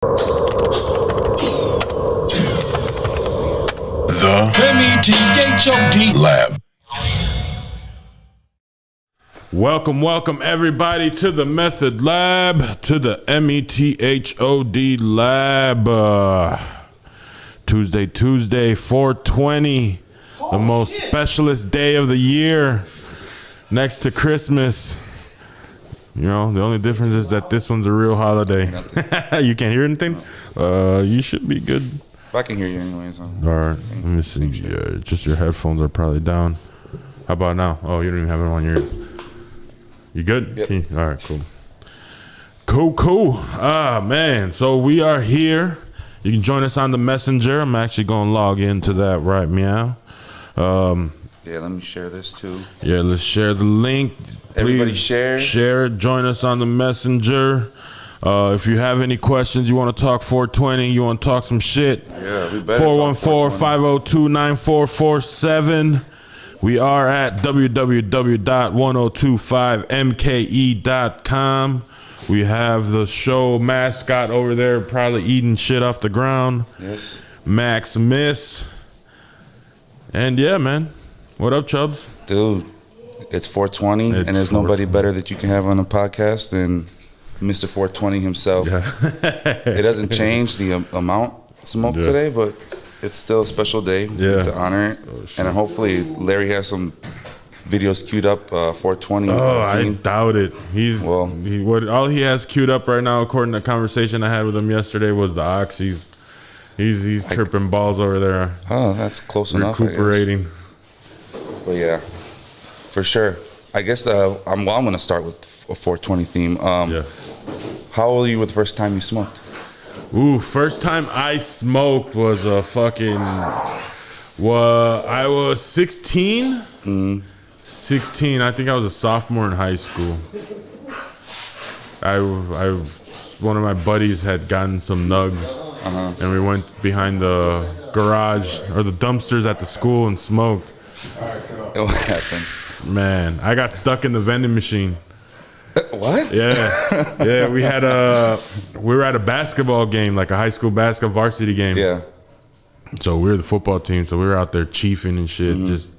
The METHOD Lab. Welcome everybody to the Method Lab, to the METHOD Lab. Tuesday, 420, the most specialist day of the year, next to Christmas. You know, the only difference is that this one's a real holiday. You can't hear anything? You should be good. I can hear you anyways. All right, let me see. Just your headphones are probably down. How about now? Oh, you don't even have it on your ears. You good? Yep. All right, cool. Ah, man. So we are here. You can join us on the Messenger. I'm actually going to log into that right meow. Yeah, let me share this too. Yeah, let's share the link. Everybody share. Share it. Join us on the Messenger. If you have any questions, you want to talk 420, you want to talk some shit, yeah, we better 414-502-9447. We are at www.1025mke.com. We have the show mascot over there probably eating shit off the ground. Yes. Max Miss. And yeah, man. What up, Chubbs? Dude, it's 420, and there's nobody better that you can have on a podcast than Mr. 420 himself. Yeah. It doesn't change the amount smoked today, but it's still a special day. We get to honor it. And hopefully Larry has some videos queued up, 420. I doubt it. All he has queued up right now, according to the conversation I had with him yesterday, was the oxys. He's tripping balls over there. Oh, that's close enough. Recuperating. But yeah, for sure. I guess I'm going to start with a 420 theme. How old are you with the first time you smoked? First time I smoked was I was 16. 16. I think I was a sophomore in high school. One of my buddies had gotten some nugs, and we went behind the garage or the dumpsters at the school and smoked. What happened? Man, I got stuck in the vending machine. What? Yeah. We were at a basketball game, like a high school basketball varsity game. Yeah. So we were the football team, so we were out there chiefing and shit, just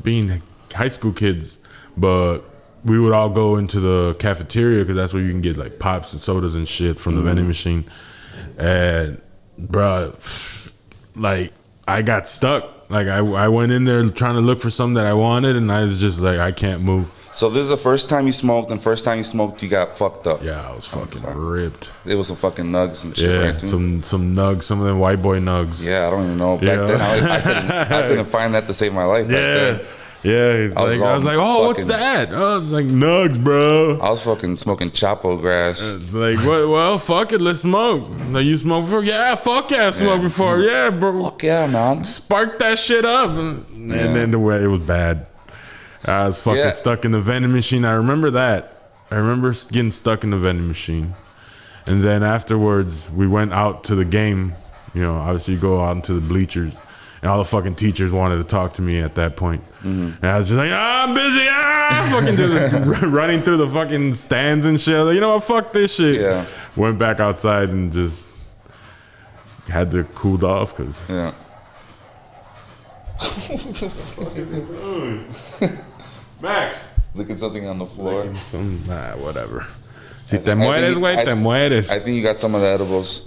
being high school kids. But we would all go into the cafeteria because that's where you can get like pops and sodas and shit from the vending machine. And bro, like I got stuck. Like I went in there trying to look for something that I wanted, and I was just like, I can't move. So this is the first time you smoked, and first time you smoked, you got fucked up. Yeah, I was fucking ripped. It was some fucking nugs and shit, right? Some nugs, some of them white boy nugs. Yeah, I don't even know. Back then, I couldn't find that to save my life back then. Yeah, I was like, oh, what's that? I was like, nugs, bro. I was fucking smoking Chapo grass. Like, what? Well, fuck it, let's smoke. Like, you smoked before? Yeah, fuck yeah, I smoked before. Yeah, bro. Fuck yeah, man. Spark that shit up. And then the way it was bad. I was fucking stuck in the vending machine. I remember that. I remember getting stuck in the vending machine. And then afterwards, we went out to the game. You know, obviously you go out into the bleachers. And all the fucking teachers wanted to talk to me at that point. And I was just like, I'm busy. Fucking just running through the fucking stands and shit. Like, you know what? Fuck this shit. Yeah. Went back outside and just had to cool off because. Yeah. Max. Look at something on the floor. Whatever. Si te mueres, güey, te mueres. I think you got some of the edibles.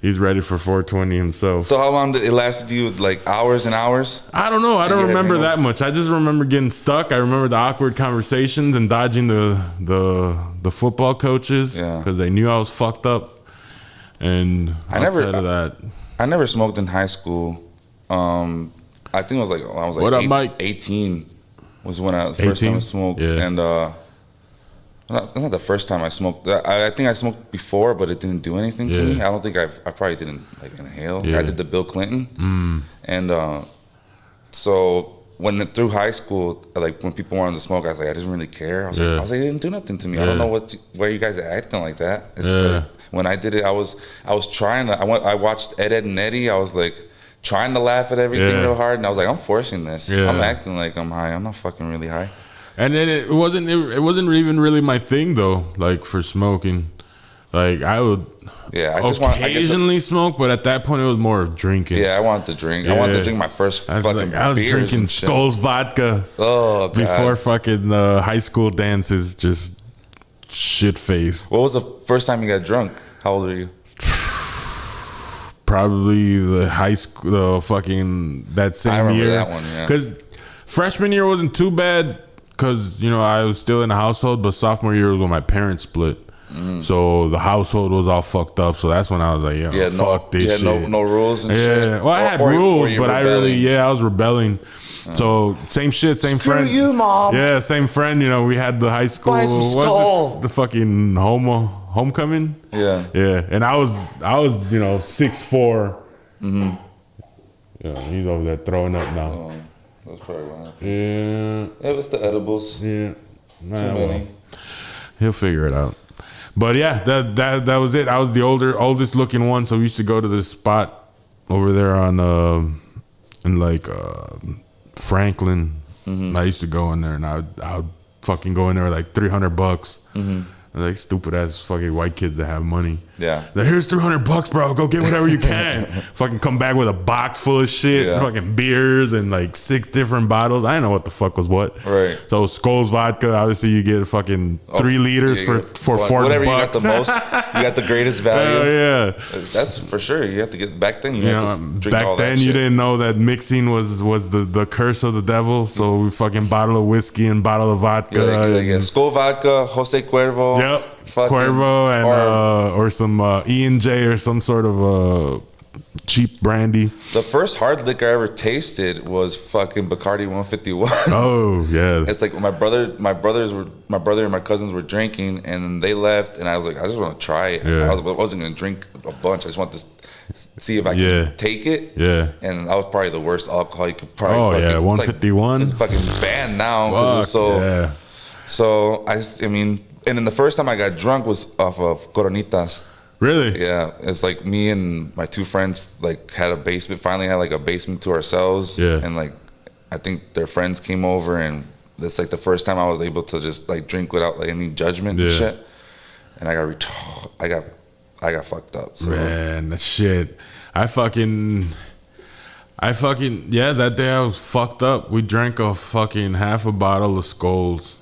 He's ready for 420 himself. So how long did it last you? Like hours and hours? I don't know. I don't remember that much. I just remember getting stuck. I remember the awkward conversations and dodging the football coaches because they knew I was fucked up. And I never smoked in high school. I think it was like I was like what up, Mike? 18 was when the first time I smoked, and not the first time I smoked. I think I smoked before, but it didn't do anything to me. I don't think I probably didn't like inhale. I did the Bill Clinton, and so through high school, like when people wanted to smoke, I was like, I didn't really care. I was like, it didn't do nothing to me. I don't know why you guys are acting like that. It's like, when I did it, I was trying to. I watched Ed and Eddie. I was like trying to laugh at everything real hard, and I was like, I'm forcing this. I'm acting like I'm high. I'm not fucking really high. And then it wasn't even really my thing though. Like for smoking, Like I would. Yeah, occasionally smoke, but at that point it was more of drinking. Yeah, I wanted to drink. I wanted to drink my first fucking beers. I was drinking Skulls vodka. Oh, God. Before fucking high school dances, just shit face. What was the first time you got drunk? How old are you? Probably the high school, that same year. I remember that one, yeah. Because freshman year wasn't too bad, because, I was still in the household, but sophomore year was when my parents split. So the household was all fucked up. So that's when I was like, fuck this shit. No rules and shit. Yeah, well, I had rules, but I was rebelling. So same shit, same friend. Screw you, Mom. Yeah, same friend. We had the high school. Buy some Skull. The fucking homecoming. Yeah. Yeah, and I was 6'4". Yeah, he's over there throwing up now. Oh, that's probably what happened. Yeah. It was the edibles. Yeah. Too many. He'll figure it out. But yeah, that was it. I was the oldest looking one, so we used to go to this spot over there on Franklin. I used to go in there, and I would fucking go in there with like $300. Like stupid ass fucking white kids that have money. Yeah. Like, here's $300, bro. Go get whatever you can. Fucking come back with a box full of shit, fucking beers and like 6 different bottles. I didn't know what the fuck was what. Right. So Skulls vodka, obviously you get fucking 3 liters for $40. Whatever you got the most, you got the greatest value. Yeah. That's for sure. You have to get back then. You have to drink back all that then shit. you didn't know that mixing was the curse of the devil. So we fucking bottle of whiskey and bottle of vodka. Yeah. Skull vodka, Jose Cuervo. Yep. Cuervo and or some E&J or some sort of cheap brandy. The first hard liquor I ever tasted was fucking Bacardi 151. Oh yeah. It's like my brother and my cousins were drinking, and then they left, and I was like, I just want to try it. Yeah. I wasn't gonna drink a bunch. I just want to see if I can take it. Yeah. And that was probably the worst alcohol you could probably. 151. It's fucking banned now because it's so. Yeah. So I mean. And then the first time I got drunk was off of Coronitas. Really? Yeah. It's like me and my 2 friends had a basement. Finally had like a basement to ourselves. Yeah. And like, I think their friends came over, and that's like the first time I was able to just like drink without like any judgment and shit. And I got fucked up. So. Man, that shit. I fucking that day I was fucked up. We drank a fucking half a bottle of Skulls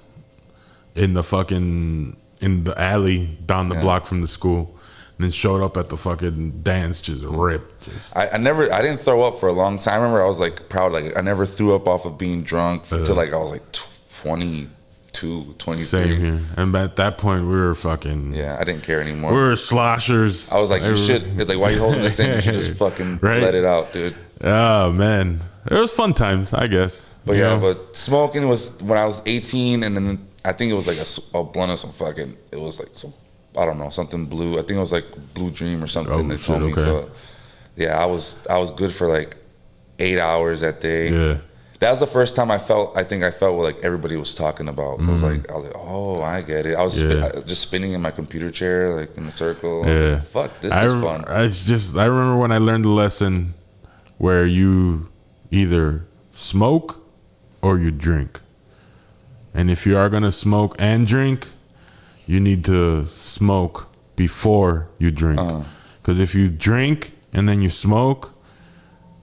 in the alley down the block from the school, and then showed up at the fucking dance just ripped. I didn't throw up for a long time. I remember I was like proud, like I never threw up off of being drunk until like I was like 22, 23. Same here. And at that point we were fucking I didn't care anymore. We were sloshers. I was like, you should, it's like, why are you holding this in? You should just fucking let it out, dude. Oh man, it was fun times, I guess. But but smoking was when I was 18, and then I think it was like a blunt of some fucking, it was like some, I don't know, something blue. I think it was like Blue Dream or something they told me. So I was good for like 8 hours that day. Yeah. That was the first time I felt what like everybody was talking about. I was like, oh, I get it. I was just spinning in my computer chair, like in a circle. I was like, fuck, this is fun. I remember when I learned the lesson where you either smoke or you drink. And if you are going to smoke and drink, you need to smoke before you drink. Because if you drink and then you smoke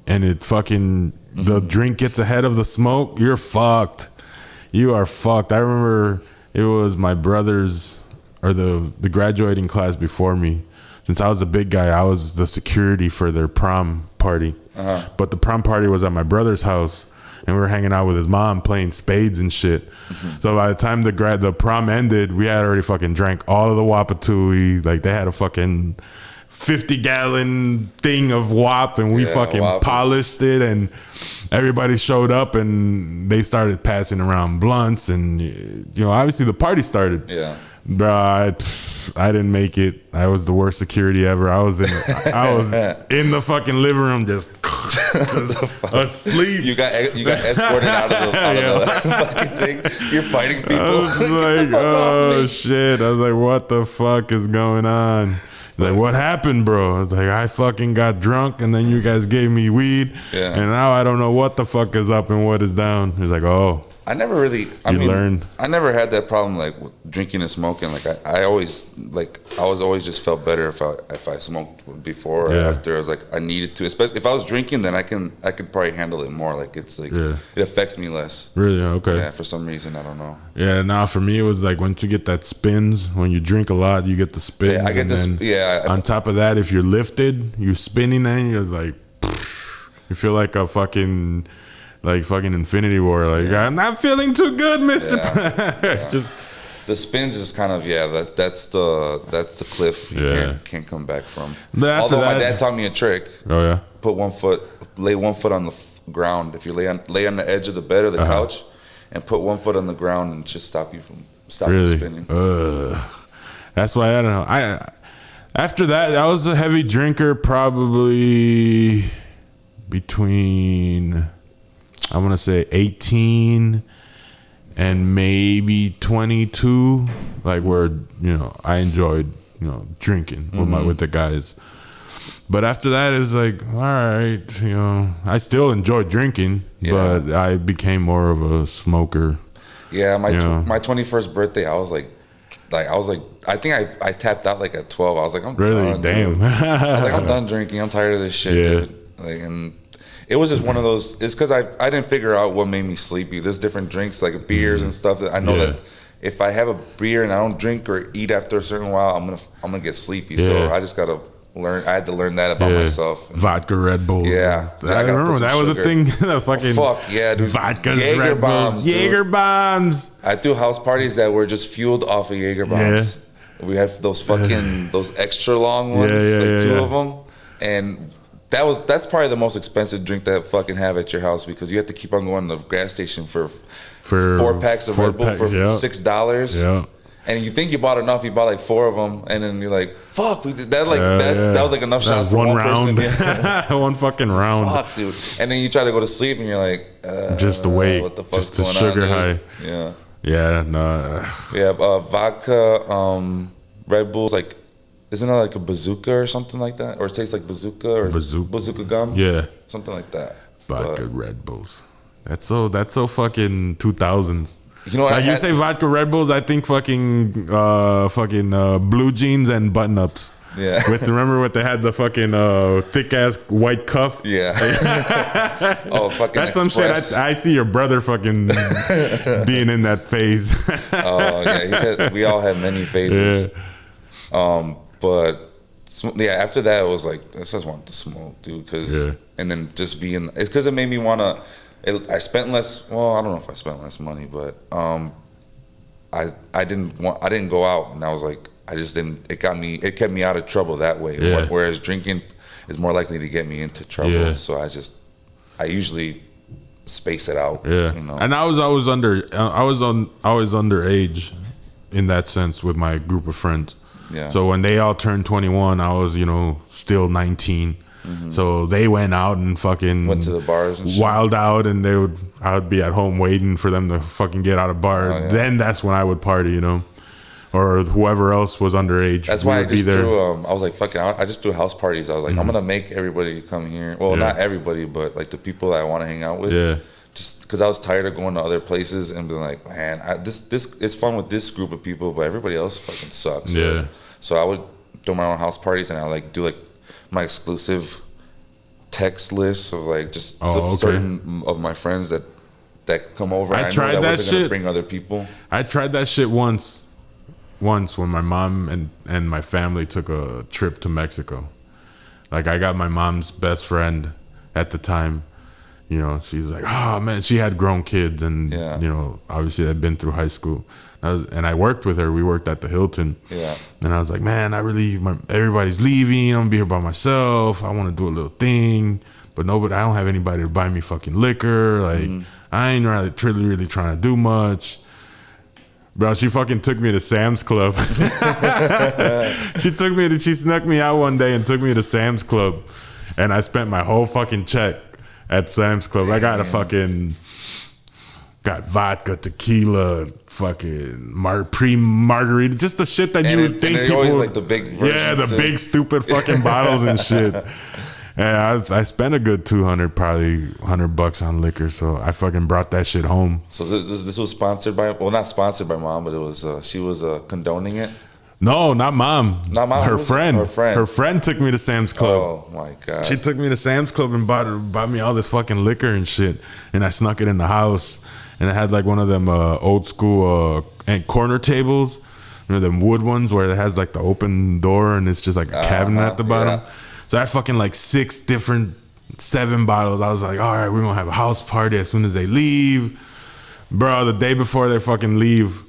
and it fucking, the drink gets ahead of the smoke, you're fucked. You are fucked. I remember it was my brother's, or the graduating class before me. Since I was the big guy, I was the security for their prom party. But the prom party was at my brother's house. And we were hanging out with his mom playing spades and shit. So by the time the prom ended, we had already fucking drank all of the Wapatui. Like they had a fucking 50-gallon thing of Wap, and we fucking polished it, and everybody showed up, and they started passing around blunts, and obviously the party started. Yeah. Bro, I didn't make it. I was the worst security ever. I was in the fucking living room just asleep. You got escorted out of the fucking thing. You're fighting people. I was like, oh shit. I was like, what the fuck is going on? Like, what happened, bro? I was like, I fucking got drunk, and then you guys gave me weed, and now I don't know what the fuck is up and what is down. He's like, oh. I never really. I mean, I never had that problem like with drinking and smoking. Like I always always just felt better if I smoked before or after. I was like I needed to. Especially if I was drinking, then I could probably handle it more. Like it's like it affects me less. Really? Okay. Yeah. For some reason, I don't know. Yeah. Nah. For me, it was like once you get that spins. When you drink a lot, you get the spins. Yeah, I get this. Yeah. On top of that, if you're lifted, you're spinning, and you're like, you feel like a fucking. Like fucking Infinity War. Like I'm not feeling too good, Mister. Yeah. Just the spins is kind of that's the cliff you can't come back from. Although my dad taught me a trick. Oh yeah. Lay one foot on the ground. If you lay on the edge of the bed or the couch, and put one foot on the ground and just stop you spinning. That's why I don't know. After that I was a heavy drinker probably between. I want to say 18 and maybe 22, like where I enjoyed drinking with the guys. But after that, it was like, all right, I still enjoyed drinking, but I became more of a smoker. Yeah, my 21st birthday, I was like, I think I tapped out like at 12. I was like, I'm done. Damn. I was like, I'm done drinking. I'm tired of this shit. Dude. Like, and it was just one of those. It's because I didn't figure out what made me sleepy. There's different drinks like beers and stuff that I know that if I have a beer and I don't drink or eat after a certain while, I'm gonna get sleepy. So I just gotta learn. I had to learn that about myself. Vodka Red Bulls. Yeah, I remember that was a thing. The fucking fuck yeah, dude. Vodka Red Bulls. Jaeger bombs. I threw house parties that were just fueled off of Jaeger bombs. We had those fucking those extra long ones, like two of them, and. That's probably the most expensive drink to fucking have at your house because you have to keep on going to the gas station for 4 packs of Red Bull for $6. Yeah. And you think you bought enough, you bought like 4 of them, and then you're like, "Fuck, we did that!" Like that was like enough shots for one round. Person. One fucking round. Fuck, dude. And then you try to go to sleep, and you're like, "Just the weight, what the fuck's just the sugar high." Yeah. Yeah. No. Yeah. Vodka, Red Bulls, like. Isn't it like a bazooka or something like that? Or it tastes like bazooka or bazooka gum? Yeah. Something like that. Vodka Red Bulls. That's so fucking 2000s. You know what? Like you say vodka Red Bulls, I think fucking blue jeans and button ups. Yeah. Remember what they had, the fucking thick ass white cuff? Yeah. Oh, fucking That's Express. some shit I see your brother fucking being in that phase. Oh yeah, we all have many phases. Yeah. But after that, it was like I just wanted to smoke, dude. And then just being, it's because it made me want to. I spent less. Well, I don't know if I spent less money, but I didn't go out, and I was like, I just didn't. It kept me out of trouble that way. Yeah. Whereas drinking is more likely to get me into trouble. Yeah. So I usually space it out. Yeah. And I was always underage in that sense with my group of friends. Yeah. So when they all turned 21, I was, still 19. Mm-hmm. So they went out and fucking went to the bars and shit. Wild out, and I would be at home waiting for them to fucking get out of bar. Oh, yeah. Then that's when I would party, or whoever else was underage. That's why I just threw. I was like, fucking. I just threw house parties. I was like, I'm gonna make everybody come here. Well, not everybody, but like the people that I want to hang out with. Yeah. Just because I was tired of going to other places and being like, man, this it's fun with this group of people, but everybody else fucking sucks. Yeah. Right? So I would do my own house parties, and I like do like my exclusive text list of like just certain of my friends that come over. I tried know that wasn't shit. Gonna bring other people. I tried that shit once when my mom and my family took a trip to Mexico. Like I got my mom's best friend at the time. She's like, oh man, she had grown kids, and obviously they'd been through high school. And I worked with her. We worked at the Hilton. Yeah. And I was like, man, everybody's leaving. I'm gonna be here by myself. I want to do a little thing, but I don't have anybody to buy me fucking liquor. Like I ain't really trying to do much. Bro, she fucking took me to Sam's Club. She snuck me out one day and took me to Sam's Club, and I spent my whole fucking check at Sam's Club. I got got vodka, tequila, fucking pre-margarita, just the shit that you would think people always like the big versions big stupid fucking bottles and shit. Yeah, I spent a good $200, probably $100 on liquor. So I fucking brought that shit home. So this was sponsored by, well, not sponsored by mom, but it was she was condoning it. No, not mom. Not mom. Her friend. Her friend took me to Sam's Club. Oh my god. She took me to Sam's Club and bought me all this fucking liquor and shit. And I snuck it in the house. And it had like one of them old school corner tables. You know, them wood ones where it has like the open door and it's just like a cabinet at the bottom. Yeah. So I had fucking like 7 bottles. I was like, all right, we're gonna have a house party as soon as they leave. Bro, the day before they fucking leave,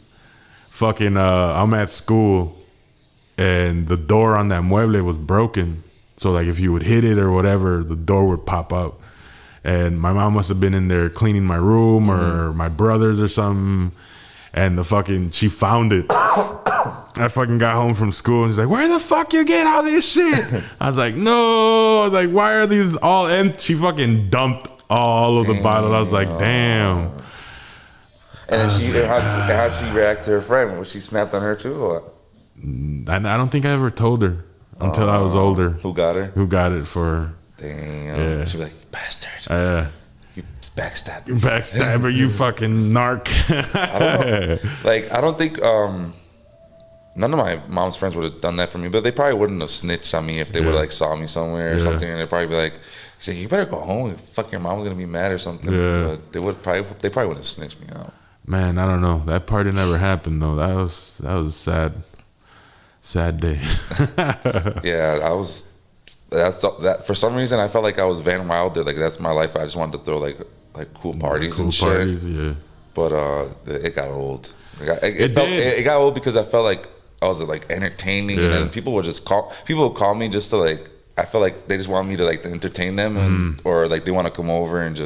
fucking I'm at school. And the door on that mueble was broken. So like if you would hit it or whatever, the door would pop up. And my mom must have been in there cleaning my room or my brother's or something. And she found it. I fucking got home from school and she's like, where the fuck you get all this shit? I was like, no. I was like, why are these all empty? She fucking dumped all of the bottles. I was like, damn. And then how'd she react to her friend? Was she snapped on her too or what? I don't think I ever told her until I was older. Who got her? Who got it for her. Damn. Yeah. She'd be like, bastard. You backstab me. Backstabber, you fucking narc. I don't know. Like, I don't think none of my mom's friends would have done that for me, but they probably wouldn't have snitched on me if they would have like saw me somewhere or something, and they'd probably be like, you better go home. Fuck, your mom's gonna be mad or something. Yeah. But they probably wouldn't have snitched me out. Man, I don't know. That party never happened though. That was a sad day. Yeah, that for some reason I felt like I was Van Wilder. Like that's my life. I just wanted to throw like cool parties and shit. Yeah. But it got old. It got old because I felt like I was like entertaining, and then people would call me just to like. I felt like they just want me to like to entertain them, or like they want to come over and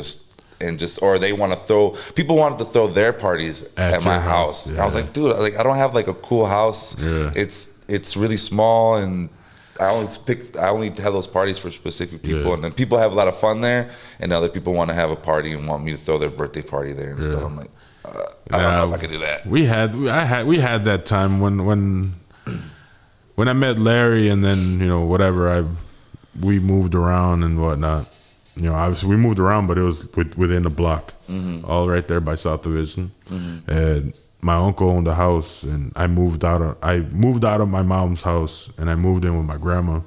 or they want to people wanted to throw their parties at my house. Yeah. I was like, dude, like I don't have like a cool house. Yeah. It's really small, and I only have those parties for specific people, and then people have a lot of fun there, and other people want to have a party and want me to throw their birthday party there and stuff. I'm like, I don't know if I could do that. We had that time when I met Larry, and then whatever we moved around and whatnot. Obviously we moved around, but it was within a block, all right there by South Division, and my uncle owned a house, and I moved out of my mom's house, and I moved in with my grandma,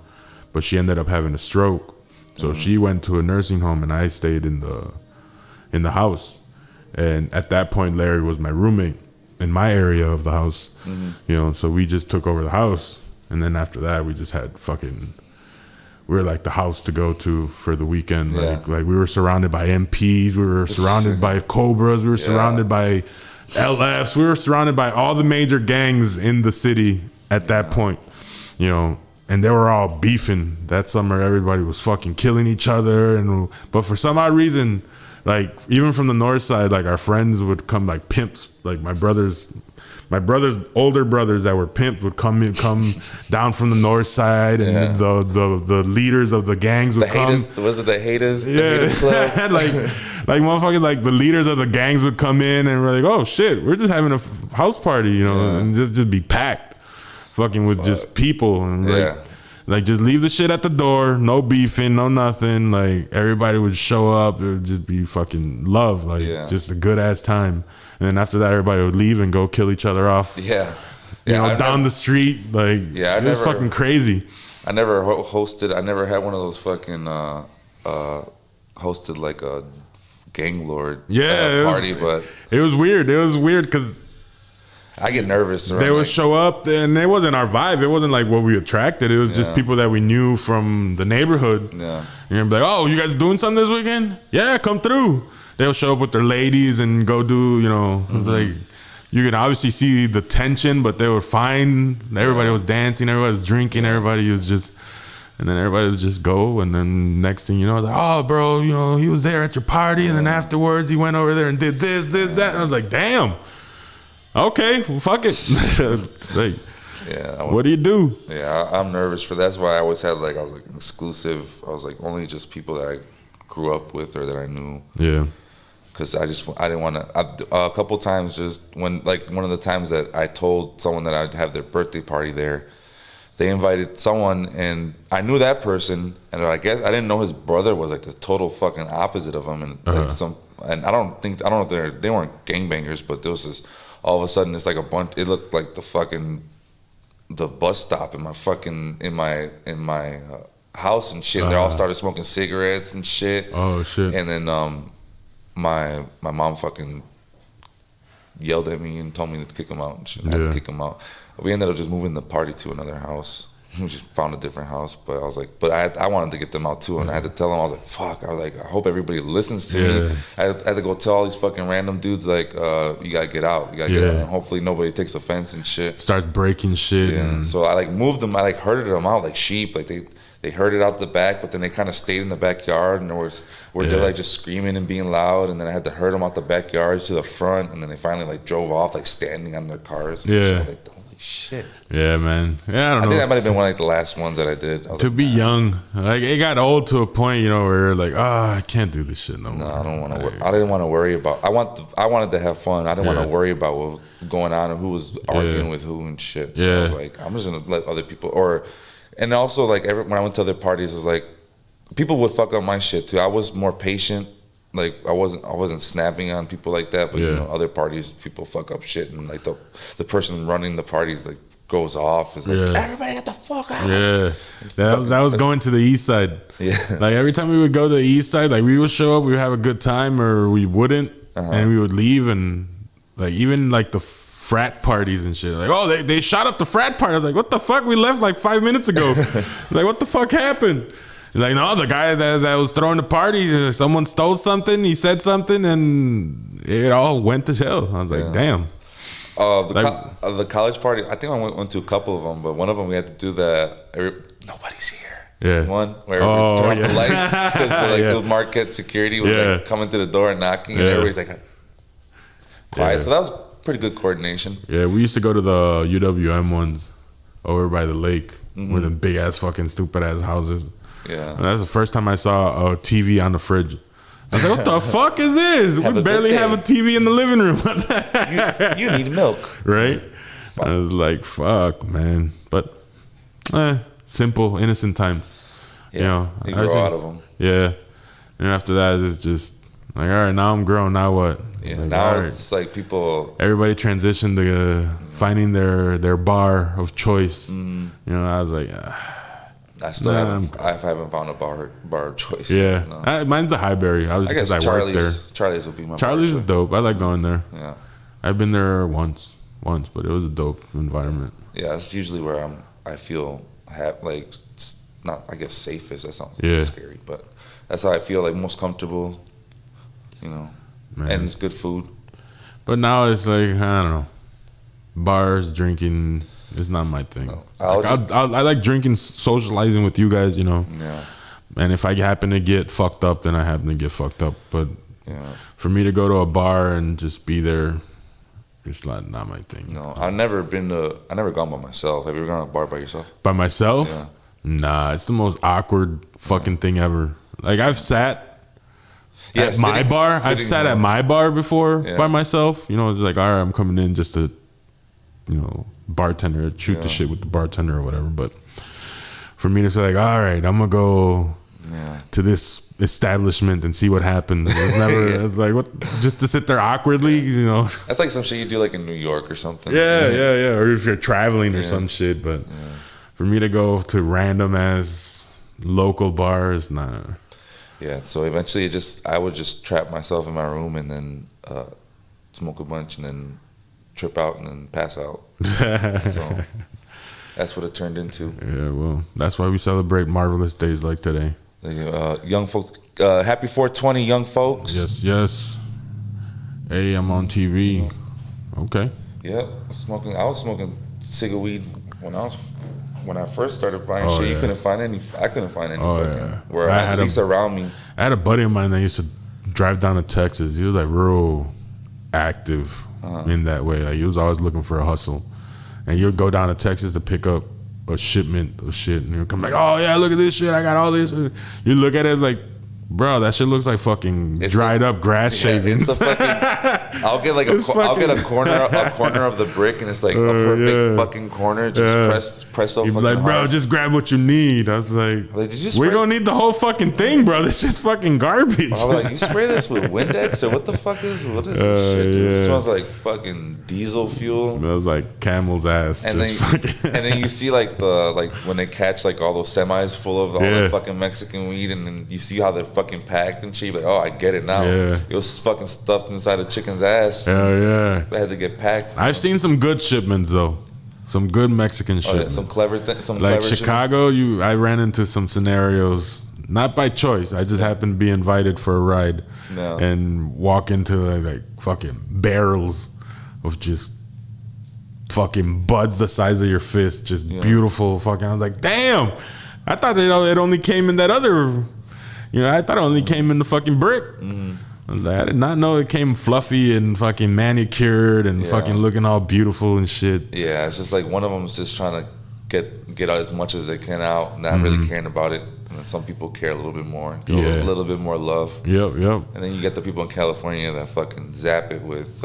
but she ended up having a stroke, so she went to a nursing home, and I stayed in the house, and at that point Larry was my roommate in my area of the house, so we just took over the house, and then after that we just had we were like the house to go to for the weekend. Yeah. Like we were surrounded by MPs, we were surrounded by Cobras, we were surrounded by LFs, we were surrounded by all the major gangs in the city at that point, and they were all beefing that summer. Everybody was fucking killing each other, but for some odd reason, like even from the north side, like our friends would come like pimps, like my brother's older brothers that were pimps would come down from the north side, and the leaders of the gangs would come. Was it the haters? Yeah, the haters club? like motherfucking like the leaders of the gangs would come in, and we're like, oh shit, we're just having a house party, and just be packed, fucking with just people, and like just leave the shit at the door, no beefing, no nothing. Like everybody would show up, it would just be fucking love, just a good ass time. And then after that, everybody would leave and go kill each other off. Down the street. Like, it was fucking crazy. I never hosted. I never had one of those fucking hosted like a gang lord party. But it was weird. It was weird because I get nervous. They would show up, and it wasn't our vibe. It wasn't like what we attracted. It was just people that we knew from the neighborhood. Yeah, and you're like, oh, you guys doing something this weekend? Yeah, come through. They'll show up with their ladies and go do, it's like, you can obviously see the tension, but they were fine. Everybody was dancing, everybody was drinking, everybody was just, and then everybody would just go, and then next thing you know, like, oh, bro, he was there at your party, and then afterwards he went over there and did this, that, and I was like, damn, okay, well, fuck it. It's like, what do you do? Yeah, I'm nervous for that. That's why I always had I was like exclusive. I was like only just people that I grew up with or that I knew. Yeah. Because I didn't want to. A couple times, just when one of the times that I told someone that I'd have their birthday party there, they invited someone, and I knew that person, and I guess I didn't know his brother was like the total fucking opposite of him, and like and I don't know if they weren't gangbangers, but there was this, all of a sudden it's like a bunch. It looked like the bus stop in my house and shit. They all started smoking cigarettes and shit. Oh shit! And then my mom fucking yelled at me and told me to kick him out and shit. I had to kick him out. We ended up just moving the party to another house. We just found a different house, but I was like, I wanted to get them out too, and I had to tell them. I was like, fuck. I was like, I hope everybody listens to me. I had to go tell all these fucking random dudes like, you gotta get out. You gotta get out. And hopefully nobody takes offense and shit. Starts breaking shit. Yeah. So I like moved them. I like herded them out like sheep. Like they herded out the back, but then they kind of stayed in the backyard, and they're like just screaming and being loud. And then I had to herd them out the backyard to the front, and then they finally like drove off, like standing on their cars. And shit. Like, shit. Yeah, man. Yeah, I think that might have been one of like the last ones that I did. To be young, like it got old to a point, you know, where like, I can't do this shit no more. No, I don't want to. I didn't want to worry about. I wanted to have fun. I didn't want to worry about what was going on and who was arguing with who and shit. So I was like, I'm just gonna let other people. And also like when I went to other parties, it was like people would fuck up my shit too. I was more patient. Like I wasn't snapping on people like that, but you know, other parties people fuck up shit, and like the person running the parties like goes off is like, everybody get the fuck out. Yeah, that was going to the east side. Yeah, like every time we would go to the east side, like we would show up, we would have a good time, or we wouldn't, and we would leave, and like even like the frat parties and shit, like they shot up the frat party. I was like, what the fuck? We left like 5 minutes ago. Like what the fuck happened? Like, no, the guy that was throwing the party, someone stole something, he said something, and it all went to hell. I was like, damn. The college party, I think I went to a couple of them, but one of them we had to do nobody's here. Yeah. One where we turned off the lights because the Marquette security was like coming to the door and knocking, and everybody's like quiet. So that was pretty good coordination. Yeah, we used to go to the UWM ones over by the lake with the big ass fucking stupid ass houses. Yeah, and that's the first time I saw a TV on the fridge. I was like, what the fuck is this? We barely have a TV in the living room. you need milk. Right? Fuck. I was like, fuck, man. But, simple, innocent times. Yeah, you know, you grow out of them. Yeah. And after that, it's just like, all right, now I'm grown. Now what? Yeah, like, now it's like people... Everybody transitioned to finding their bar of choice. You know, I was like... I haven't found a bar of choice. Yeah, no. Mine's a Highbury. I guess Charlie's, work there. Charlie's would be my. Charlie's is dope. I like going there. Yeah, I've been there once, but it was a dope environment. Yeah, it's usually where I feel like not, I guess, safest. That sounds scary, but that's how I feel like most comfortable. You know, and it's good food. But now it's like, I don't know, bars, drinking. It's not my thing. No, I like drinking, socializing with you guys, you know. Yeah. And if I happen to get fucked up, then I happen to get fucked up. But for me to go to a bar and just be there, it's not my thing. No, I've never gone by myself. Have you ever gone to a bar by yourself? By myself? Yeah. Nah, it's the most awkward fucking thing ever. Like I've sat at my bar. I've sat at my bar before by myself. You know, it's like, all right, I'm coming in just to, you know, bartender, shoot the shit with the bartender or whatever. But for me to say like, all right, I'm gonna go to this establishment and see what happens. It's never. It's like what, just to sit there awkwardly, you know. That's like some shit you do like in New York or something. Yeah. Or if you're traveling or some shit. But for me to go to random ass local bars, nah. Yeah. So eventually, I would just trap myself in my room and then smoke a bunch and then trip out and then pass out. So that's what it turned into. Yeah, well, that's why we celebrate marvelous days like today. Young folks, happy 420, young folks. Yes. Hey, I'm on TV. Okay. Yeah, I was smoking cig weed when I first started buying shit. You couldn't find any. I couldn't find any where I had at least around me. I had a buddy of mine that used to drive down to Texas. He was like real active in that way. Like he was always looking for a hustle, and you'd go down to Texas to pick up a shipment of shit, and you'd come back, oh yeah, look at this shit, I got all this. You look at it like, bro, that shit looks like fucking dried up grass shavings. I'll get like I'll get a corner of the brick, and it's like a perfect fucking corner. Just press so fucking like, bro, hard. just grab what you need. I was like we don't need the whole fucking thing, bro. This is fucking garbage. I was like, you spray this with Windex or what the fuck is this shit, dude? It smells like fucking diesel fuel. It smells like camel's ass. And then you see like when they catch like all those semis full of all the fucking Mexican weed, and then you see how they're fucking packed and shit. Like, oh, I get it now. Yeah. It was fucking stuffed inside a chicken's ass. Hell yeah. They had to get packed. I've seen some good shipments though. Some good Mexican shipments. Some clever things. Like Chicago, I ran into some scenarios, not by choice. I just happened to be invited for a ride and walk into like fucking barrels of just fucking buds the size of your fist, just beautiful fucking. I was like, damn. I thought it only came in that other. I thought it only came in the fucking brick. Mm-hmm. I did not know it came fluffy and fucking manicured and fucking looking all beautiful and shit. Yeah, it's just like one of them is just trying to get out as much as they can out, not really caring about it. And then some people care a little bit more, a little bit more love. Yep. And then you get the people in California that fucking zap it with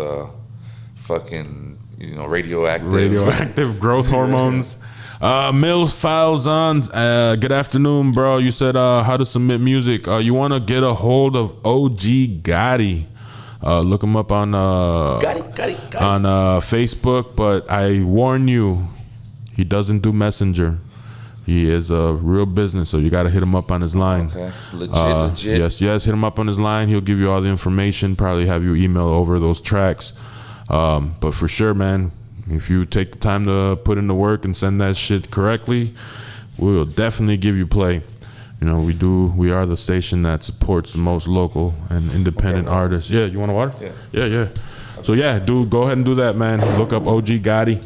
fucking radioactive growth hormones. Mills Files on. Good afternoon, bro. You said how to submit music. You want to get a hold of OG Gotti. Look him up on Gotti. on Facebook. But I warn you, he doesn't do Messenger. He is a real business, so you got to hit him up on his line. Okay, legit. Yes, hit him up on his line. He'll give you all the information. Probably have you email over those tracks. But for sure, man, if you take the time to put in the work and send that shit correctly, we'll definitely give you play. We are the station that supports the most local and independent artists. Yeah, you want a water? Yeah. So go ahead and do that, man. Look up OG Gotti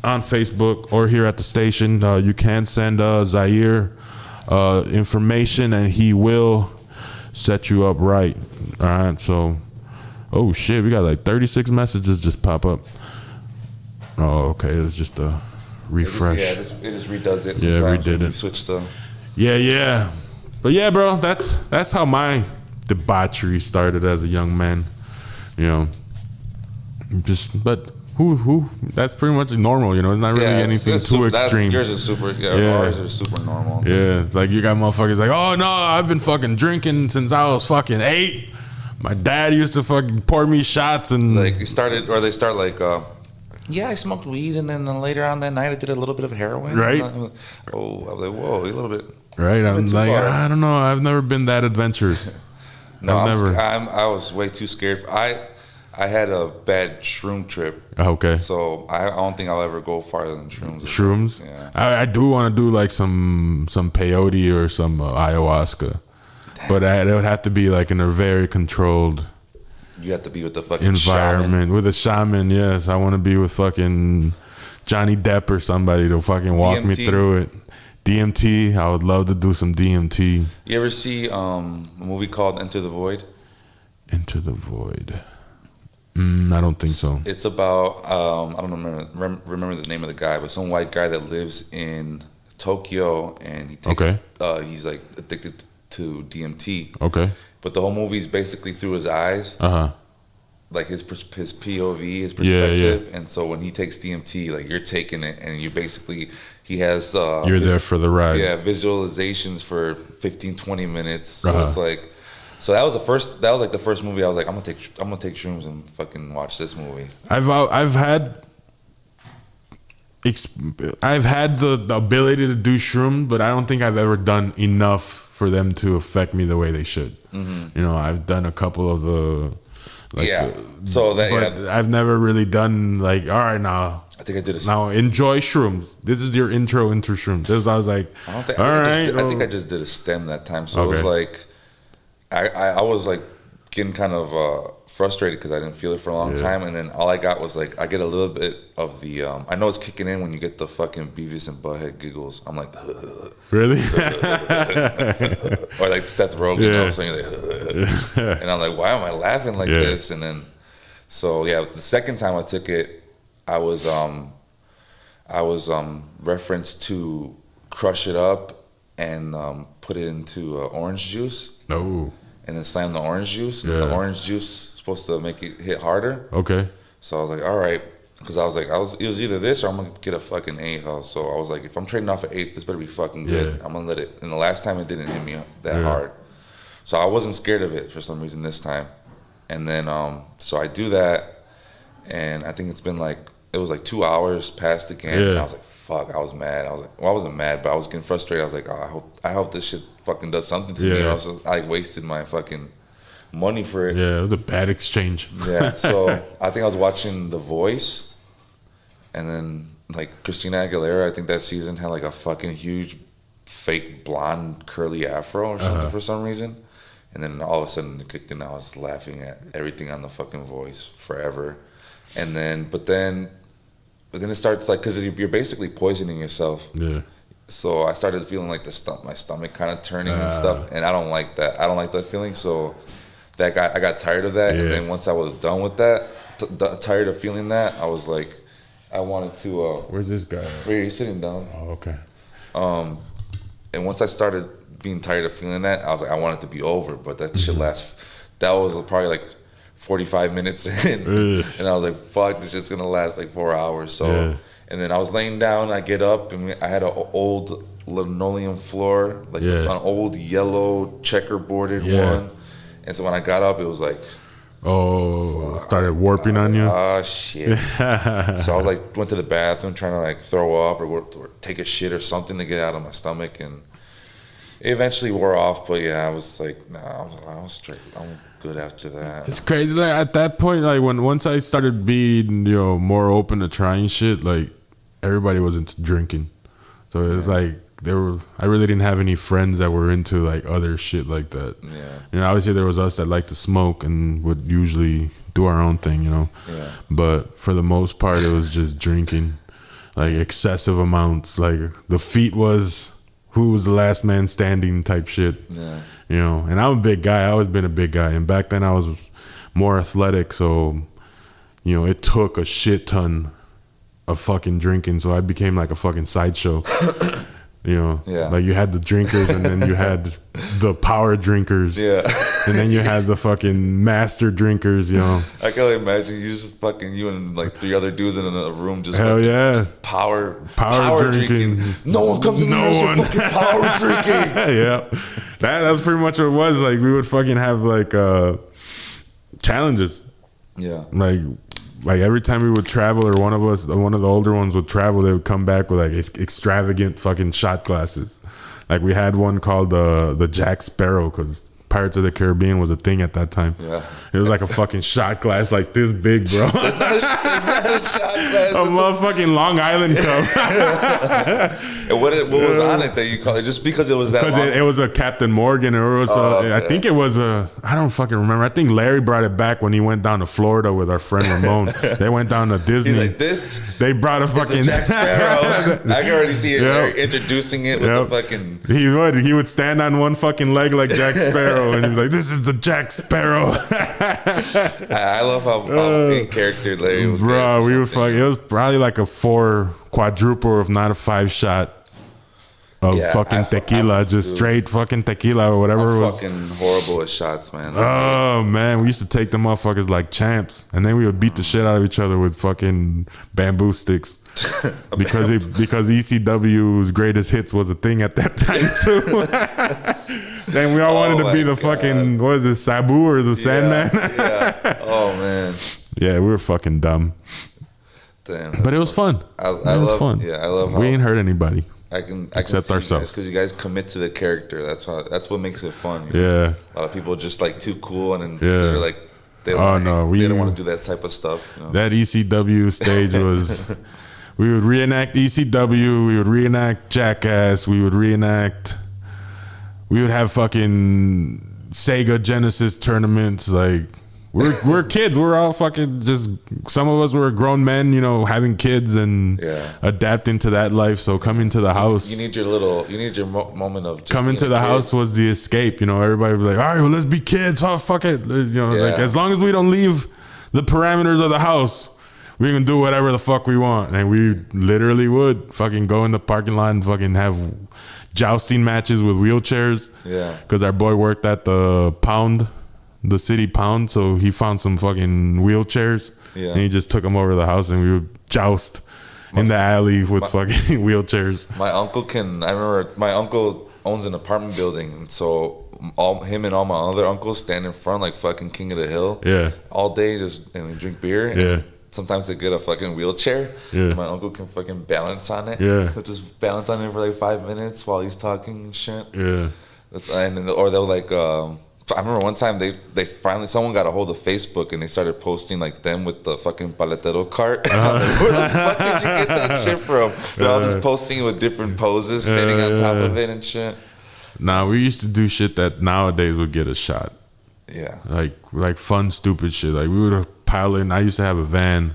on Facebook or here at the station. You can send Zaire information and he will set you up right. All right, so oh shit, we got like 36 messages just pop up. Oh, okay. It's just a refresh. It just redoes it. Yeah, redid it. Switch the. Yeah. But yeah, bro, that's how my debauchery started as a young man. But who? That's pretty much normal. It's not really anything too extreme. Yours is super. Yeah, ours are super normal. Yeah, it's like you got motherfuckers like, oh no, I've been fucking drinking since I was fucking 8. My dad used to fucking pour me shots and like they start like. Yeah, I smoked weed, and then later on that night I did a little bit of heroin. Right. I was like, whoa, a little bit. Right. I'm like, I don't know. I've never been that adventurous. No, I was way too scared. I had a bad shroom trip. Okay. So I don't think I'll ever go farther than shrooms. Shrooms? Yeah. I do want to do like some peyote or some ayahuasca. Damn. But it would have to be like in a very controlled... You have to be with the fucking environment shaman. With a shaman. Yes, I want to be with fucking Johnny Depp or somebody to fucking walk me through it. DMT. I would love to do some DMT. You ever see a movie called Enter the Void? Enter the Void. I don't think so. It's about I don't remember the name of the guy, but some white guy that lives in Tokyo, and he takes he's like addicted to DMT. Okay. But the whole movie is basically through his eyes. Like his POV, his perspective. Yeah. And so when he takes DMT, like you're taking it, and you basically, he has... you're there for the ride. Yeah, visualizations for 15, 20 minutes. So it's like... So that was the first movie I was like, I'm gonna take shrooms and fucking watch this movie. I've had the ability to do shrooms, but I don't think I've ever done enough for them to affect me the way they should. Mm-hmm. I've done a couple of the I've never really done like, all right, now I think I did now enjoy shrooms. This is your intro into shrooms. I was like, I think I just did a stem that time. So it was like I was like getting kind of frustrated because I didn't feel it for a long time, and then all I got was like I get a little bit of the I know it's kicking in when you get the fucking Beavis and Butthead giggles. I'm like, really? Or like Seth Rogen, like, and I'm like, why am I laughing like this? And then so the second time I took it, I was referenced to crush it up and put it into orange juice. Oh. and then slam the orange juice. And the orange juice is supposed to make it hit harder. Okay. So I was like, all right. Because I was like, it was either this or I'm going to get a fucking eighth. So I was like, if I'm trading off an eighth, this better be fucking good. I'm going to let it. And the last time it didn't hit me that hard. So I wasn't scared of it for some reason this time. And then, so I do that. And I think it's been like, it was like 2 hours past the game. And I was like, fuck, I was mad. I was like, well, I wasn't mad, but I was getting frustrated. I was like, oh, I hope this shit fucking does something to me. Or else I wasted my fucking money for it. Yeah, it was a bad exchange. So I think I was watching The Voice. And then, like, Christina Aguilera, I think that season had, like, a fucking huge fake blonde curly afro or something for some reason. And then all of a sudden it kicked in. I was laughing at everything on The fucking Voice forever. And then, but then it starts, like, because you're basically poisoning yourself. Yeah. So I started feeling like my stomach kind of turning and stuff. And I don't like that. I don't like that feeling. So I got tired of that. And then once I was done with that, tired of feeling that, I was like, I wanted to. Where's this guy? Where he's sitting down. Oh, okay. And once I started being tired of feeling that, I was like, I want it to be over. But that shit lasts. That was probably like 45 minutes in, and I was like, fuck, this shit's gonna last like 4 hours. So, and then I was laying down. I get up, and I had an old linoleum floor, like an old yellow checkerboarded one. And so when I got up, it was like. Oh, started warping on you? Oh, shit. So I was like, went to the bathroom trying to like throw up or take a shit or something to get out of my stomach. And it eventually wore off. But yeah, I was like, nah, I was straight. I'm good after that. It's crazy. Like, at that point, like once I started being, more open to trying shit, like everybody was into drinking. So it was like, I really didn't have any friends that were into like other shit like that. Yeah. Obviously there was us that liked to smoke and would usually do our own thing, Yeah. But for the most part, it was just drinking, like excessive amounts. Like the feat was who was the last man standing type shit. Yeah. And I'm a big guy. I always been a big guy. And back then I was more athletic. So, it took a shit ton of fucking drinking. So I became like a fucking sideshow. Like you had the drinkers and then you had the power drinkers, and then you had the fucking master drinkers. I can only imagine you and like 3 other dudes in a room just power drinking. No one comes in the house with fucking power drinking. That was pretty much what it was. Like we would fucking have like challenges. Like every time we would travel, or one of the older ones would travel, they would come back with like extravagant fucking shot glasses. Like we had one called the Jack Sparrow, because Pirates of the Caribbean was a thing at that time. Yeah. It was like a fucking shot glass like this big, bro. It's not a shot glass. A motherfucking Long Island cup. And what was on it that you call it? Just because it was that long? Because it was a Captain Morgan, or it was I think it was I don't fucking remember. I think Larry brought it back when he went down to Florida with our friend Ramon. They went down to Disney. He's like, this? They brought a fucking... Jack Sparrow. I can already see it. Larry introducing it with the fucking... He would stand on one fucking leg like Jack Sparrow. And he's like, this is the Jack Sparrow. I love how in character Larry was. Bro, we would fuck. It was probably like a 4 quadruple, if not a 5 shot of fucking tequila, just straight fucking tequila or whatever it was. Fucking horrible at shots, man. Oh man, we used to take the motherfuckers like champs, and then we would beat the shit out of each other with fucking bamboo sticks. because ECW's greatest hits was a thing at that time too. Then we all wanted to be the fucking, what is it, Sabu or the Sandman? Oh man. Yeah, we were fucking dumb. Damn. But it was fun. It was fun. Yeah, I love. We ain't hurt anybody. Except ourselves, because you guys commit to the character. That's what makes it fun. Yeah. A lot of people are just like too cool, and then they're like, they don't want to do that type of stuff. That ECW stage was. We would reenact ECW. We would reenact Jackass. We would have fucking Sega Genesis tournaments. Like we're kids. We're all fucking just. Some of us were grown men, having kids and adapting to that life. So coming to the house, you need your moment of just coming to the house was the escape. Everybody would be like, all right, well, let's be kids. Oh, fuck it. Like as long as we don't leave the parameters of the house, we can do whatever the fuck we want. And we literally would fucking go in the parking lot and fucking jousting matches with wheelchairs. Yeah. Because our boy worked at the city pound, so he found some fucking wheelchairs. Yeah. And he just took them over to the house, and we would joust in the alley with fucking wheelchairs. I remember my uncle owns an apartment building, and so him and all my other uncles stand in front like fucking king of the hill. Yeah. All day and drink beer. Yeah. Sometimes they get a fucking wheelchair. Yeah. My uncle can fucking balance on it. Yeah. He'll just balance on it for like 5 minutes while he's talking and shit. Yeah. Or they'll like, I remember one time they finally, someone got a hold of Facebook and they started posting like them with the fucking paletero cart. Like, where the fuck did you get that shit from? They're all just posting with different poses, sitting on top of it and shit. Nah, we used to do shit that nowadays would get a shot. Yeah. Like fun, stupid shit. Like we would pile in. I used to have a van,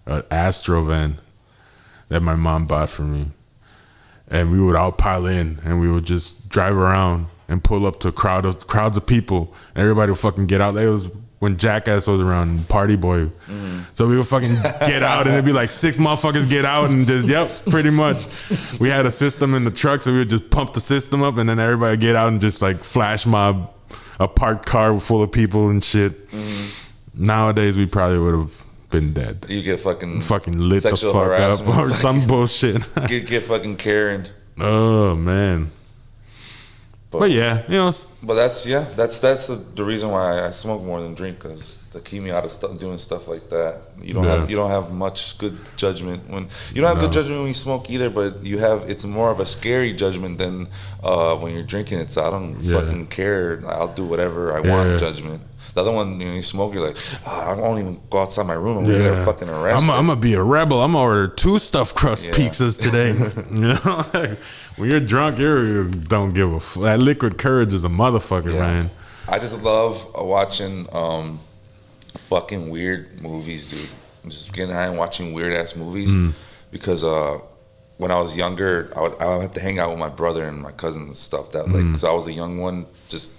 an Astro van, that my mom bought for me, and we would all pile in, and we would just drive around and pull up to crowds of people, and everybody would fucking get out. That was when Jackass was around, Party Boy. So we would fucking get out, and it'd be like 6 motherfuckers get out, and just, yep, pretty much. We had a system in the truck, so we would just pump the system up, and then everybody would get out and just like flash mob a parked car full of people and shit. Nowadays, we probably would have been dead. You get fucking lit the fuck up or some bullshit. get fucking Karen. Oh man. But yeah, you know. But that's the reason why I smoke more than drink, because they keep me out of doing stuff like that. You don't have much good judgment when you don't have good judgment when you smoke either. But it's more of a scary judgment than when you're drinking. It's I don't fucking care. I'll do whatever I want. Judgment. The other one, you smoke, you're like, I won't even go outside my room. I'm gonna get fucking arrested. I'm gonna be a rebel. I'm gonna order 2 stuffed crust pizzas today. You know, when you're drunk, you don't give a fuck. That liquid courage is a motherfucker, man. I just love watching fucking weird movies, dude. I'm just getting high and watching weird ass movies because when I was younger, I would have to hang out with my brother and my cousins and stuff. That so I was a young one, just.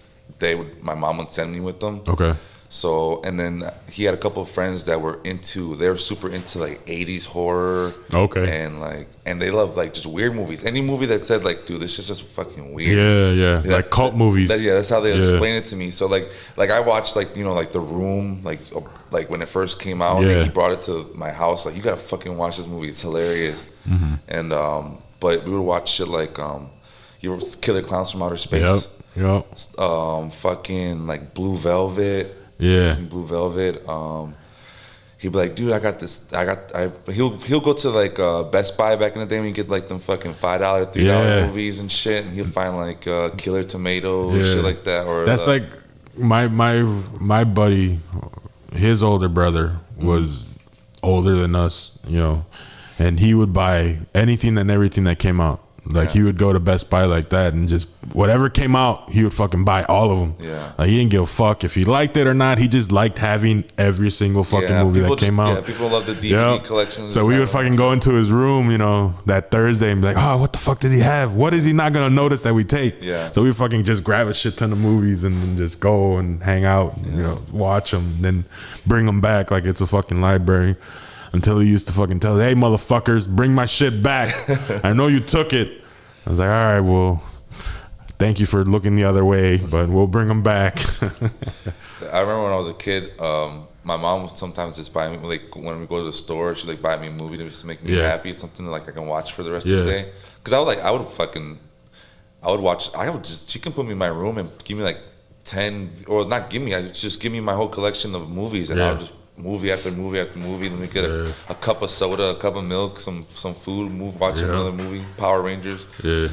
My mom would send me with them. Okay. So, and then he had a couple of friends that were super into like 80s horror. Okay. And they love like just weird movies. Any movie that said like, dude, this is just fucking weird. Yeah. Like cult movies. That's how they explain it to me. So like I watched like, you know, like The Room, like when it first came out, and he brought it to my house. Like, you gotta fucking watch this movie. It's hilarious. And, but we would watch shit like, Killer Clowns from Outer Space. Yep. Fucking like Blue Velvet. Yeah. Blue Velvet. He'd be like, dude, I got this. He'll go to like Best Buy back in the day when you get like them fucking $5, $3 movies and shit, and he'll find like Killer Tomato and shit like that. Or that's like my buddy, his older brother was older than us, you know, and he would buy anything and everything that came out. Like he would go to Best Buy like that, and just whatever came out, he would fucking buy all of them. Yeah, like he didn't give a fuck if he liked it or not. He just liked having every single fucking movie that came out. Yeah, people love the DVD collections. So we would fucking go into his room, you know, that Thursday and be like, oh, what the fuck did he have? What is he not gonna notice that we take? Yeah. So we fucking just grab a shit ton of movies and then just go and hang out, and, you know, watch them, and then bring them back like it's a fucking library. Until he used to fucking tell us, hey, motherfuckers, bring my shit back. I know you took it. I was like, all right, well, thank you for looking the other way, but we'll bring them back. I remember when I was a kid, my mom would sometimes just buy me, like when we go to the store, she'd like buy me a movie to just make me happy. It's something that like I can watch for the rest of the day. Because she can put me in my room and give me like 10, or not give me, just give me my whole collection of movies, and I'll just movie after movie after movie. Let me get a cup of soda, a cup of milk, some food, watch another movie, Power Rangers. Yeah.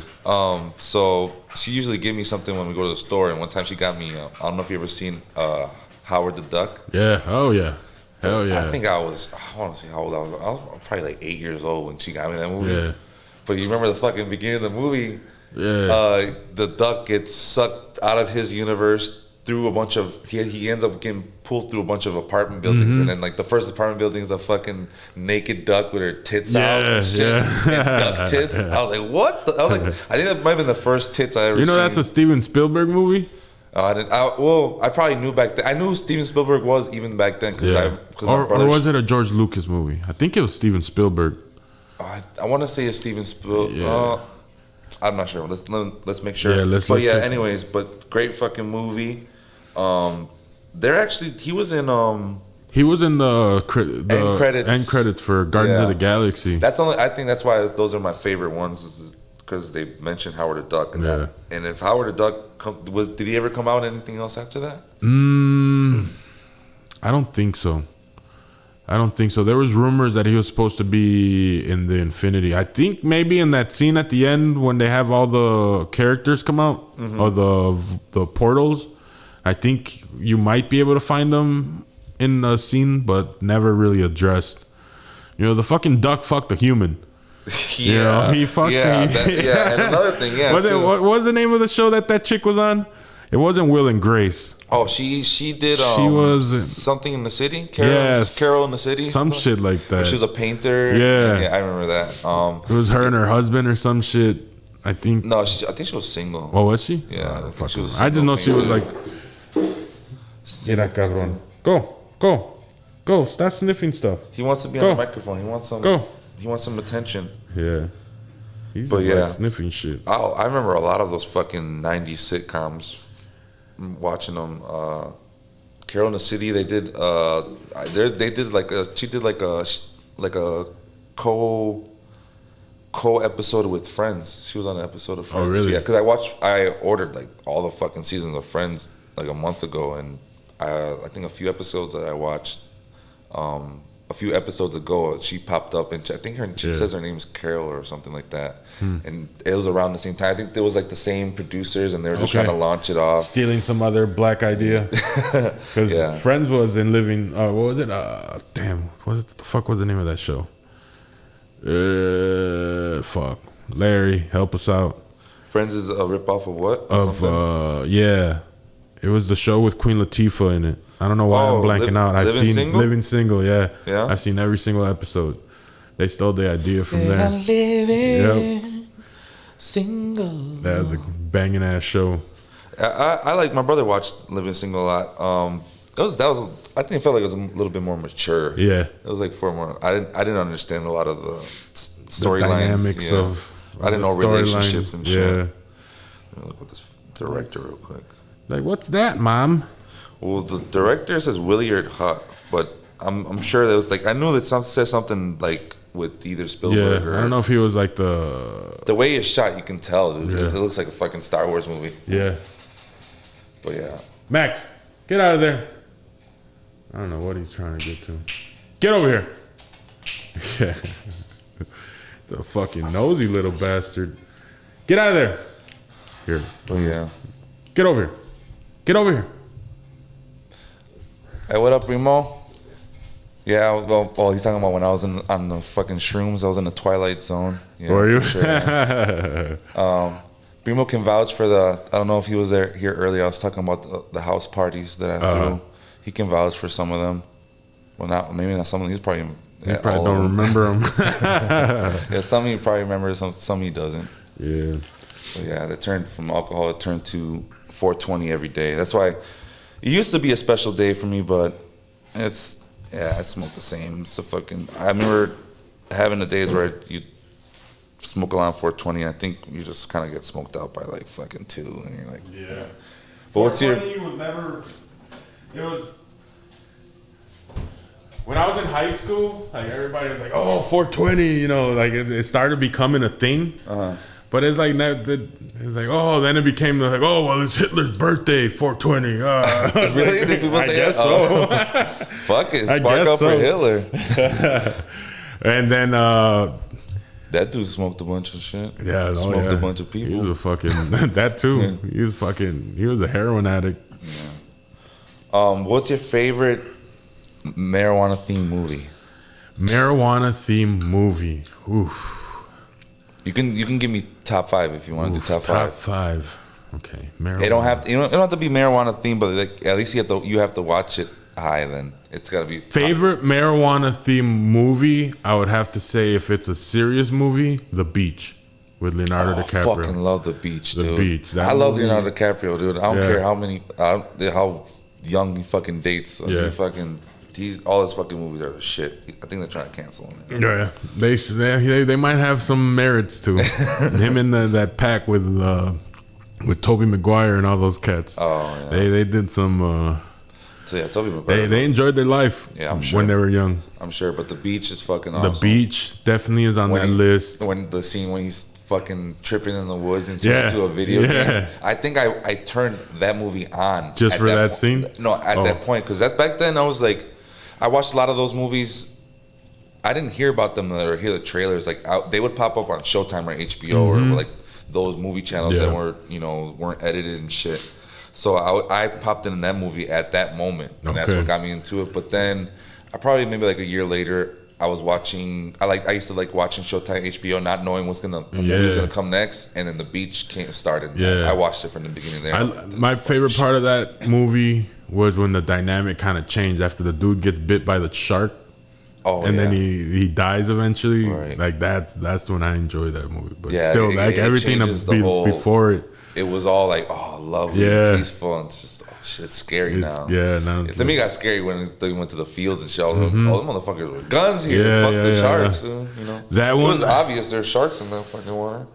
So she usually give me something when we go to the store, and one time she got me, I don't know if you ever seen Howard the Duck. Yeah. Oh yeah. Hell yeah. I think I want to see how old I was. I was probably like 8 years old when she got me that movie. Yeah. But you remember the fucking beginning of the movie? Yeah. The duck gets sucked out of his universe through a bunch of, he ends up getting pulled through a bunch of apartment buildings, and then like the first apartment building is a fucking naked duck with her tits out and shit, and duck tits. I was like, what? I was like, I think that might have been the first tits I ever seen. You know, that's a Steven Spielberg movie? I probably knew back then. I knew who Steven Spielberg was even back then, or was it a George Lucas movie? I think it was Steven Spielberg. I want to say it's Steven Spielberg. I'm not sure. Let's make sure. Anyways, but great fucking movie. He was in the end credits for Guardians of the Galaxy. That's only. I think that's why those are my favorite ones, because they mentioned Howard the Duck. And if Howard the Duck did he ever come out anything else after that? I don't think so. There was rumors that he was supposed to be in the Infinity. I think maybe in that scene at the end when they have all the characters come out, or the portals. I think you might be able to find them in a scene, but never really addressed. The fucking duck fucked a human. He fucked. And another thing, what was the name of the show that chick was on? It wasn't Will and Grace. Oh, she did. She was something in the city. Carol in the City. Some shit like that. She was a painter. Yeah, I remember that. It was her and her husband or some shit. I think. No, I think she was single. Oh, was she? Yeah, I think she was. I just know she was like. Mira, cabrón. Go. Stop sniffing stuff. He wants to be on the microphone. He wants some. Go. He wants some attention. Yeah. He's like sniffing shit. Oh, I remember a lot of those fucking 90s sitcoms. Watching them. Carol in the City. They did. They did like a. She did like a co episode with Friends. She was on an episode of Friends. Oh, really? Yeah, because I ordered like all the fucking seasons of Friends like a month ago, and I think a few episodes that I watched a few episodes ago, she popped up, and I think she says her name's Carol or something like that. And it was around the same time. I think there was like the same producers, and they were just trying to launch it off, stealing some other black idea. Because Friends was in Living. What was it? What the fuck was the name of that show? Fuck, Larry, help us out. Friends is a ripoff of what? It was the show with Queen Latifah in it. I don't know why I'm blanking out. I've seen Single? Living Single, yeah. I've seen every single episode. They stole the idea from there. Living Single. That was a banging ass show. I like. My brother watched Living Single a lot. That was. I think it felt like it was a little bit more mature. Yeah. It was like for more. I didn't understand a lot of the storylines. Dynamics of. I didn't know relationships and shit. Yeah. Let me look at this director real quick. Like, what's that, Mom? Well, the director says Williard Huck, but I'm sure that was like, I knew that says something like with either Spielberg or. I don't know if he was like the way it's shot, you can tell, dude. It looks like a fucking Star Wars movie. Yeah. But yeah. Max, get out of there. I don't know what he's trying to get to. Get over here. Yeah. It's a fucking nosy little bastard. Get out of there. Here. Oh yeah. Get over here. Get over here. Hey, what up, Remo? Yeah, well, he's talking about when I was on the fucking shrooms. I was in the Twilight Zone. Yeah, were you? Sure, yeah. Primo can vouch for I don't know if he was here earlier. I was talking about the house parties that I threw. He can vouch for some of them. Well, maybe not some of them. He's probably. You probably don't remember them. Yeah, some he probably remembers, some he doesn't. Yeah. But yeah, they turned from alcohol. It turned to 420 every day. That's why it used to be a special day for me, but I smoke the same. It's a fucking. I remember having the days where you smoke around 420. I think you just kind of get smoked out by like fucking 2, and you're like, yeah. But what's your? Was never. It was. When I was in high school, like everybody was like, "Oh, 420," you know, like it started becoming a thing. But it's like then it became like, "Oh, well, it's Hitler's birthday, 420." Really? Did people say I guess so. Fuck it, spark up for Hitler. And then that dude smoked a bunch of shit. Yeah, smoked a bunch of people. He was a fucking that too. He was a heroin addict. Yeah. What's your favorite marijuana themed movie? Marijuana themed movie. Oof. You can give me top 5 if you want to do top 5. Top 5. Okay. Marijuana. It don't have to be marijuana themed, but like, at least you have to watch it high. Then it's got to be favorite marijuana themed movie. I would have to say, if it's a serious movie, The Beach with Leonardo DiCaprio. I fucking love The Beach, dude. The Beach. I love Leonardo DiCaprio, dude. I don't care how young he fucking dates. all his fucking movies are shit. I think they're trying to cancel him. Yeah, they might have some merits to him in that pack with Tobey Maguire and all those cats. Oh yeah, they did some. So yeah, Tobey Maguire. They enjoyed their life. Yeah, I'm sure. When they were young. I'm sure, but The Beach is fucking awesome. The Beach definitely is on that list. When the scene when he's fucking tripping in the woods and turns into a video game. I think I turned that movie on just for that scene. No, at that point, because that's back then. I was like, I watched a lot of those movies. I didn't hear about them or hear the trailers. Like they would pop up on Showtime or HBO or like those movie channels that weren't edited and shit. So I popped in that movie at that moment, and that's what got me into it. But then, maybe like a year later, I was watching. I used to like watching Showtime, HBO, not knowing what's movie was gonna come next, and then The Beach started. I watched it from the beginning there. My favorite part of that movie was when the dynamic kind of changed after the dude gets bit by the shark. And then he dies eventually. Right. Like that's when I enjoy that movie. But still, like everything before it. It was all like, lovely and peaceful, and it's just, shit's scary now. Yeah, to me, it got scary when they went to the fields and shit. All them motherfuckers with guns here. Fuck the sharks. You know? That one, it was obvious there's sharks in that fucking water.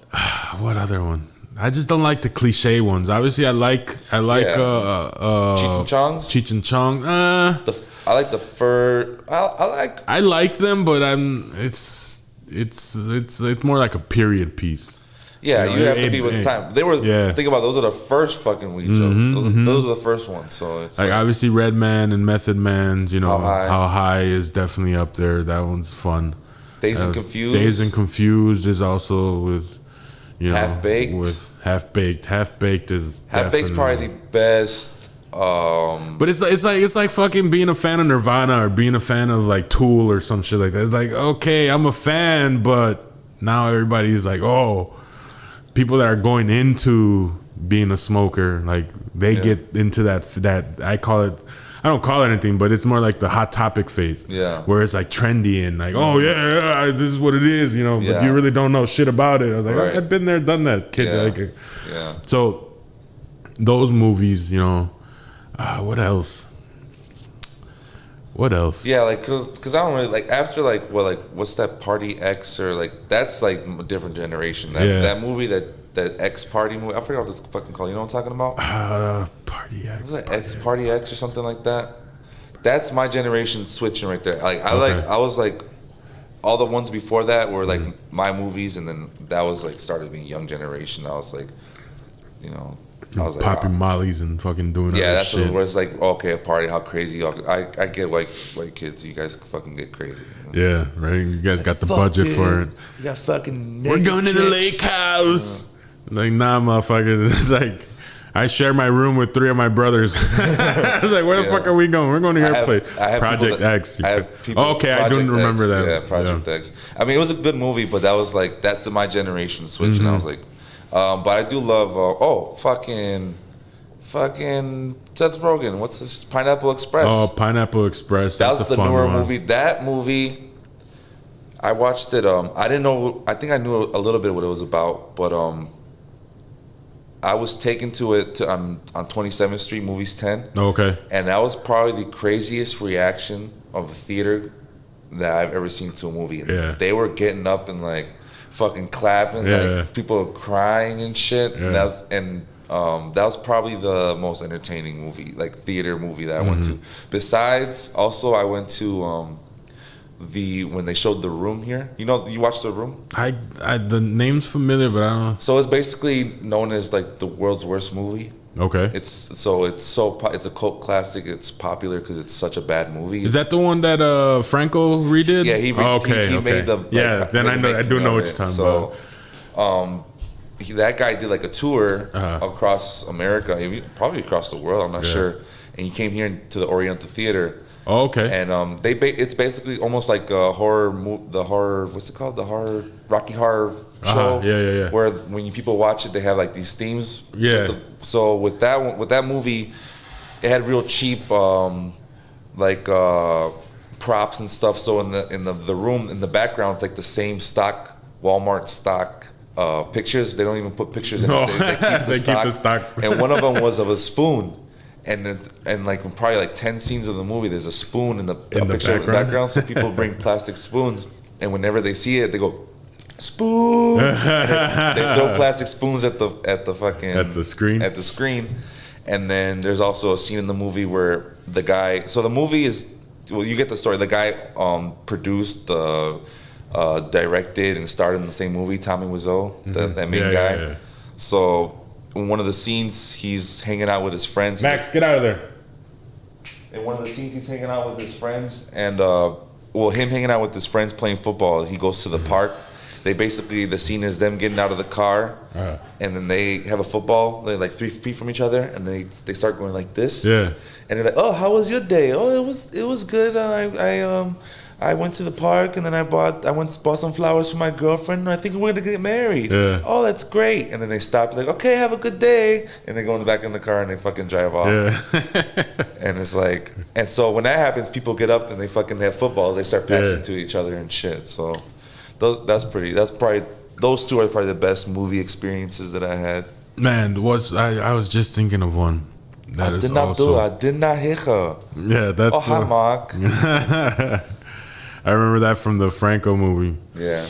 What other one? I just don't like the cliche ones. Obviously, I like Cheech and Chong's. Cheech and Chong. I like the fur. I like them, but it's more like a period piece. Yeah, you have to be with the time. They were think about those are the first fucking weed jokes. Those are the first ones. So it's like obviously Redman and Method Man's. How high is definitely up there. That one's fun. Dazed and Confused. Dazed and Confused is also with Half Baked. With Half Baked. Half Baked is Baked's probably the best. But it's like fucking being a fan of Nirvana or being a fan of like Tool or some shit like that. It's like, okay, I'm a fan, but now everybody's like, people that are going into being a smoker, like they get into that I don't call it anything, but it's more like the hot topic phase. Yeah. Where it's like trendy and like, this is what it is, but you really don't know shit about it. I was like, I've been there, done that, kid. So those movies, what else? Yeah, like cause I don't really like after like what's that Party X or like that's like a different generation. That movie that X Party movie. I forgot what it's fucking called. You know what I'm talking about? Party X. Was it Party X or something like that? That's my generation switching right there. Like I was like all the ones before that were like my movies, and then that was like started being young generation. I was like, I was like popping mollies and fucking doing that's shit. Where it's like, okay, a party, how crazy I get white kids, you guys fucking get crazy. Yeah, right. You guys got the budget for it. You got fucking. We're going to the lake house. Like, nah, motherfucker. It's like I share my room with 3 of my brothers. I was like, where the fuck are we going? We're going to your place. Project X. I don't remember that. Yeah, Project X. I mean, it was a good movie, but that was like that's my generation switch, and I was like. But I do love fucking Seth Rogen. What's this? Pineapple Express. Oh, Pineapple Express. That was the newer movie. That movie, I watched it. I didn't know. I think I knew a little bit what it was about, but I was taken to it on 27th Street, Movies 10. Okay. And that was probably the craziest reaction of a theater that I've ever seen to a movie. Yeah. They were getting up and like. Fucking clapping, like people crying and shit. And that was probably the most entertaining movie, like theater movie that I went to. Besides, also I went to when they showed The Room here. You watched The Room? I the name's familiar, but I don't know. So it's basically known as like the world's worst movie. Okay. It's a cult classic. It's popular because it's such a bad movie. Is that the one that Franco redid? Yeah, he made the. Then I do know what you're talking about. That guy did like a tour across America, probably across the world. I'm not sure. And he came here to the Oriental Theater. Oh, okay. And it's basically almost like a what's it called? The horror Rocky Horror show. Yeah. Where when people watch it, they have like these themes. Yeah. So with that movie, it had real cheap props and stuff. So in the room in the background, it's like the same stock Walmart stock pictures. They don't even put pictures in it. They keep the stock. Keep the stock. And one of them was of a spoon. and like probably like 10 scenes of the movie, there's a spoon in the picture in the background. So people bring plastic spoons, and whenever they see it, they go spoon. And they throw plastic spoons at the screen. And then there's also a scene in the movie where the guy. So the movie is, well, you get the story. The guy produced, directed, and starred in the same movie. Tommy Wiseau, that main guy. Yeah. So in one of the scenes, he's hanging out with his friends. Max, get out of there. In one of the scenes, he's hanging out with his friends, and him hanging out with his friends playing football. He goes to the park. The scene is them getting out of the car, and then they have a football. They're like 3 feet from each other, and they start going like this. Yeah. And they're like, "Oh, how was your day? Oh, it was good. I went to the park, and then I bought some flowers for my girlfriend. And I think we're gonna get married. Yeah. Oh, that's great." And then they stop, like, "Okay, have a good day." And they go back in the car and they fucking drive off. Yeah. And it's like, and so when that happens, people get up and they fucking have footballs. They start passing to each other and shit. So those two are probably the best movie experiences that I had. Man, I was just thinking of one. I did not hear her. Yeah, that's. Oh, hi, Mark. I remember that from the Franco movie. Yeah.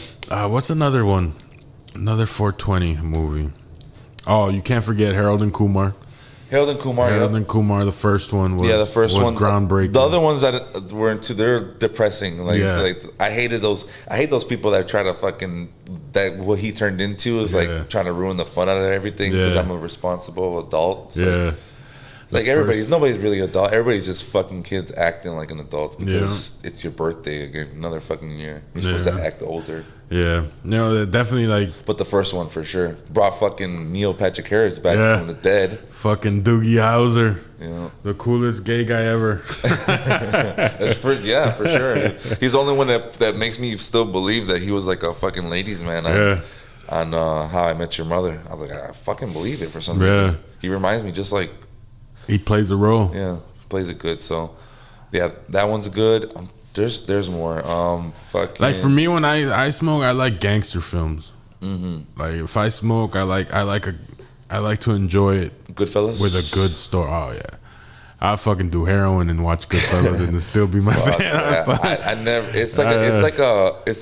What's another one? Another 420 movie. Oh, you can't forget Harold and Kumar. Harold and Kumar, the first one was one groundbreaking. The other ones that were into, they're depressing. Like I hate those people that try to fucking, that what he turned into is like trying to ruin the fun out of everything because I'm a responsible adult. So like nobody's really adult. Everybody's just fucking kids acting like an adult because it's your birthday again, another fucking year. You're supposed to act older. Yeah, definitely like. But the first one for sure brought fucking Neil Patrick Harris back from the dead. Fucking Doogie Howser, the coolest gay guy ever. For sure. He's the only one that makes me still believe that he was like a fucking ladies' man on How I Met Your Mother. I was like, I fucking believe it for some reason. He reminds me just like. He plays a role. Yeah, plays it good. So, yeah, that one's good. There's more. Like for me, when I smoke, I like gangster films. Mm-hmm. Like if I smoke, I like to enjoy it. Goodfellas with a good story. Oh yeah, I fucking do heroin and watch Goodfellas and it still be my fan. I never. It's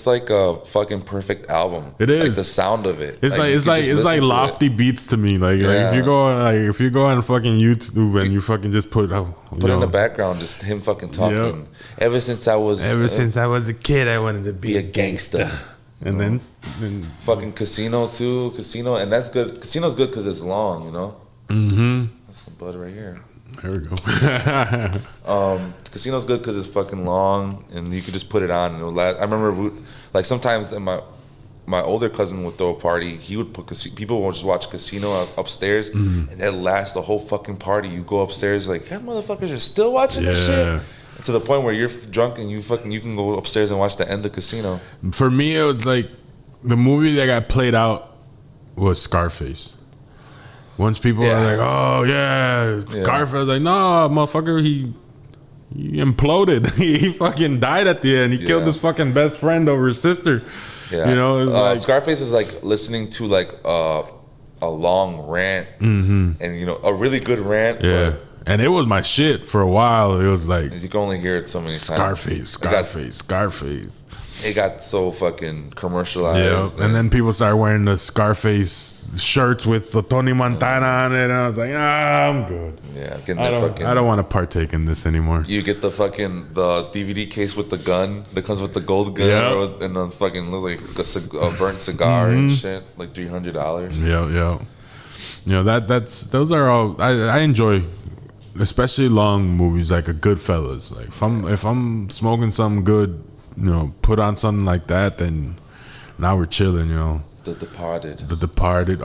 like a fucking perfect album. It is like the sound of it. It's like lofty beats to me. Like if you go on fucking YouTube and you fucking just put in the background just him fucking talking. Yep. Ever since I was a kid, I wanted to be a gangster. And then fucking Casino too. Casino, and that's good. Casino's good because it's long, you know. Mm-hmm. That's the bud right here. There we go. Casino's good because it's fucking long, and you could just put it on. And it'll last. I remember, like sometimes my older cousin would throw a party. He would put people would just watch Casino upstairs, and that'd last the whole fucking party. You go upstairs like, that motherfuckers are still watching this shit. To the point where you're drunk and you can go upstairs and watch the end of Casino. For me, it was like the movie that got played out was Scarface. Once people are like, "Oh yeah, Scarface," I was like, "No, motherfucker, he imploded. He fucking died at the end. He killed his fucking best friend over his sister." Yeah. You know, like, Scarface is like listening to like a long rant, and a really good rant. Yeah. And it was my shit for a while. It was like you can only hear it so many times. Scarface. It got so fucking commercialized. Yeah, and then people started wearing the Scarface shirts with the Tony Montana on it, and I was like, I'm good. Yeah, I don't want to partake in this anymore. You get the DVD case with the gun that comes with the gold gun, and the fucking look like a burnt cigar and shit, like $300. Yeah. Those are all I enjoy. Especially long movies like a Goodfellas. Like if I'm smoking something good, put on something like that, then now we're chilling. The Departed. The Departed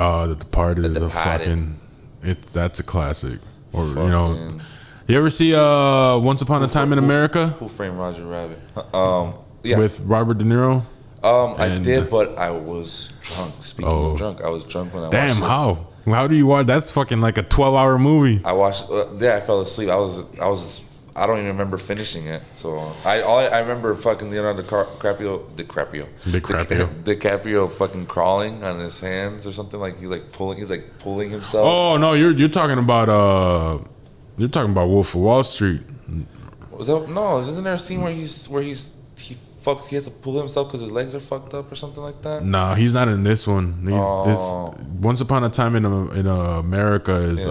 is a fucking. That's a classic. Or you ever see Once Upon a Time in America? Who Framed Roger Rabbit? With Robert De Niro. I did, but I was drunk. Speaking of drunk, I was drunk when I watched it. Damn, how do you watch? That's fucking like a 12-hour movie. I watched. I fell asleep. I don't even remember finishing it. So I remember fucking Leonardo DiCaprio fucking crawling on his hands or something, like he's like pulling himself. Oh no, you're talking about You're talking about Wolf of Wall Street. No, isn't there a scene where he has to pull himself because his legs are fucked up or something like that? No, he's not in this one. Once Upon a Time in America is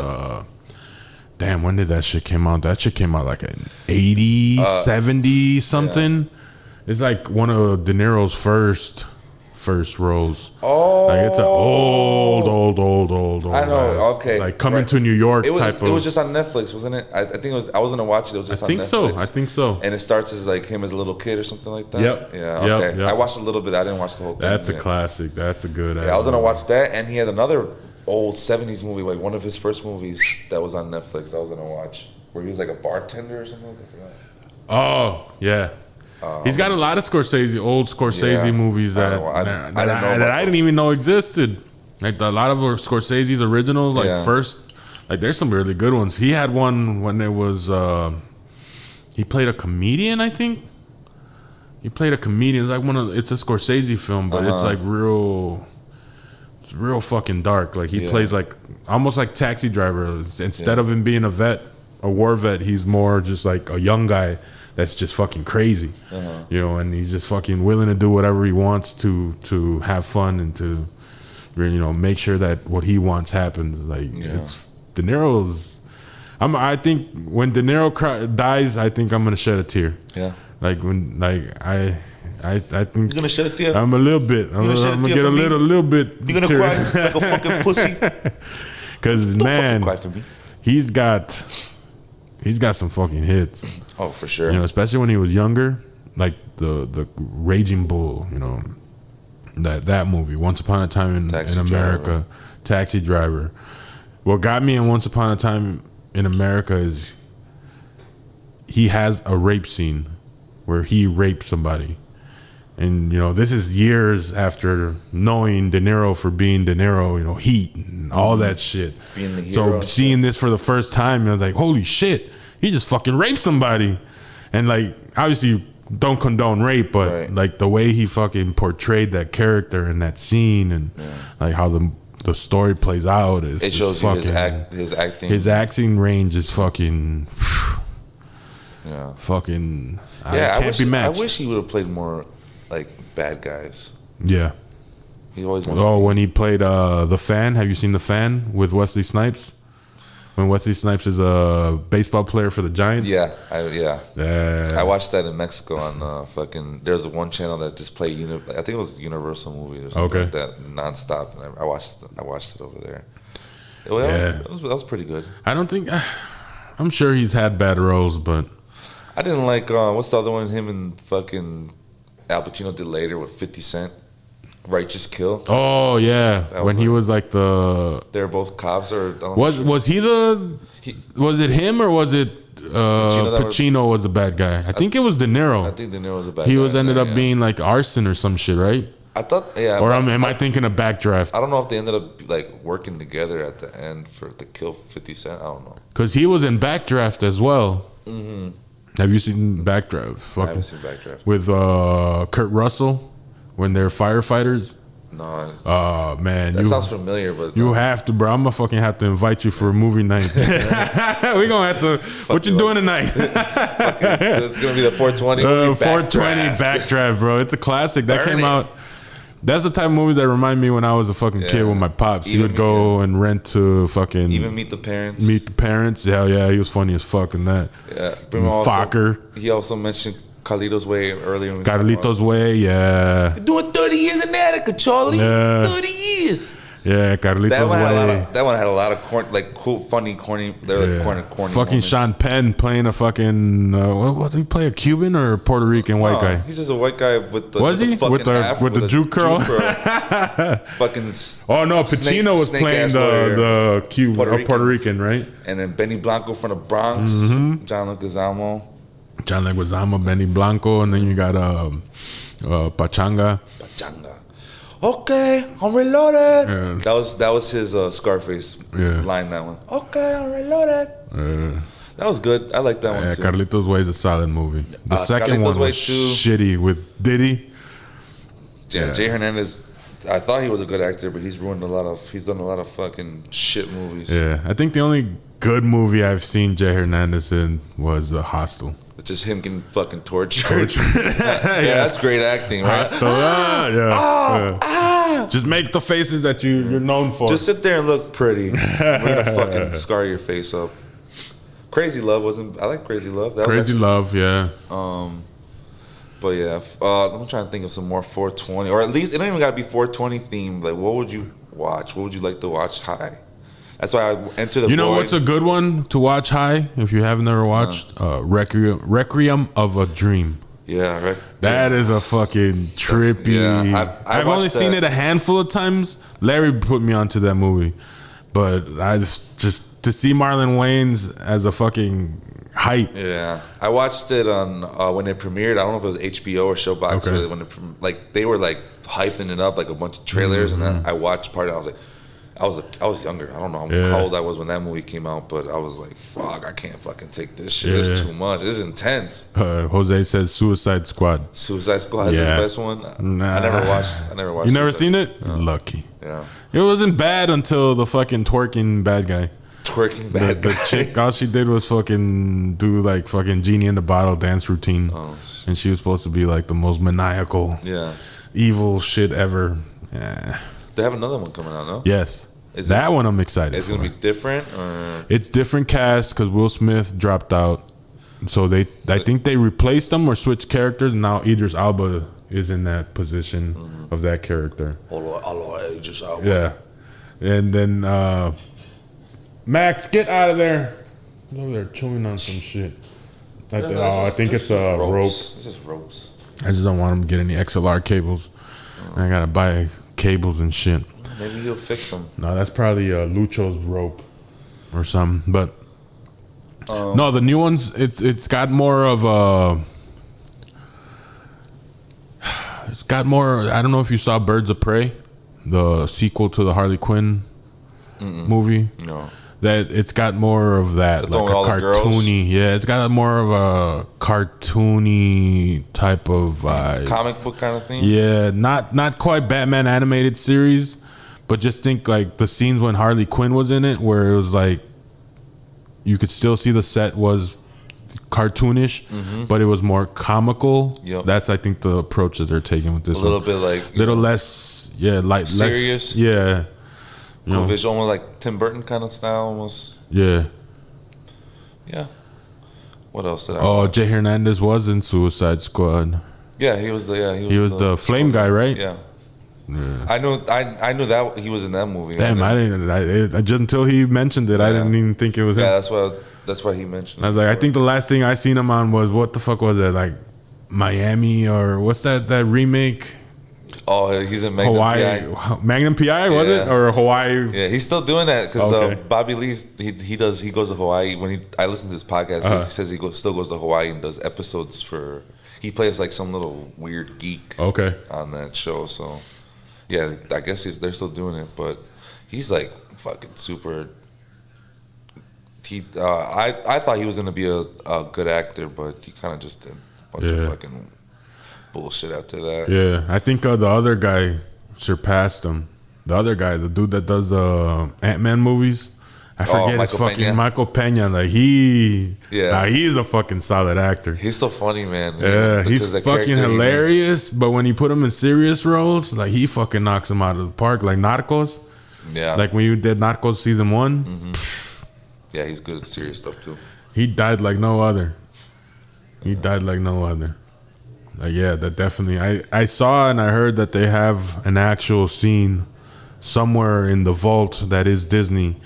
damn, when did that shit came out? That shit came out like in 80, 70 something. Yeah. It's like one of De Niro's first roles. Oh, like it's an old. I know. Okay, like Coming to New York. It was just on Netflix, wasn't it? I think it was. I was gonna watch it. It was just on Netflix. I think so. And it starts as like him as a little kid or something like that. Yep. Yeah. Okay. Yep. I watched a little bit. I didn't watch the whole thing. That's a classic. That's a good. Yeah, I was gonna watch that, and he had another old '70s movie, like one of his first movies that was on Netflix. I was gonna watch where he was like a bartender or something. I forgot. Oh yeah. He's got a lot of old Scorsese movies that I didn't even know existed. Like a lot of Scorsese's originals, like first, like there's some really good ones. He had one when it was, he played a comedian, I think. He played a comedian. It's like it's a Scorsese film, but it's like real fucking dark. Like he plays like almost like Taxi Driver. Instead of him being a war vet, he's more just like a young guy that's just fucking crazy, you know, and he's just fucking willing to do whatever he wants to have fun and to, you know, make sure that what he wants happens. Like it's De Niro's. I think when De Niro dies, I think I'm gonna shed a tear. Yeah. Like when I think you're gonna shed a tear. I'm a little bit. I'm gonna get a little bit. You're gonna cry like a fucking pussy. Cause man, cry for me. He's got some fucking hits. Oh, for sure. You know, especially when he was younger, like the Raging Bull. You know, that movie, Once Upon a Time in America, Taxi Driver. What got me in Once Upon a Time in America is he has a rape scene where he raped somebody. And, you know, this is years after knowing De Niro for being De Niro, you know, Heat and all that shit. Being the hero. So seeing this for the first time, I was like, holy shit, he just fucking raped somebody. And, like, obviously don't condone rape, but, like, the way he fucking portrayed that character in that scene and, like, how the story plays out is it shows fucking, you his acting. His acting range is fucking... Fucking... can't be matched. I wish he would have played more... like bad guys. Yeah. He always when he played The Fan. Have you seen The Fan with Wesley Snipes? When Wesley Snipes is a baseball player for the Giants? Yeah. I watched that in Mexico on fucking... There's one channel that just played... I think it was Universal Movies or something like that, nonstop. And I watched it over there. That was pretty good. I don't think... I'm sure he's had bad roles, but... I didn't like... what's the other one? Him and fucking... Al Pacino did later with 50 Cent, Righteous Kill. Oh yeah, when he was like they're both cops or was it him or was it Pacino was the bad guy? I think it was De Niro. I think De Niro was a bad guy. He ended up being like arson or some shit, right? I thought Or am I thinking of Backdraft? I don't know if they ended up like working together at the end to kill 50 Cent. I don't know. Because he was in Backdraft as well. Mm-hmm. Have you seen Backdraft? I haven't seen Backdraft. With Kurt Russell when they're firefighters? No. Oh, man. That sounds familiar, but... You have to, bro. I'm going to fucking have to invite you for a movie night. We're going to have to... What you doing tonight? It's going to be the 420 movie, 420 Backdraft, bro. It's a classic. That came out... That's the type of movie that remind me when I was a fucking kid with my pops. He would go and rent to fucking... Even Meet the Parents. Meet the Parents. Hell yeah, he was funny as fuck in that. Yeah. Fokker. He also mentioned Carlito's Way earlier. Carlito's Way, yeah. You're doing 30 years in Attica, Charlie. Yeah. 30 years. Yeah, Carlito's Way. That one had a lot of cool, funny, corny. They're like corny. Fucking moments. Sean Penn playing a fucking. What was he play? A Cuban or a Puerto Rican white guy? He's just a white guy with the. Was he with the Jew curl? Fucking. Oh no, Pacino was playing the Cuban Puerto Rican, right? And then Benny Blanco from the Bronx, John Leguizamo, Benny Blanco, and then you got Pachanga. Okay, I'm reloaded. Yeah. That was his Scarface line. That one. Okay, I'm reloaded. That was good. I like that one too. Carlito's Way is a solid movie. The second one was shitty with Diddy. Yeah, Jay Hernandez. I thought he was a good actor, but he's done a lot of fucking shit movies. Yeah, I think the only good movie I've seen Jay Hernandez in was Hostel. It's just him getting fucking tortured. Yeah, that's great acting, right? Hostel, yeah. Just make the faces that you're known for. Just sit there and look pretty. We're gonna fucking scar your face up. Crazy Love wasn't. I like Crazy Love. That Crazy Love, yeah. But yeah, I'm trying to think of some more 420, or at least it don't even gotta be 420 themed. Like, what would you watch? What would you like to watch high? That's why I enter the. You know what's a good one to watch high if you haven't ever watched? Requiem of a Dream. Yeah, right. That is a fucking trippy. Yeah, I've only seen it a handful of times. Larry put me onto that movie, but I just to see Marlon Wayans as a fucking hype. Yeah, I watched it on when it premiered. I don't know if it was HBO or Showbox. Okay. When it they were like hyping it up, like a bunch of trailers, and then I watched part of it. I was like. I was younger. I don't know how old I was when that movie came out, but I was like, "Fuck, I can't fucking take this shit. It's too much. It's intense." Jose says Suicide Squad. Suicide Squad is his best one. Nah. I never watched. You never seen it? No. Lucky. Yeah. It wasn't bad until the fucking twerking bad guy. The chick, all she did was fucking do like fucking Genie in the Bottle dance routine, and she was supposed to be like the most maniacal, evil shit ever. Yeah. They have another one coming out, no? Yes. That one I'm excited It's going to be different? Or? It's different cast because Will Smith dropped out. So I think they replaced him or switched characters. And now Idris Elba is in that position of that character. Idris Elba. Yeah. And then Max, get out of there. He's over there chewing on some shit. I think it's a rope. It's just ropes. I just don't want him to get any XLR cables. I got to buy cables and shit. Maybe he'll fix them. No, that's probably Lucho's rope or something. But no, the new ones, it's got more of a. It's got more. I don't know if you saw Birds of Prey, the sequel to the Harley Quinn movie. No. That it's got more of that, like a cartoony. Yeah, it's got more of a cartoony type of vibe. Comic book kind of thing. Yeah, not quite Batman animated series, but just think like the scenes when Harley Quinn was in it, where it was like you could still see the set was cartoonish, but it was more comical. Yep. That's I think the approach that they're taking with this. A little bit like less, serious. Yeah. Cool visual, almost like Tim Burton kind of style, almost. Yeah. Yeah. What else did I watch? Jay Hernandez was in Suicide Squad. Yeah, he was the flame guy, right? Yeah. I knew that he was in that movie. Damn, I didn't. Just until he mentioned it, I didn't even think it was him. Yeah, that's why he mentioned. I was like, I think the last thing I seen him on was what the fuck was that? Like Miami or what's that remake? Oh, he's in Magnum Hawaii. Magnum PI, was it? Or Hawaii? Yeah, he's still doing that because Bobby Lee's, he goes to Hawaii. I listen to his podcast, he says he still goes to Hawaii and does episodes he plays like some little weird geek on that show. So, yeah, I guess they're still doing it, but he's like fucking super. I thought he was going to be a good actor, but he kind of just did a bunch of fucking bullshit after that. Yeah, I think the other guy surpassed him. The other guy, the dude that does Ant-Man movies, I forget his fucking Michael Pena. Like he is a fucking solid actor. He's so funny, man. Yeah, he's fucking hilarious. But when you put him in serious roles, like he fucking knocks him out of the park. Like Narcos. Yeah. Like when you did Narcos season 1. Yeah, he's good at serious stuff too. He died like no other. Like, yeah, that definitely. I saw and I heard that they have an actual scene somewhere in the vault that is Disney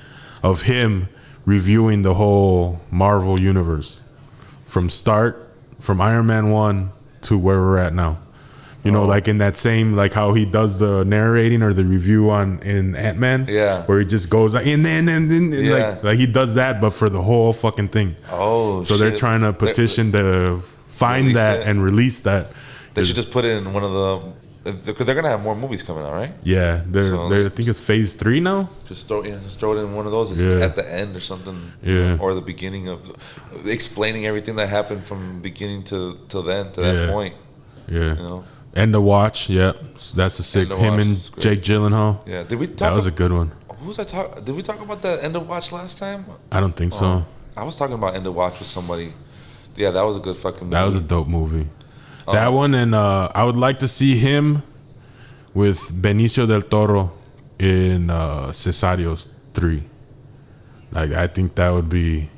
of him reviewing the whole Marvel universe from Iron Man 1 to where we're at now. You know, like in that same, like how he does the narrating or the review in Ant-Man. Yeah. Where he just goes like, and then like he does that, but for the whole fucking thing. Oh, so they're trying to petition to find that and release that. They should just put it in one of the, because they're gonna have more movies coming out, right? Yeah, I think it's phase 3 now. Just throw it in one of those. It's at the end or something. Yeah. Or the beginning of explaining everything that happened from beginning to that point. Yeah. You know. And The Watch, that's a sick. Him and Jake Gyllenhaal. Yeah. Did we talk? That was a good one. was I talk? Did we talk about the End of Watch last time? I don't think so. I was talking about End of Watch with somebody. Yeah, that was a good fucking movie. That was a dope movie. That one, and I would like to see him with Benicio del Toro in Cesarios 3. Like, I think that would be...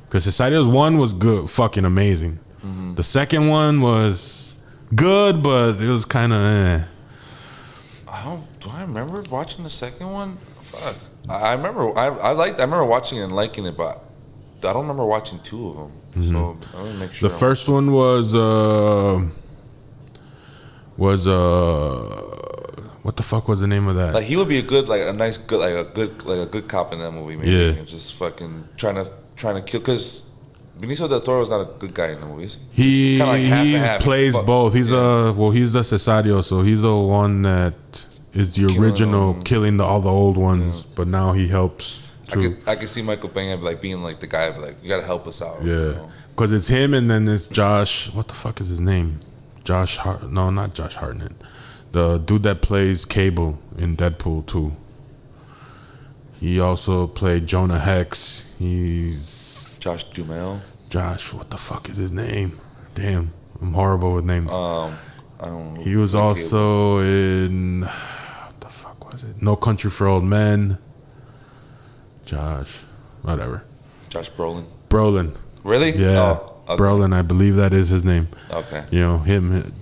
Because Cesarios 1 was good, fucking amazing. Mm-hmm. The second one was good, but it was kind of Do I remember watching the second one? Fuck. I remember I remember watching it and liking it, but I don't remember watching two of them. Mm-hmm. So let me make sure. The first one was what the fuck was the name of that? Like, he would be a good cop in that movie. Maybe. Yeah. Just fucking trying to kill, because Benicio del Toro is not a good guy in the movies. He plays both. He's he's the Cesario, so he's the one that is the original killing all the old ones, but now he helps. I could see Michael Peña like being like the guy, like, you gotta help us out. Yeah, because it's him, and then it's Josh. What the fuck is his name? No, not Josh Hartnett. The dude that plays Cable in Deadpool 2. He also played Jonah Hex. He's Josh Duhamel. Josh, what the fuck is his name? Damn, I'm horrible with names. I don't know. He was also in, what the fuck was it? No Country for Old Men. Josh, whatever. Josh Brolin. Brolin. Really? Yeah. Oh, okay. Brolin, I believe that is his name. Okay. You know, him.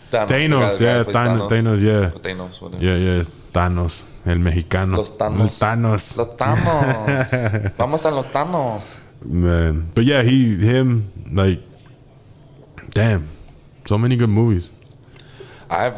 Thanos, yeah, Thanos, yeah. Thanos, whatever. Yeah, Thanos, el mexicano. Los Thanos. Los Thanos. Vamos a los Thanos. Man, but yeah, him, like, damn, so many good movies. I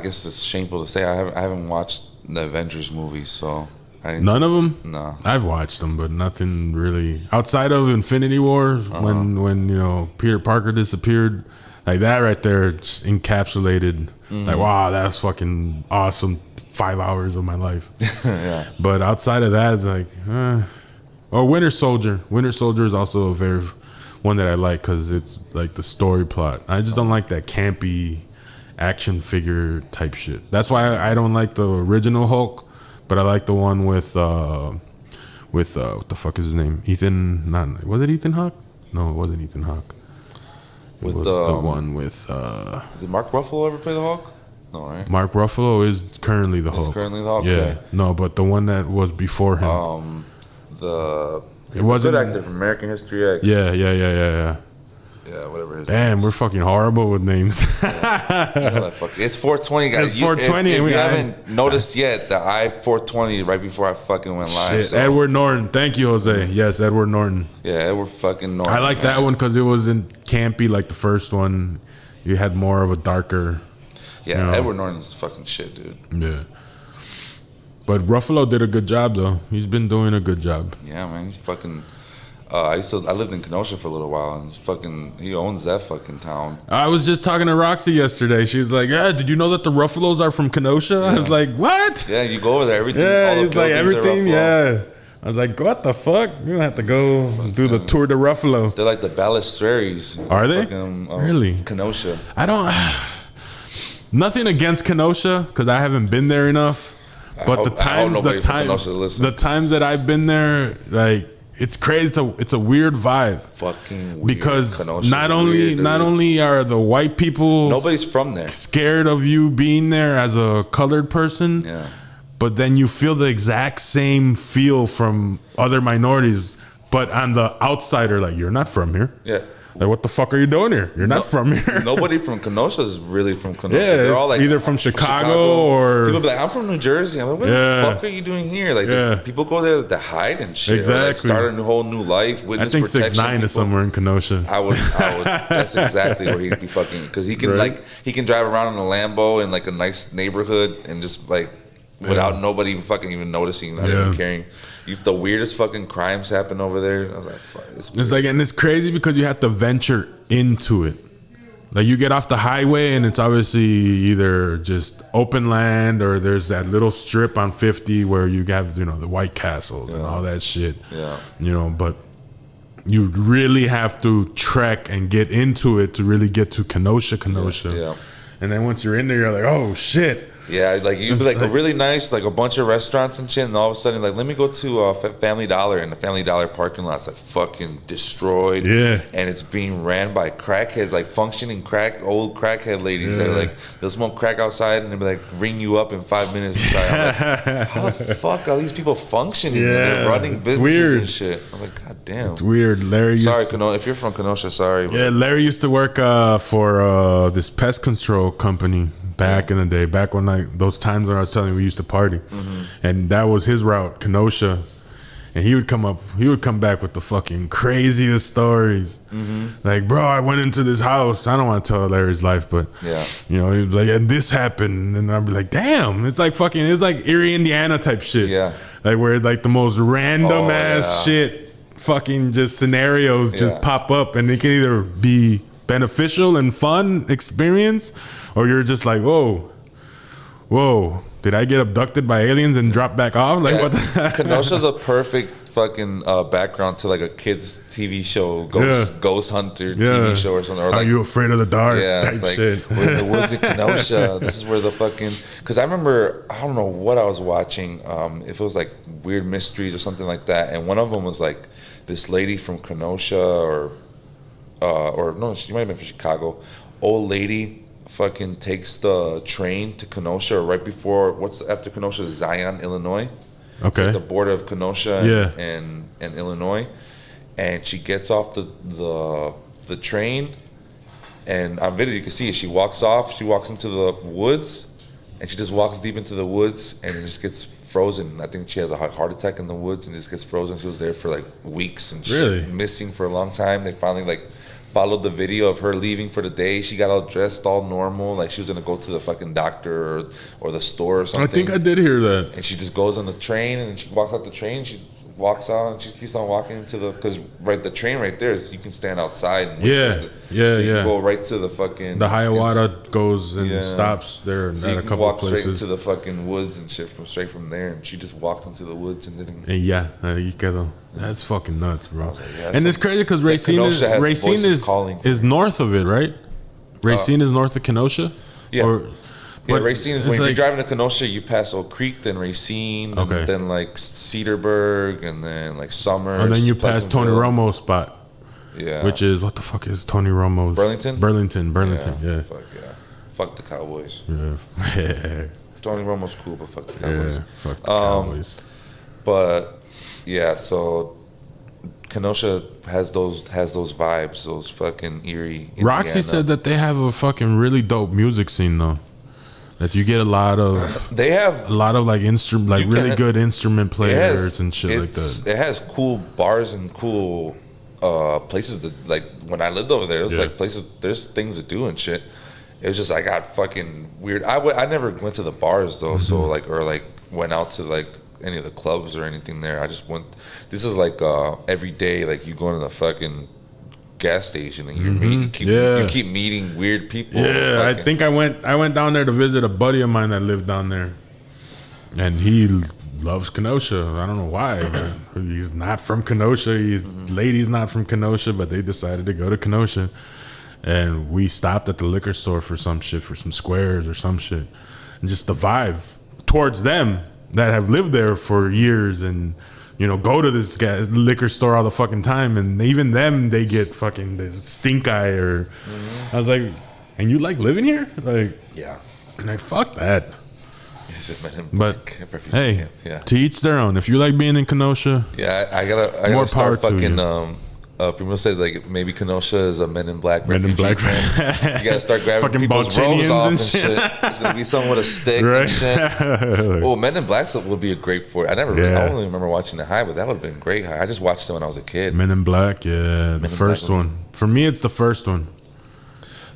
guess it's shameful to say I haven't watched the Avengers movies, so. None of them? No. I've watched them, but nothing really outside of Infinity War, when you know, Peter Parker disappeared. Like, that right there just encapsulated, like, wow, that's fucking awesome 5 hours of my life. Yeah. But outside of that, it's like, or Winter Soldier. Winter Soldier is also a very one that I like, because it's like the story plot. I just don't like that campy action figure type shit. That's why I don't like the original Hulk, but I like the one with what the fuck is his name? Was it Ethan Hawke? No, it wasn't Ethan Hawke. It was the one with... Did Mark Ruffalo ever play the Hulk? No, right? Mark Ruffalo is currently the Hulk. Currently the Hulk? Yeah. Okay. No, but the one that was before him. It wasn't... good actor from American History X. Yeah. Yeah, whatever his name is. We're fucking horrible with names. It's 420, guys. It's 420. If you haven't noticed yet, the 420 right before I fucking went live. Shit, so. Edward Norton. Thank you, Jose. Yes, Edward Norton. Yeah, Edward fucking Norton. I like that one because it wasn't campy like the first one. You had more of a darker... Yeah, Edward Norton's fucking shit, dude. Yeah. But Ruffalo did a good job, though. He's been doing a good job. Yeah, man. He's fucking... I lived in Kenosha for a little while, and he owns that fucking town. I was just talking to Roxy yesterday. She was like, "Yeah, did you know that the Ruffalos are from Kenosha?" Yeah. I was like, "What?" Yeah, you go over there, everything. Yeah, he's like everything. Yeah. I was like, "What the fuck? You're gonna have to go do the Tour de Ruffalo." They're like the Balistraries. Are they? Fucking, really? Kenosha. I don't. Nothing against Kenosha, because I haven't been there enough. But the times that I've been there, like. It's crazy. It's a weird vibe. Fucking weird. Because Kenosha's not only are the white people, nobody's from there, scared of you being there as a colored person. Yeah. But then you feel the exact same feel from other minorities, but on the outsider, like, you're not from here. Yeah. Like, what the fuck are you doing here? You're not from here. Nobody from Kenosha is really from Kenosha. Yeah, they're all like either from Chicago or people be like, I'm from New Jersey. I'm like, what the fuck are you doing here? Like, people go there to hide and shit. Exactly. Or like start a whole new life. Witness I think 6ix9ine is somewhere in Kenosha. I would. That's exactly where he'd be fucking, because he can he can drive around in a Lambo in like a nice neighborhood and just like without nobody fucking even noticing, not even caring. The weirdest fucking crimes happen over there. I was like, fuck. It's like, and it's crazy because you have to venture into it. Like, you get off the highway and it's obviously either just open land or there's that little strip on 50 where you have, the White Castles and all that shit. Yeah. But you really have to trek and get into it to really get to Kenosha. Yeah. And then once you're in there, you're like, oh shit. Yeah, like you'd be like a really nice, like a bunch of restaurants and shit, and all of a sudden, like, let me go to Family Dollar, and the Family Dollar parking lot's like fucking destroyed. Yeah, and it's being ran by crackheads, like functioning old crackhead ladies that are like, they'll smoke crack outside and they'll be like, ring you up in 5 minutes. I'm like, how the fuck are these people functioning? Yeah, they're running businesses and shit. I'm like, god damn, it's weird. Larry, sorry, if you're from Kenosha, sorry. Yeah, Larry used to work for this pest control company. Back in the day, back when those times when I was telling you we used to party, and that was his route, Kenosha, and he would come back with the fucking craziest stories. Like, bro, I went into this house. I don't want to tell Larry's life, but you know, he was like, and this happened, and I'd be like, damn, it's like Erie, Indiana type shit. Yeah, like where like the most random ass shit, fucking just scenarios just pop up, and it can either be beneficial and fun experience, or you're just like, whoa, did I get abducted by aliens and drop back off? Like, what the Kenosha's a perfect fucking background to like a kid's TV show, Ghost Hunter TV show or something. Or like, are you afraid of the dark? Yeah, type it's like, shit. we're in the woods in Kenosha. This is where the fucking, because I remember, I don't know what I was watching, if it was like Weird Mysteries or something like that, and one of them was like this lady from Kenosha or no, she might have been from Chicago. Old lady fucking takes the train to Kenosha right before, after Kenosha, Zion, Illinois. Okay. It's the border of Kenosha and Illinois. And she gets off the train, and on video you can see it. She walks into the woods, and she just walks deep into the woods, and it just gets frozen. I think she has a heart attack in the woods and just gets frozen. She was there for like weeks and shit, missing for a long time. They finally like followed the video of her leaving for the day. She got all dressed all normal, like she was gonna go to the fucking doctor or the store or something. I think I did hear that. And she just goes on the train, and she walks out the train. She walks out and she keeps on walking into because the train right there is, you can stand outside and you can go right to the fucking the Hiawatha goes and stops there so at a couple walk places. Straight into the fucking woods and shit straight from there, and she just walked into the woods and didn't. And that's fucking nuts, bro. Like, and it's crazy because Racine is north of it, right? Racine is north of Kenosha. But Racine is when you're driving to Kenosha, you pass Oak Creek, then Racine, and then like Cedarburg, and then like Summers. And then you pass Tony Romo's spot. Yeah. Which is, what the fuck is Tony Romo's? Burlington? Burlington, yeah. Fuck the Cowboys. Yeah. Tony Romo's cool, but fuck the Cowboys. Fuck the Cowboys. But yeah, so Kenosha has those vibes, those fucking eerie. Roxy said that they have a fucking really dope music scene though. That you get a lot of like really good instrument players and shit like that. It has cool bars and cool places that, like, when I lived over there, it was like places, there's things to do and shit. It was just, I got fucking weird. I never went to the bars though, so like, or like went out to like any of the clubs or anything there. I just went. This is like every day, like you go into the fucking gas station and you keep meeting weird people. Yeah, I think I went down there to visit a buddy of mine that lived down there, and he loves Kenosha. I don't know why. He's not from Kenosha. Lady's not from Kenosha, but they decided to go to Kenosha, and we stopped at the liquor store for some shit, for some squares or some shit, and just the vibe towards them that have lived there for years and, you know, go to this liquor store all the fucking time, and even them, they get fucking this stink eye or I was like, and you like living here? Like, yeah. And like, fuck that. But hey, yeah. To each their own. If you like being in Kenosha, I gotta start fucking people say like maybe Kenosha is a Men in Black refugee. You gotta start grabbing people's robes off and shit. It's gonna be someone with a stick and shit. Oh, Men in Black would be a great for. I only remember watching the High, but that would have been great. I just watched them when I was a kid. Men in Black, the first one. For me, it's the first one.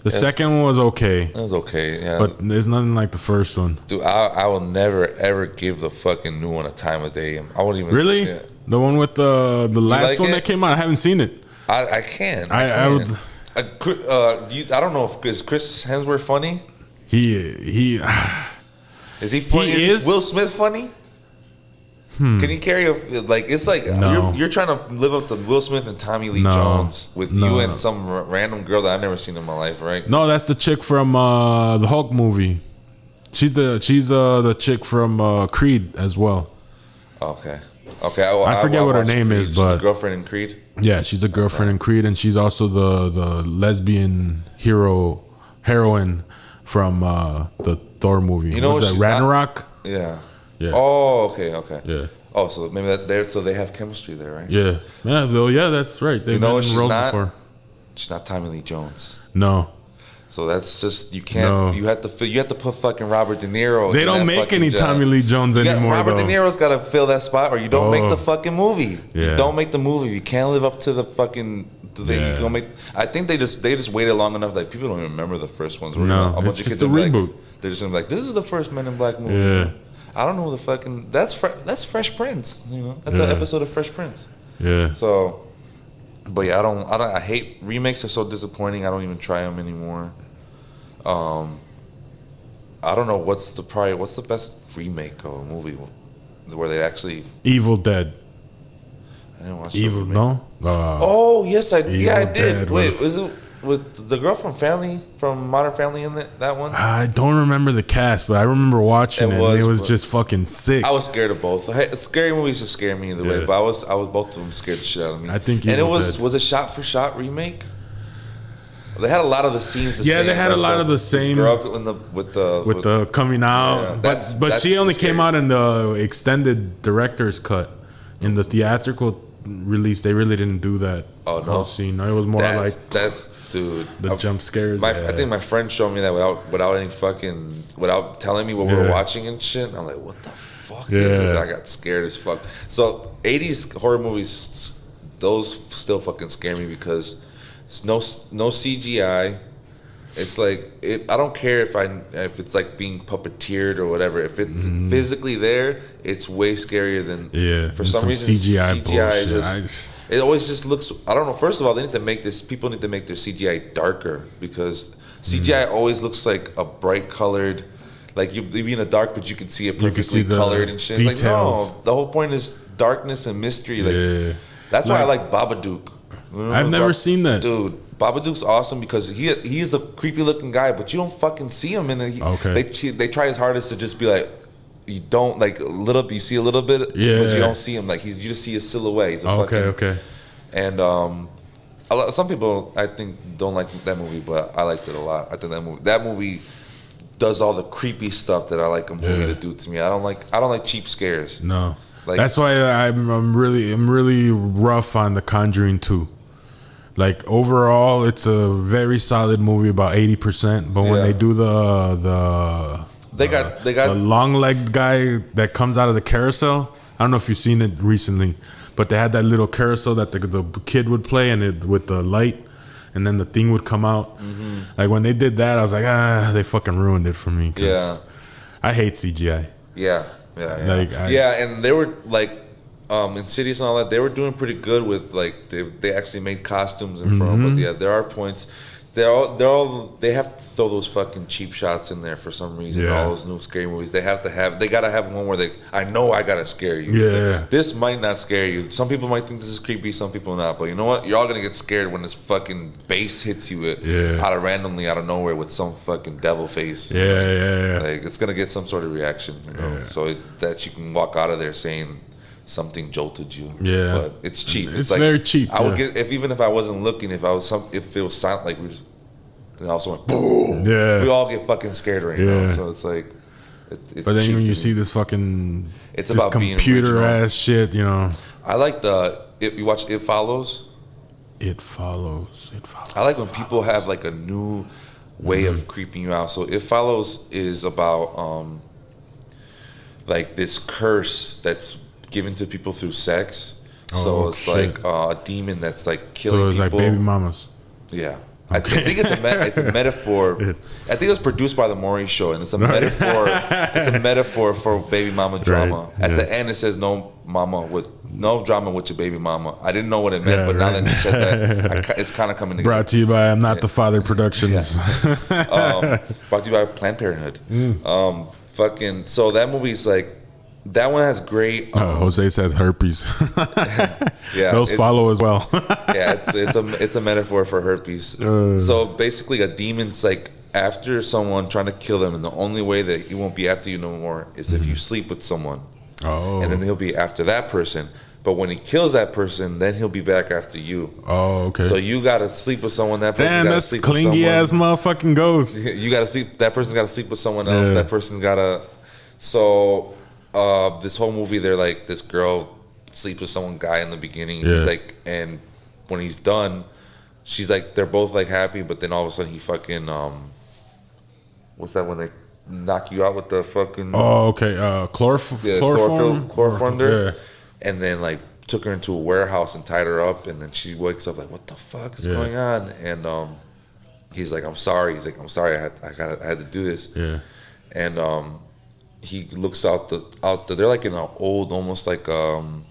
The second one was okay. It was okay, yeah. But there's nothing like the first one. Dude, I will never ever give the fucking new one a time of day. I won't even. Really? Yeah. The one with the last one that came out? I haven't seen it. I can't. I would. I don't know if is Chris Hemsworth funny. He is he funny? Is Will Smith funny? Can he carry it's like no. you're trying to live up to Will Smith and Tommy Lee Jones with you and some random girl that I've never seen in my life, right? No, that's the chick from the Hulk movie. She's the chick from Creed as well. Okay. I forget what her name is, but she's the girlfriend in Creed. Yeah, she's the girlfriend in Creed, and she's also the lesbian heroine from the Thor movie. You know what? Ragnarok. Yeah. Yeah. Oh, okay. Yeah. Oh, so maybe so they have chemistry there, right? Yeah. Yeah, that's right. They've been she's rolled not. Before. She's not Tommy Lee Jones. No. So that's just you can't. No. You have to put fucking Robert De Niro. They don't make any job. Tommy Lee Jones anymore. Robert De Niro's got to fill that spot, or you don't make the fucking movie. Yeah. You don't make the movie. You can't live up to the fucking. You don't make. I think they just waited long enough. Like people don't even remember the first ones. No, a bunch of kids a reboot. They're just gonna be like, this is the first Men in Black movie. Yeah. I don't know the fucking. That's Fresh Prince. That's an episode of Fresh Prince. Yeah. So, but yeah, I hate remakes. Are so disappointing. I don't even try them anymore. I don't know what's the best remake of a movie where they actually Evil Dead. I didn't watch Evil. No. Oh yes, I did. Wait, was it with the girl from Modern Family in that one? I don't remember the cast, but I remember watching it. And it was just fucking sick. I was scared of both. Scary movies just scare me either way, but I was both of them scared the shit out of me. I think. And it was a shot for shot remake. They had a lot of the scenes. They had a lot of the same. Girl with the coming out, but she only came out in the extended director's cut. In the theatrical release, they really didn't do that. Oh no, scene. No, it was more like dude. The jump scares. I think my friend showed me that without telling me what we were watching and shit. And I'm like, what the fuck is this? I got scared as fuck. So 80s horror movies, those still fucking scare me because. It's no CGI. It's like I don't care if it's like being puppeteered or whatever. If it's physically there, it's way scarier than for some reason CGI it always just looks. I don't know. First of all, people need to make their CGI darker because CGI always looks like a bright colored. Like you be in the dark, but you can see it perfectly colored and shit. Details. Like no, the whole point is darkness and mystery. Like that's why I like Babadook. I've never seen that, dude. Babadook's awesome because he is a creepy looking guy, but you don't fucking see him in they try his hardest to just be like you don't like a little. You see a little bit, but you don't see him. Like you just see his silhouette. He's a okay. And some people I think don't like that movie, but I liked it a lot. I think that movie does all the creepy stuff that I like a movie to do to me. I don't like cheap scares. No. That's why I'm really rough on The Conjuring 2. Like overall, it's a very solid movie, about 80%. But when they do the long-legged guy that comes out of the carousel, I don't know if you've seen it recently, but they had that little carousel that the kid would play, and with the light, and then the thing would come out. Mm-hmm. Like when they did that, I was like, they fucking ruined it for me. I hate CGI. Yeah. And they were like Insidious and all that. They were doing pretty good with like they actually made costumes and from. But there are points. They have to throw those fucking cheap shots in there for some reason. All those new scary movies, they gotta have one where I know I gotta scare you. So this might not scare you. Some people might think this is creepy. Some people not. But you know what? You're all gonna get scared when this fucking bass hits you randomly out of nowhere with some fucking devil face. Like it's gonna get some sort of reaction. So that you can walk out of there saying something jolted you. But it's cheap. It's like, very cheap. I would get even if I wasn't looking, if it was silent, like we just. And also went boom. We all get fucking scared right now. So it's like, it's but then when you see this fucking, it's about computer ass shit, you know. I like you watch It Follows. It Follows. I like when people have like a new way of creeping you out. So It Follows is about like this curse that's given to people through sex. So it's like a demon that's like killing people. So it's like baby mamas. Yeah. I think it's a metaphor. I think it was produced by the Maury Show, and it's a metaphor. It's a metaphor for baby mama drama. At the end, it says no drama with your baby mama. I didn't know what it meant, but now that you said that, it's kind of coming together. Brought to you by I'm Not the Father Productions. Brought to you by Planned Parenthood. So that movie's like. That one has great. Jose says herpes. Those follow as well. It's a metaphor for herpes. So basically, a demon's like after someone trying to kill them, and the only way that he won't be after you no more is if you sleep with someone. Oh. And then he'll be after that person. But when he kills that person, then he'll be back after you. Oh, okay. So you gotta sleep with someone. That person gotta sleep with someone. Damn, that's clingy ass motherfucking ghost. You gotta sleep. That person's gotta sleep with someone else. That person's gotta. So, this whole movie, they're like, this girl sleeps with some guy in the beginning. He's like, and when he's done, she's like, they're both like happy, but then all of a sudden he fucking what's that when they knock you out with the fucking chloroform there, and then like took her into a warehouse and tied her up, and then she wakes up like, what the fuck is going on? And he's like, I'm sorry. He's like, I'm sorry. I had to do this. Yeah. And he looks out the. They're like in an old, almost like an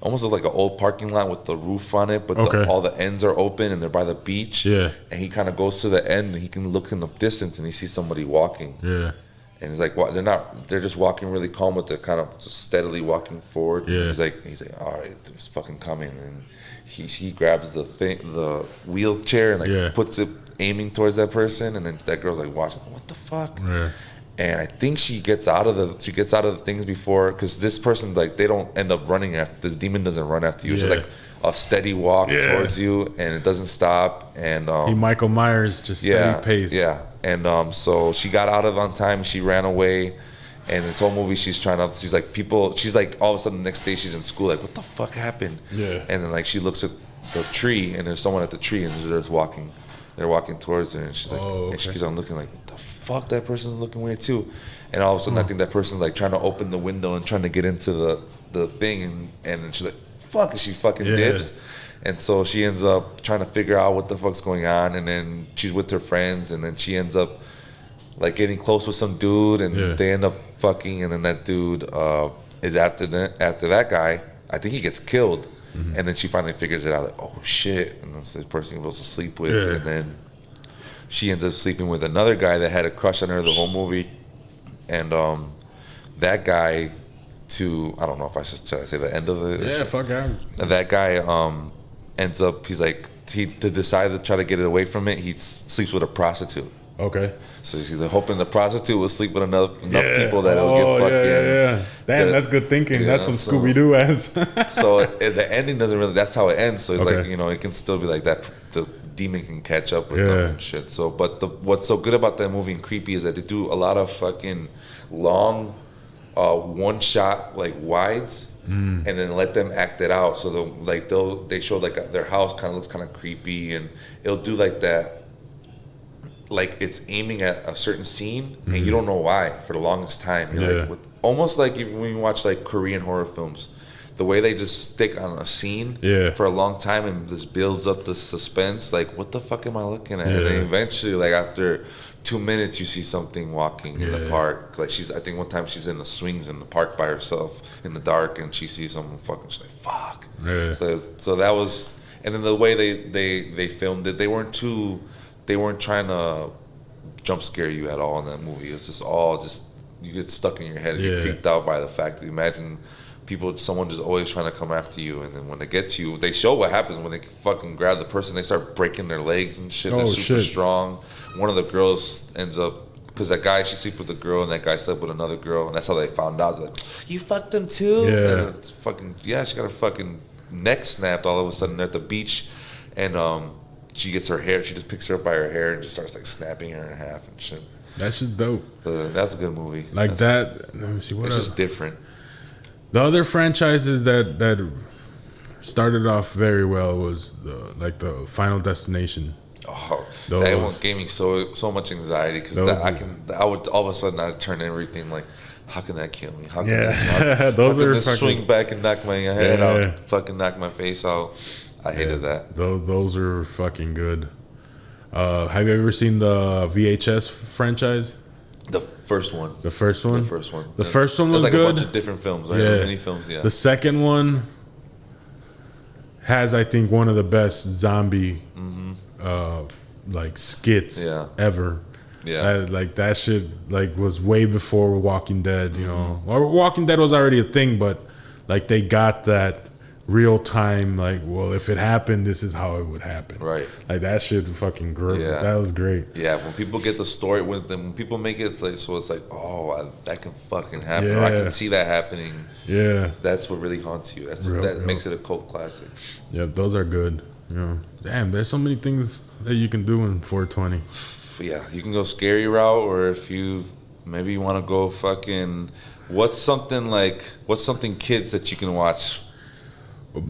old parking lot with the roof on it, but all the ends are open and they're by the beach. Yeah. And he kind of goes to the end and he can look in the distance and he sees somebody walking. Yeah. And he's like, "What? They're just walking really calm, but they're kind of just steadily walking forward." Yeah. He's like, all right, it's fucking coming. And he grabs the wheelchair and like puts it aiming towards that person, and then that girl's like watching, what the fuck? Yeah. And I think she gets out of the things before, because this person, like, they don't end up running after, this demon doesn't run after you. It's just like a steady walk towards you, and it doesn't stop. And he Michael Myers, just steady pace. Yeah. And so she got out of on time. She ran away. And this whole movie, she's like, all of a sudden the next day she's in school, like, what the fuck happened? Yeah. And then like she looks at the tree, and there's someone at the tree, and they're walking towards her, and she's like, and she keeps on looking like, what the fuck, that person's looking weird too. And all of a sudden I think that person's like trying to open the window and trying to get into the thing, and she's like, fuck, and she fucking dips. And so she ends up trying to figure out what the fuck's going on, and then she's with her friends, and then she ends up like getting close with some dude, and they end up fucking, and then that dude is after that guy. I think he gets killed. And then she finally figures it out, like, oh shit, and that's the person you're supposed to sleep with. And then she ends up sleeping with another guy that had a crush on her the whole movie. And that guy, I don't know if I should say the end of it. Yeah, fuck out. That guy ends up, he's like, to decide to try to get it away from it, he sleeps with a prostitute. Okay. So he's hoping the prostitute will sleep with enough people that it'll get fucking. Yeah. Damn, that's good thinking. That's some Scooby-Doo ass. So the ending doesn't really. That's how it ends. So it's like, it can still be like that. The demon can catch up with them and shit. So, but what's so good about that movie and creepy is that they do a lot of fucking long, one shot like wides. And then let them act it out. So they show like their house kind of looks kind of creepy, and it'll do like that. Like it's aiming at a certain scene, and you don't know why for the longest time. You're like, almost like even when you watch like Korean horror films, the way they just stick on a scene for a long time and just builds up the suspense. Like, what the fuck am I looking at? And then eventually, like after 2 minutes, you see something walking in the park. Like I think one time she's in the swings in the park by herself in the dark, and she sees someone fucking. She's like, fuck. So that was, and then the way they filmed it, they weren't trying to jump scare you at all in that movie. It's just all you get stuck in your head and you're creeped out by the fact that imagine someone just always trying to come after you, and then when they get you, they show what happens when they fucking grab the person. They start breaking their legs and shit. They're super strong. One of the girls ends up, because that guy, she slept with a girl and that guy slept with another girl, and that's how they found out. They're like, you fucked him too? And it's fucking, she got her fucking neck snapped all of a sudden. They're at the beach, and she gets her hair. She just picks her up by her hair and just starts like snapping her in half and shit. That shit's dope. That's a good movie. Like that. Let me see what it's else. Just different. The other franchises that started off very well was the Final Destination. Oh, that one gave me so much anxiety, because I would all of a sudden I'd turn everything like, how can that kill me? How can this swing back and knock my head out, fucking knock my face out? I hated that. Those are fucking good. Have you ever seen the VHS franchise? The first one. The first one? The first one. The first one was like good. A bunch of different films, right? Yeah. Many films, yeah. The second one has, I think, one of the best zombie like skits ever. Yeah. Like that shit was way before Walking Dead, you know. Or Walking Dead was already a thing, but like they got that real time, like, well, if it happened, this is how it would happen. Right. Like that shit fucking great. Yeah. That was great. Yeah, when people get the story with them, when people make it like, so it's like, that can fucking happen. Yeah. Or I can see that happening. Yeah. That's what really haunts you. That makes it a cult classic. Yeah, those are good. Yeah. Damn, there's so many things that you can do in 420. Yeah, you can go scary route, or if you maybe you want to go fucking, what's something kids that you can watch?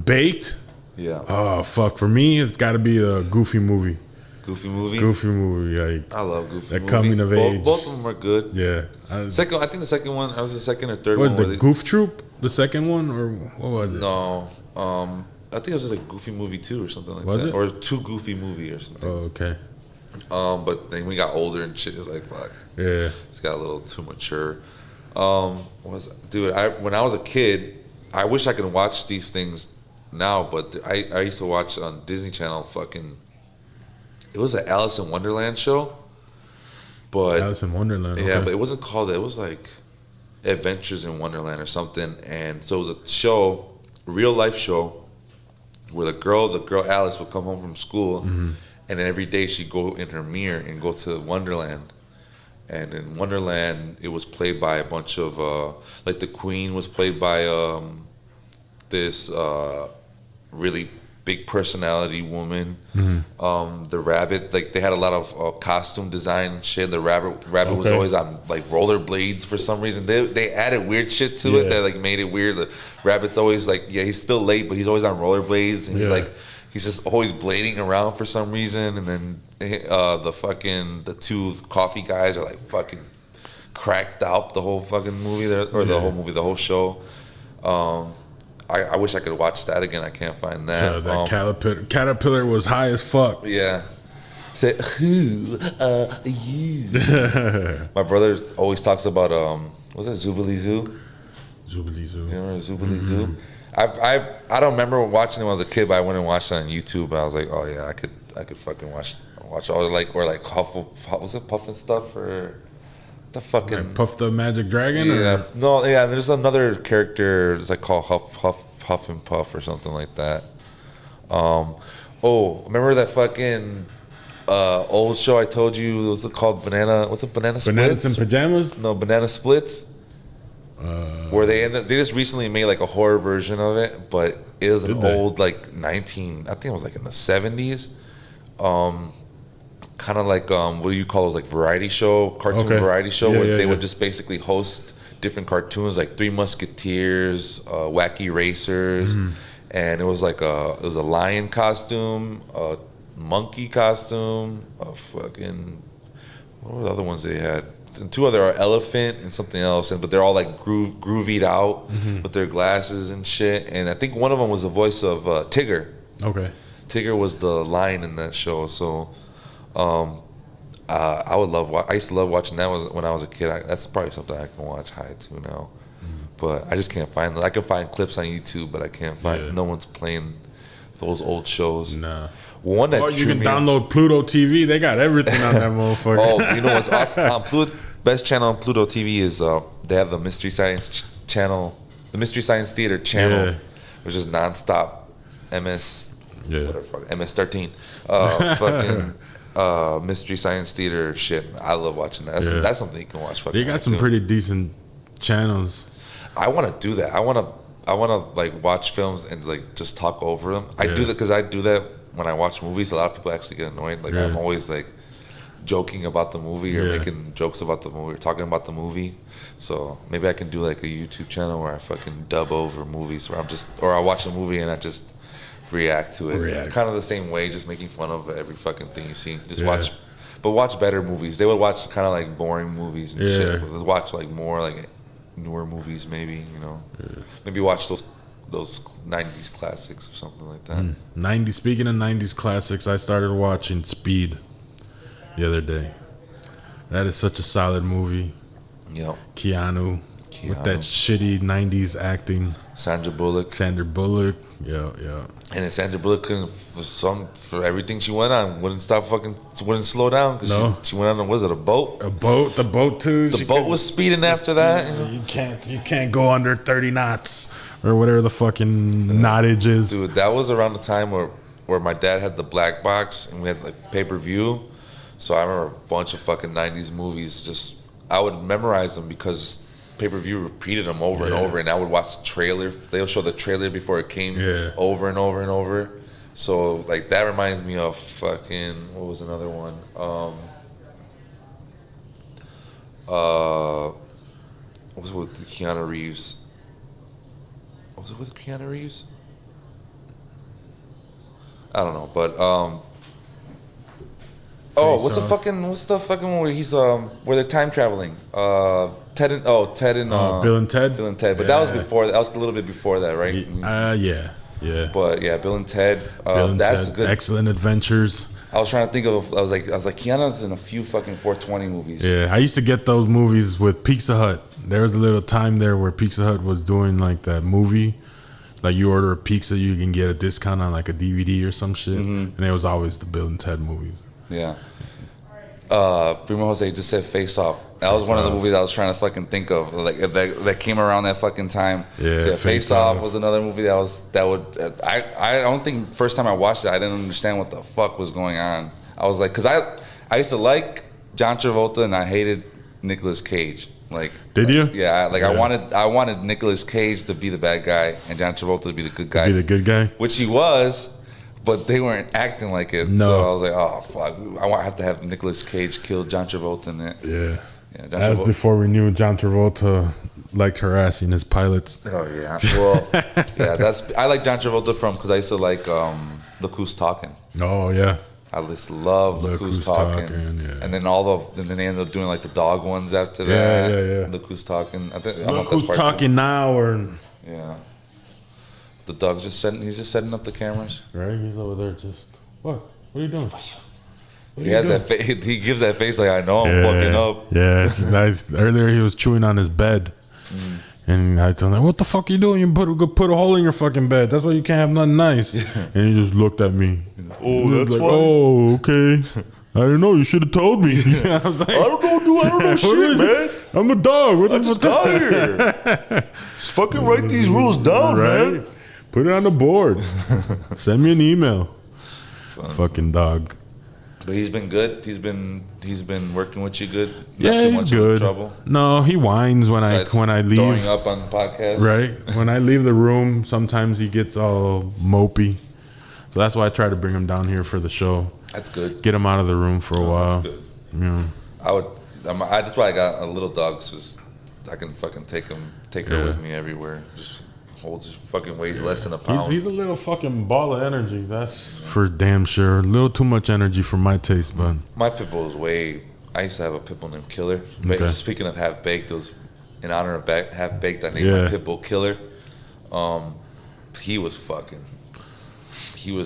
Baked? Yeah. Oh, fuck. For me, it's got to be a Goofy movie. Goofy movie? Goofy movie. Like, I love Goofy movie. Coming of age. Both of them are good. Yeah. I think the second one, I was the second or third one. Was the Goof Troop? The second one? Or what was it? No. I think it was just a Goofy movie 2 or something like that. Or 2 Goofy movie or something. Oh, okay. But then we got older and shit. It's like, fuck. Yeah. It's got a little too mature. When I was a kid, I wish I could watch these things now, but I used to watch on Disney Channel it was an Alice in Wonderland show. But Alice in Wonderland. Yeah, but it wasn't called that. It was like Adventures in Wonderland or something. And so it was a show, real life show, where the girl Alice would come home from school, and then every day she'd go in her mirror and go to Wonderland. And in Wonderland, it was played by a bunch of like the Queen was played by this really big personality woman. The rabbit, like they had a lot of costume design and shit. The rabbit was always on like rollerblades for some reason. They added weird shit to it that like made it weird. The rabbit's always like, he's still late, but he's always on rollerblades, and he's just always blading around for some reason. And then the 2 coffee guys are like fucking cracked out the whole fucking movie there, or the whole show. I wish I could watch that again. I can't find that. That caterpillar was high as fuck. Yeah. Say, who are you? My brother always talks about was it Zoobilee Zoo? Zoobilee Zoo. You remember Zoobilee Zoo? I don't remember watching it when I was a kid, but I went and watched it on YouTube. And I was like, oh yeah, I could fucking watch all like was it Puff and stuff or the fucking like Puff the Magic Dragon? Yeah, no, yeah. There's another character. It's like called Huff and Puff or something like that. Remember that fucking old show I told you? What's it called? Banana Splits? Bananas in Pajamas? No, Banana Splits. Where they just recently made like a horror version of it, but it was an old like I think it was like in the 70s. Kind of like what do you call those, like variety show, cartoon variety show, where they would just basically host different cartoons like Three Musketeers, Wacky Racers, and it was like a lion costume, a monkey costume, a fucking, what were the other ones they had? And 2 other are elephant and something else, but they're all like groovied out with their glasses and shit. And I think one of them was the voice of Tigger. Okay. Tigger was the lion in that show. So I used to love watching that when I was a kid. That's probably something I can watch high to now. But I just can't find them. I can find clips on YouTube, but I can't find, no one's playing those old shows. Nah. One that you can download Pluto TV. They got everything on that motherfucker. You know what's awesome? Best channel on Pluto TV is they have the Mystery Science channel, the Mystery Science Theater channel, which is nonstop MS-13. Fucking Mystery Science Theater shit. I love watching that. That's something you can watch. They got some pretty decent channels. I want to do that. I want to like watch films and like just talk over them. I do that because I do that when I watch movies. A lot of people actually get annoyed. Like I'm always like joking about the movie or making jokes about the movie or talking about the movie. So maybe I can do like a YouTube channel where I fucking dub over movies or I watch a movie and I just react to it. Kind of the same way, just making fun of every fucking thing you see. Just watch better movies. They would watch kind of like boring movies and shit. Let's watch like more like newer movies, maybe, you know. Maybe watch those 90s classics or something like that. Speaking of 90s classics, I started watching Speed the other day. That is such a solid movie. Yep. Keanu with that shitty 90s acting. Sandra Bullock. Yeah. And then Sandra Bullock was sung for everything she went on. Wouldn't slow down because she went on. Was it a boat? The boat too. The boat was speeding after that. You can't go under 30 knots or whatever the fucking knottage is. Dude, that was around the time where my dad had the black box and we had like pay-per-view. So I remember a bunch of fucking 90s movies. I would memorize them because pay-per-view repeated them over and over, and I would watch the trailer. They'll show the trailer before it came over and over and over. So like that reminds me of fucking, what was another one? What was it with Keanu Reeves? Was it with Keanu Reeves? I don't know, but what's the fucking one where he's where they're time traveling? Ted and Bill and Ted. Bill and Ted, but that was before. That was a little bit before that, right? Yeah. But yeah, Bill and Ted. That's Ted, good. Excellent Adventures. I was trying to think of. I was like, Keanu's in a few fucking 420 movies. Yeah, I used to get those movies with Pizza Hut. There was a little time there where Pizza Hut was doing like that movie. Like you order a pizza, you can get a discount on like a DVD or some shit. And it was always the Bill and Ted movies. Yeah. Primo Jose just said Face Off. That was one of the movies I was trying to fucking think of. Like that came around that fucking time. Yeah, Face Off was another movie I don't think first time I watched it I didn't understand what the fuck was going on. I was like, because I used to like John Travolta and I hated Nicolas Cage. Did you? Yeah, I wanted Nicolas Cage to be the bad guy and John Travolta to be the good guy. Be the good guy? Which he was, but they weren't acting like it. No. So I was like, oh fuck, I have to have Nicolas Cage kill John Travolta in it. Yeah. That was before we knew John Travolta liked harassing his pilots. Oh yeah. Well, I like John Travolta because I used to like Look Who's Talking. Oh yeah. I just love Look Who's Talking. And then then they ended up doing like the dog ones after that. Yeah. Look Who's Talking. Look Who's Talking now, or the dog's he's just setting up the cameras. Right, he's over there just what are you doing? He has that face. He gives that face like, I know I'm fucking up. Yeah, nice. Earlier he was chewing on his bed. And I told him, what the fuck are you doing? You put a hole in your fucking bed. That's why you can't have nothing nice. And he just looked at me. Oh, that's like, why. Oh, okay. I didn't know. You should have told me. I was like, I don't know shit, man. I'm a dog. I just got here. Just fucking write these rules down, man. Put it on the board. Send me an email. Fucking dog. But he's been good. He's been working with you good. Not too much good. Trouble. No, he whines when I leave. Throwing up on the podcast. Right. When I leave the room, sometimes he gets all mopey. So that's why I try to bring him down here for the show. That's good. Get him out of the room for a while. That's good. Yeah. That's why I got a little dog, so I can fucking take her with me everywhere. Just fucking weighs less than a pound. He's a little fucking ball of energy. That's for damn sure. A little too much energy for my taste, but my pit bull is I used to have a pit bull named Killer. Okay. Speaking of Half Baked, it was in honor of Half Baked. I named my pit bull Killer. He was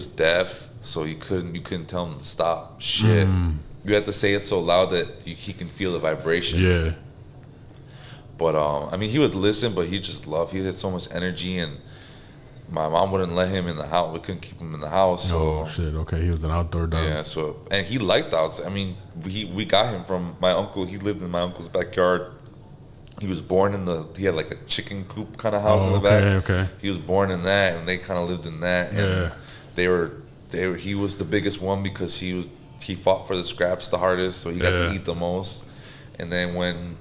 deaf, so you couldn't tell him to stop shit. You had to say it so loud that he can feel the vibration. Yeah. But he would listen, but he had so much energy, and my mom wouldn't let him in the house. We couldn't keep him in the house. So. Oh shit! Okay, he was an outdoor dog. Yeah. So and he liked outside. We got him from my uncle. He lived in my uncle's backyard. He was born he had like a chicken coop kind of house in the back. Okay. He was born in that, and they kind of lived in that. And he was the biggest one because he fought for the scraps the hardest, so he got to eat the most. And then when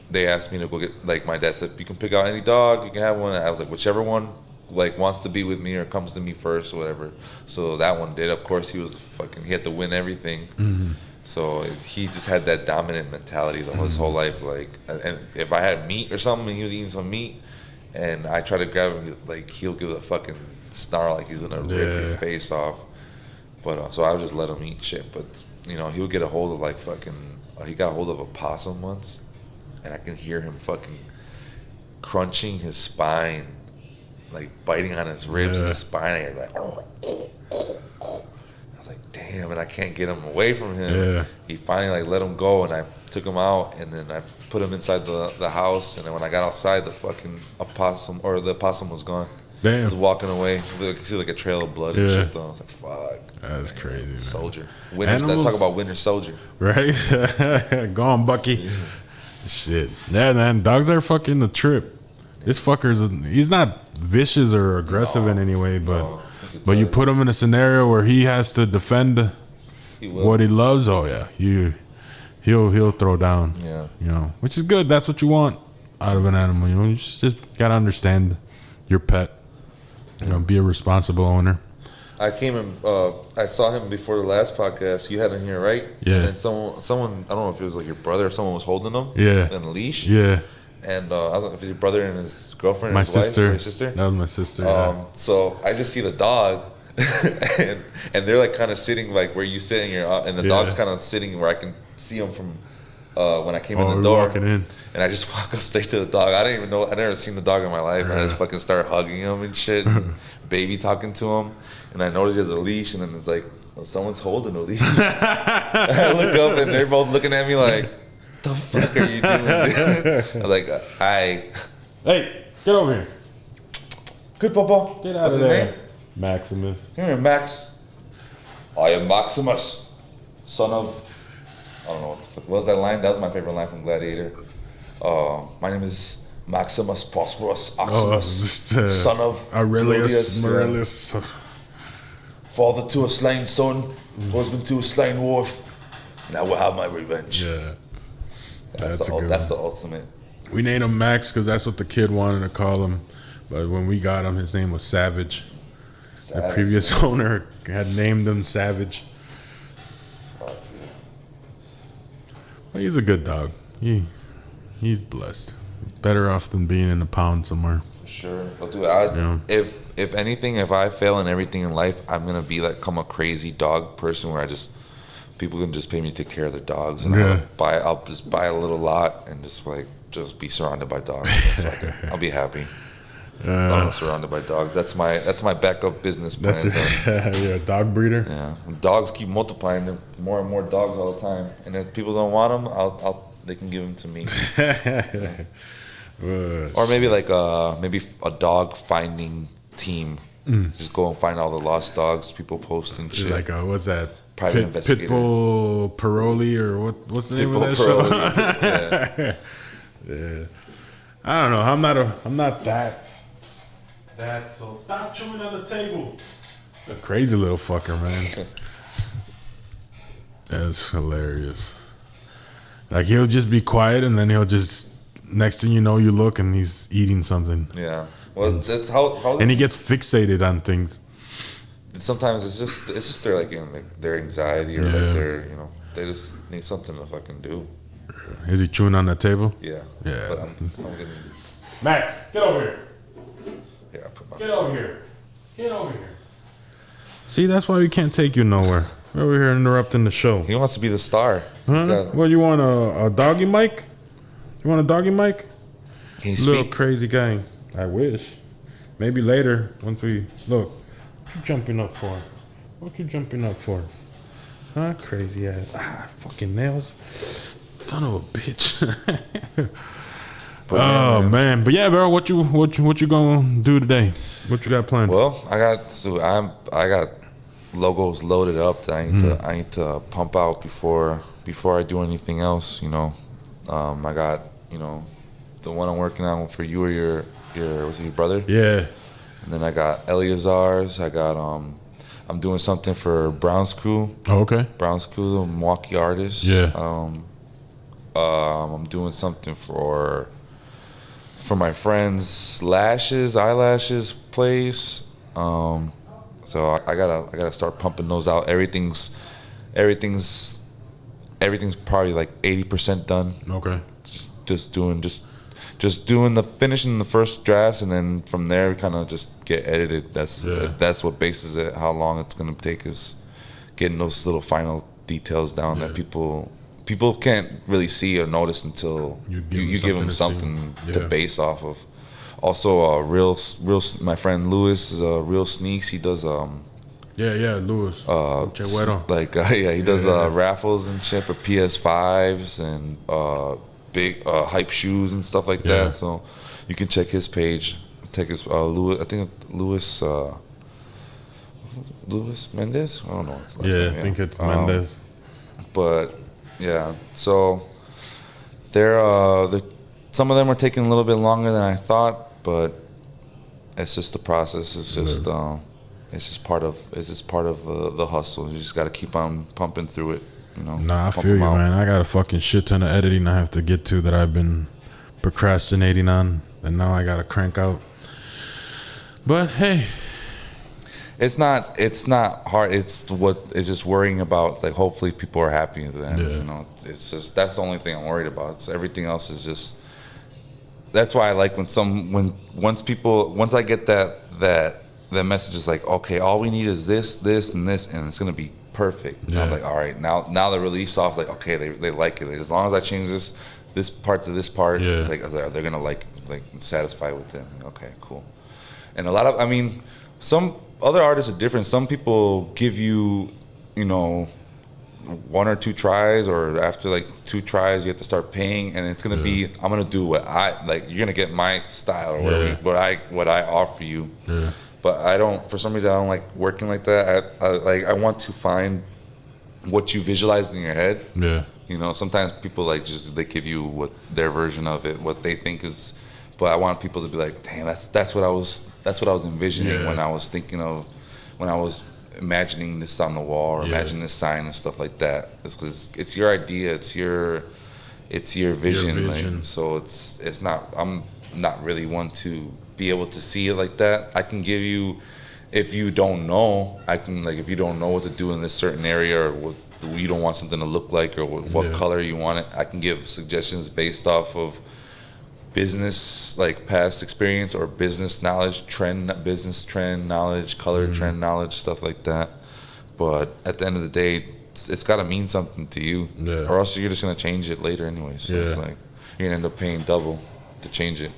they asked me to go get, like my dad said, you can pick out any dog, you can have one. I was like, whichever one like wants to be with me or comes to me first or whatever. So that one did. Of course, he had to win everything. Mm-hmm. So he just had that dominant mentality his whole life. Like, and if I had meat or something and he was eating some meat and I try to grab him, like he'll give a fucking snarl like he's gonna rip your face off. But so I would just let him eat shit. But he would get a hold of like fucking. He got a hold of a possum once. And I can hear him fucking crunching his spine, like biting on his ribs and his spine. And like, I was like, damn, and I can't get him away from him. Yeah. He finally let him go, and I took him out, and then I put him inside the house. And then when I got outside, the possum was gone. Damn. He was walking away. You see like a trail of blood and shit. Though I was like, fuck. That's crazy. Man. Soldier. Talk about Winter Soldier. Right? Go on, Bucky. Yeah. Shit. Yeah, man. Dogs are fucking the trip. This fucker's, he's not vicious or aggressive in any way, but you put him in a scenario where he has to defend what he loves. Oh yeah, he'll throw down. Yeah, you know, which is good. That's what you want out of an animal. You know, you just gotta understand your pet. You know, be a responsible owner. I came in. I saw him before the last podcast. You had him here, right? Yeah. And then someone. I don't know if it was like your brother or someone was holding him. Yeah. On a leash. Yeah. And I don't know if it was your brother and his girlfriend, my his sister. wife, or his sister. That was my sister. Yeah. So I just see the dog, and they're like kind of sitting like where you sit, and the dog's kind of sitting where I can see him from when I came in the door. Walking in. And I just walk up straight to the dog. I didn't even know. I never seen the dog in my life, and I just fucking start hugging him and shit, and baby talking to him. And I noticed he has a leash, and then it's like, well, someone's holding a leash. I look up, and they're both looking at me like, the fuck are you doing, dude? I'm like, Hey, get over here. Good, Papa. Get out of there. What's his name? Maximus. Come here, Max. I am Maximus, son of... I don't know what the fuck. What was that line? That was my favorite line from Gladiator. My name is Maximus Prosperus Maximus, son of Aurelius. Father to a slain son, husband to a slain wife. Now we'll have my revenge. Yeah. That's the ultimate. We named him Max because that's what the kid wanted to call him. But when we got him, his name was Savage. The previous owner had named him Savage. Well, he's a good dog. He's blessed. Better off than being in a pound somewhere. For sure. Well, dude, if anything, if I fail in everything in life, I'm gonna become a crazy dog person where people can just pay me to take care of their dogs, and I'll just buy a little lot and just be surrounded by dogs. I'll be happy. I'm surrounded by dogs. That's my backup business plan. You're a dog breeder. Yeah, dogs keep multiplying. There are more and more dogs all the time. And if people don't want them, they can give them to me. Or maybe maybe a dog finding team. Just go and find all the lost dogs. People post and shit. Like what's that? Private investigator. Pitbull Paroli or what's the name of that show? Yeah. I don't know. I'm not that. So stop chewing on the table. A crazy little fucker, man. That's hilarious. Like he'll just be quiet and then he'll just next thing you know you look and he's eating something. Yeah. Well, that's how and he gets fixated on things. Sometimes it's just their anxiety or their they just need something to fucking do. Is he chewing on the table? Yeah. Yeah. But I'm gonna... Max, get over here. Yeah, Get over here. See, that's why we can't take you nowhere. We're over here interrupting the show. He wants to be the star. Huh? Well, you want a doggy mic? You want a doggy mic? Can you Little speak? crazy guy. I wish. Maybe later, once we... Look, what you jumping up for? Huh? Crazy ass. Fucking nails. Son of a bitch. Man. But yeah, bro, what you gonna do today? What you got planned? Well, I got logos loaded up that I need to pump out before I do anything else. I got the one I'm working on for you or your was it your brother? Yeah. And then I got Eleazar's. I got I'm doing something for Brown's Crew. Oh, okay. Brown's Crew, the Milwaukee artist. Yeah. I'm doing something for my friend's eyelashes place. So I gotta start pumping those out. Everything's probably like 80% done. Okay. Just doing the finishing the first drafts, and then from there kind of just get edited. That's what bases it. How long it's gonna take is getting those little final details down that people can't really see or notice until you give them something to base off of. Also, my friend Lewis is Real Sneaks. He does Lewis. He does raffles and shit for PS5s and big hype shoes and stuff like that. So you can check his page. Check his Lewis. I think Lewis Mendez. I don't know. What's last name, I think it's Mendez. But yeah, so they're some of them are taking a little bit longer than I thought, but it's just the process. It's just it's just part of the hustle. You just got to keep on pumping through it. You know. Nah, I feel you, man. I got a fucking shit ton of editing I have to get to that I've been procrastinating on, and now I got to crank out. But hey, it's not hard. It's just worrying about. It's like hopefully people are happy with that. You know, it's just that's the only thing I'm worried about. It's everything else is just. That's why I like once I get that message is like, okay, all we need is this, and this, and it's gonna be perfect. And I'm like, all right, now the release off, like, okay, they like it. As long as I change this part to this part, like they're gonna like satisfied with it. Okay, cool. And a lot of, I mean, some other artists are different. Some people give you, you know, 1 or 2 tries, or after like 2 tries you have to start paying, and it's gonna be, I'm gonna do what I like. You're gonna get my style, or what I offer you. But I don't, for some reason I don't like working like that. I want to find what you visualize in your head. You know, sometimes people like just they give you what their version of it, what they think is, but I want people to be like, damn, that's what I was envisioning when I was thinking of, when I was imagining this on the wall, or imagining this sign and stuff like that. It's because it's your idea, it's your vision. Like, so it's not, I'm not really one to be able to see it like that. I can give you, if you don't know, if you don't know what to do in this certain area, or what you don't want something to look like, or what color you want it, I can give suggestions based off of business, like past experience, or business knowledge, business trend knowledge, color trend knowledge, stuff like that. But at the end of the day, it's got to mean something to you, or else you're just gonna change it later anyway. So it's like you're gonna end up paying double to change it.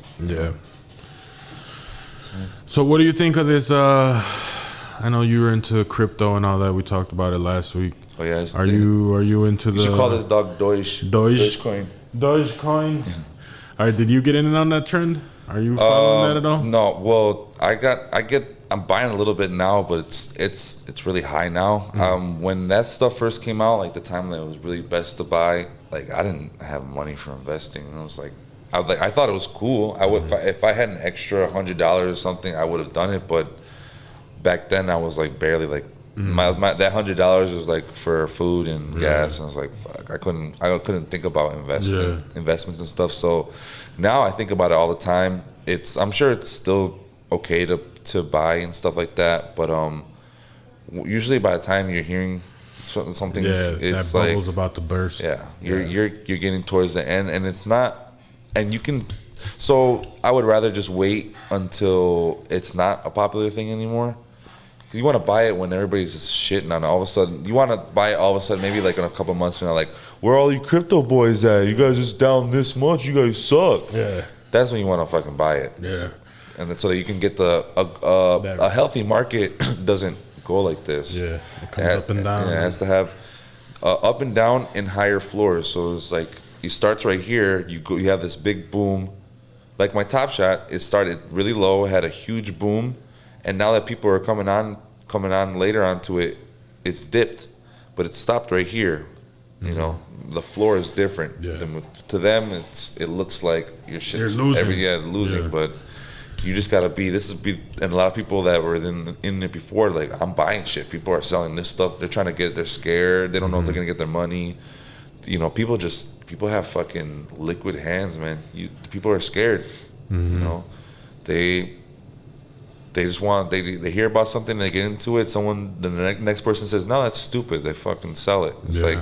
So what do you think of this? I know you were into crypto and all that. We talked about it last week. Oh yeah. Are you into you should call this dog Dogecoin. Dogecoin. All right, did you get in on that trend? Are you following that at all? No. Well, I'm buying a little bit now, but it's really high now. When that stuff first came out, like the time that it was really best to buy, like I didn't have money for investing. And I was like, I thought it was cool. I would, if I had an extra $100 or something, I would have done it. But back then, I was like barely like that $100 was like for food and gas, and I was like, fuck, I couldn't think about investments and stuff. So now I think about it all the time. I'm sure it's still okay to buy and stuff like that, but usually by the time you're hearing something, it's that bubble's like about to burst. You're getting towards the end, and it's not. And you can, so I would rather just wait until it's not a popular thing anymore. You want to buy it when everybody's just shitting on it. All of a sudden, you want to buy it all of a sudden, maybe like in a couple months from now, like, where are all you crypto boys at? You guys just down this much. You guys suck. That's when you want to fucking buy it. And then so that you can get a healthy market doesn't go like this. It comes up and down. It has to have up and down and higher floors. So it's like, it starts right here. You have this big boom. Like my Top Shot, it started really low, had a huge boom, and now that people are coming on later onto it, it's dipped, but it stopped right here. You know, the floor is different. To them, it looks like your shit. You're losing. Losing, but you just gotta be. And a lot of people that were in it before, like, I'm buying shit. People are selling this stuff. They're trying to get it. They're scared. They don't know if they're gonna get their money. You know, people have fucking liquid hands, man. People are scared. You know, they just want, they hear about something, they get into it. The next person says, no, that's stupid. They fucking sell it. It's like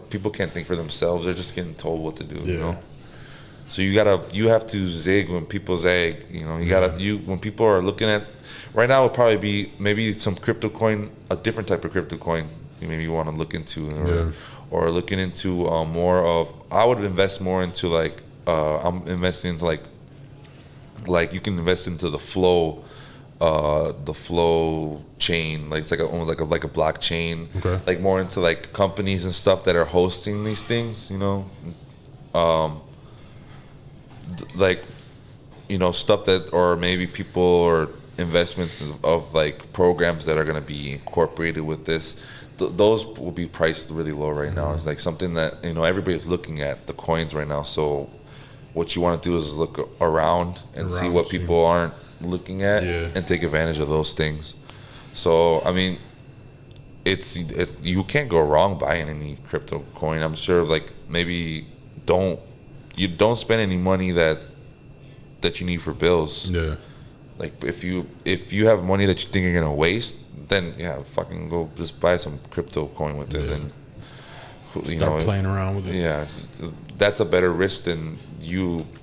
people can't think for themselves. They're just getting told what to do. You know, so you have to zig when people zag. You know, when people are looking at right now, would probably be maybe some crypto coin, a different type of crypto coin. Maybe you want to look into or looking into more of. I would invest more into like I'm investing into like you can invest into the flow chain, like it's like almost like a blockchain, like more into like companies and stuff that are hosting these things, you know, like, you know, stuff that, or maybe people or investments of like programs that are going to be incorporated with this. Those will be priced really low right now. It's like something that, you know, everybody's looking at the coins right now. So what you want to do is look around and see what people aren't looking at and take advantage of those things. So I mean, it's you can't go wrong buying any crypto coin. I'm sure, like, maybe don't spend any money that you need for bills. Yeah. Like, if you have money that you think you're gonna waste, then fucking go just buy some crypto coin with it. And start playing around with it. Yeah, that's a better risk than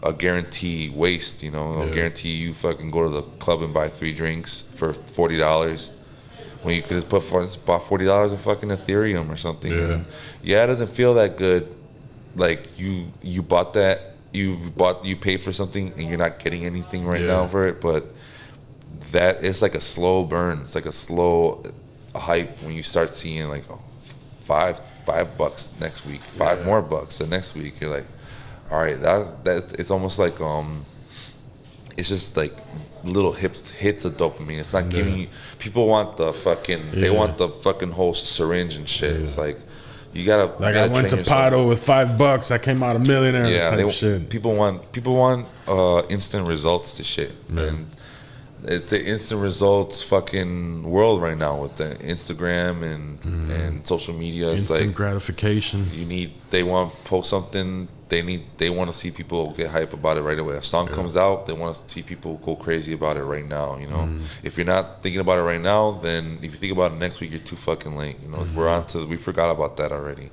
a guarantee waste. A guarantee you fucking go to the club and buy 3 drinks for $40 when you could just bought $40 of fucking Ethereum or something. And it doesn't feel that good. Like you bought that, you paid for something and you're not getting anything right now for it, but that it's like a slow burn. It's like a slow hype when you start seeing like $5 next week, $5 more bucks the next week. You're like, all right, that it's almost like it's just like little hits of dopamine. It's not giving you. People want the fucking. They want the fucking whole syringe and shit. It's like you gotta. Like, I went to Pato with $5. I came out a millionaire. Yeah, shit. People want instant results to shit, and it's the instant results fucking world right now with the Instagram and social media. It's instant like gratification. They want to post something. They want to see people get hype about it right away. A song comes out, they want to see people go crazy about it right now. If you're not thinking about it right now, then if you think about it next week, you're too fucking late. We forgot about that already.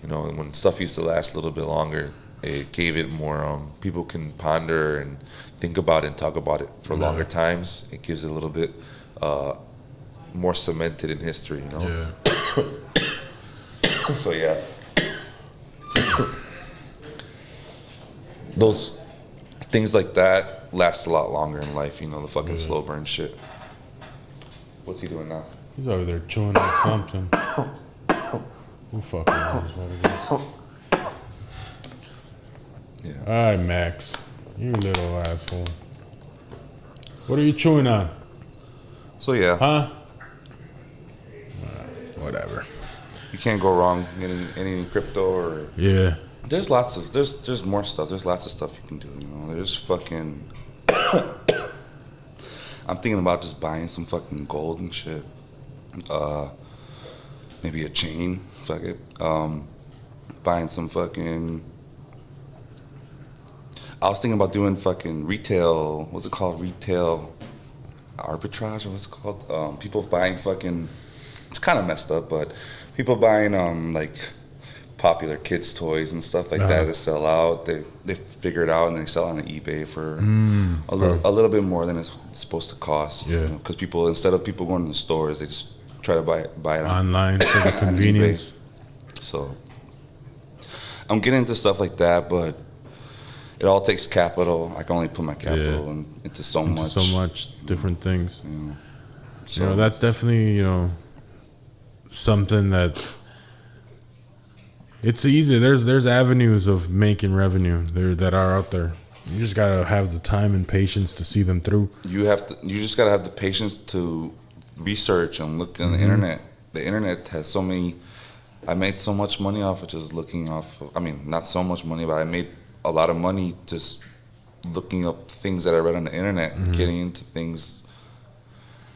And when stuff used to last a little bit longer, it gave it more. People can ponder and think about it and talk about it for longer times. It gives it a little bit more cemented in history. So yeah. Those things like that last a lot longer in life, the fucking slow burn shit. What's he doing now? He's over there chewing on something. Who fucking knows what it is? Yeah. All right, Max. You little asshole. What are you chewing on? So yeah. Huh? Whatever. You can't go wrong getting any crypto or... Yeah. There's lots of there's more stuff. There's lots of stuff you can do. There's fucking. I'm thinking about just buying some fucking gold and shit. Maybe a chain. Fuck it. Buying some fucking. I was thinking about doing fucking retail. What's it called? Retail arbitrage. Or what's it called? People buying fucking. It's kind of messed up, but people buying like. Popular kids' toys and stuff like that sell out. They figure it out and they sell on eBay for a little bit more than it's supposed to cost. Yeah, because people, instead of people going to the stores, they just try to buy it online for the convenience. So I'm getting into stuff like that, but it all takes capital. I can only put my capital into so much different things. So that's definitely something that. It's easy. There's avenues of making revenue that are out there. You just gotta have the time and patience to see them through. You just gotta have the patience to research and look on the internet. The internet has so many. I made so much money off of just looking off. I mean, not so much money, but I made a lot of money just looking up things that I read on the internet, getting into things.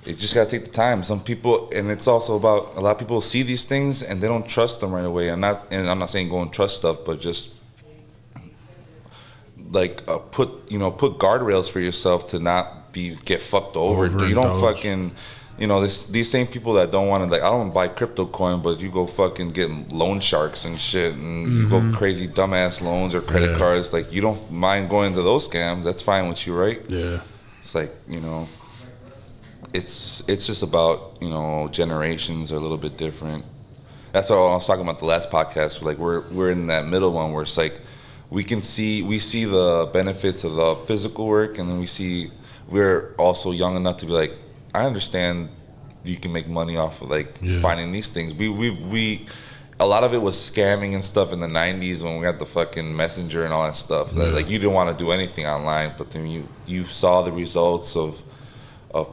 You just gotta take the time. Some people, and it's also about a lot of people see these things and they don't trust them right away. I'm not saying go and trust stuff, but just like put guardrails for yourself to not get fucked over. You don't fucking, these same people that don't want to, like, I don't want to buy crypto coin, but you go fucking get loan sharks and shit, and you go crazy dumbass loans or credit cards. Like, you don't mind going to those scams. That's fine with you, right? Yeah. It's like, It's just about, generations are a little bit different. That's what I was talking about the last podcast. Like, we're in that middle one where it's like we see the benefits of the physical work, and then we're also young enough to be like, I understand you can make money off of finding these things. We a lot of it was scamming and stuff in the 90s when we had the fucking messenger and all that stuff. That, like, you didn't want to do anything online, but then you saw the results of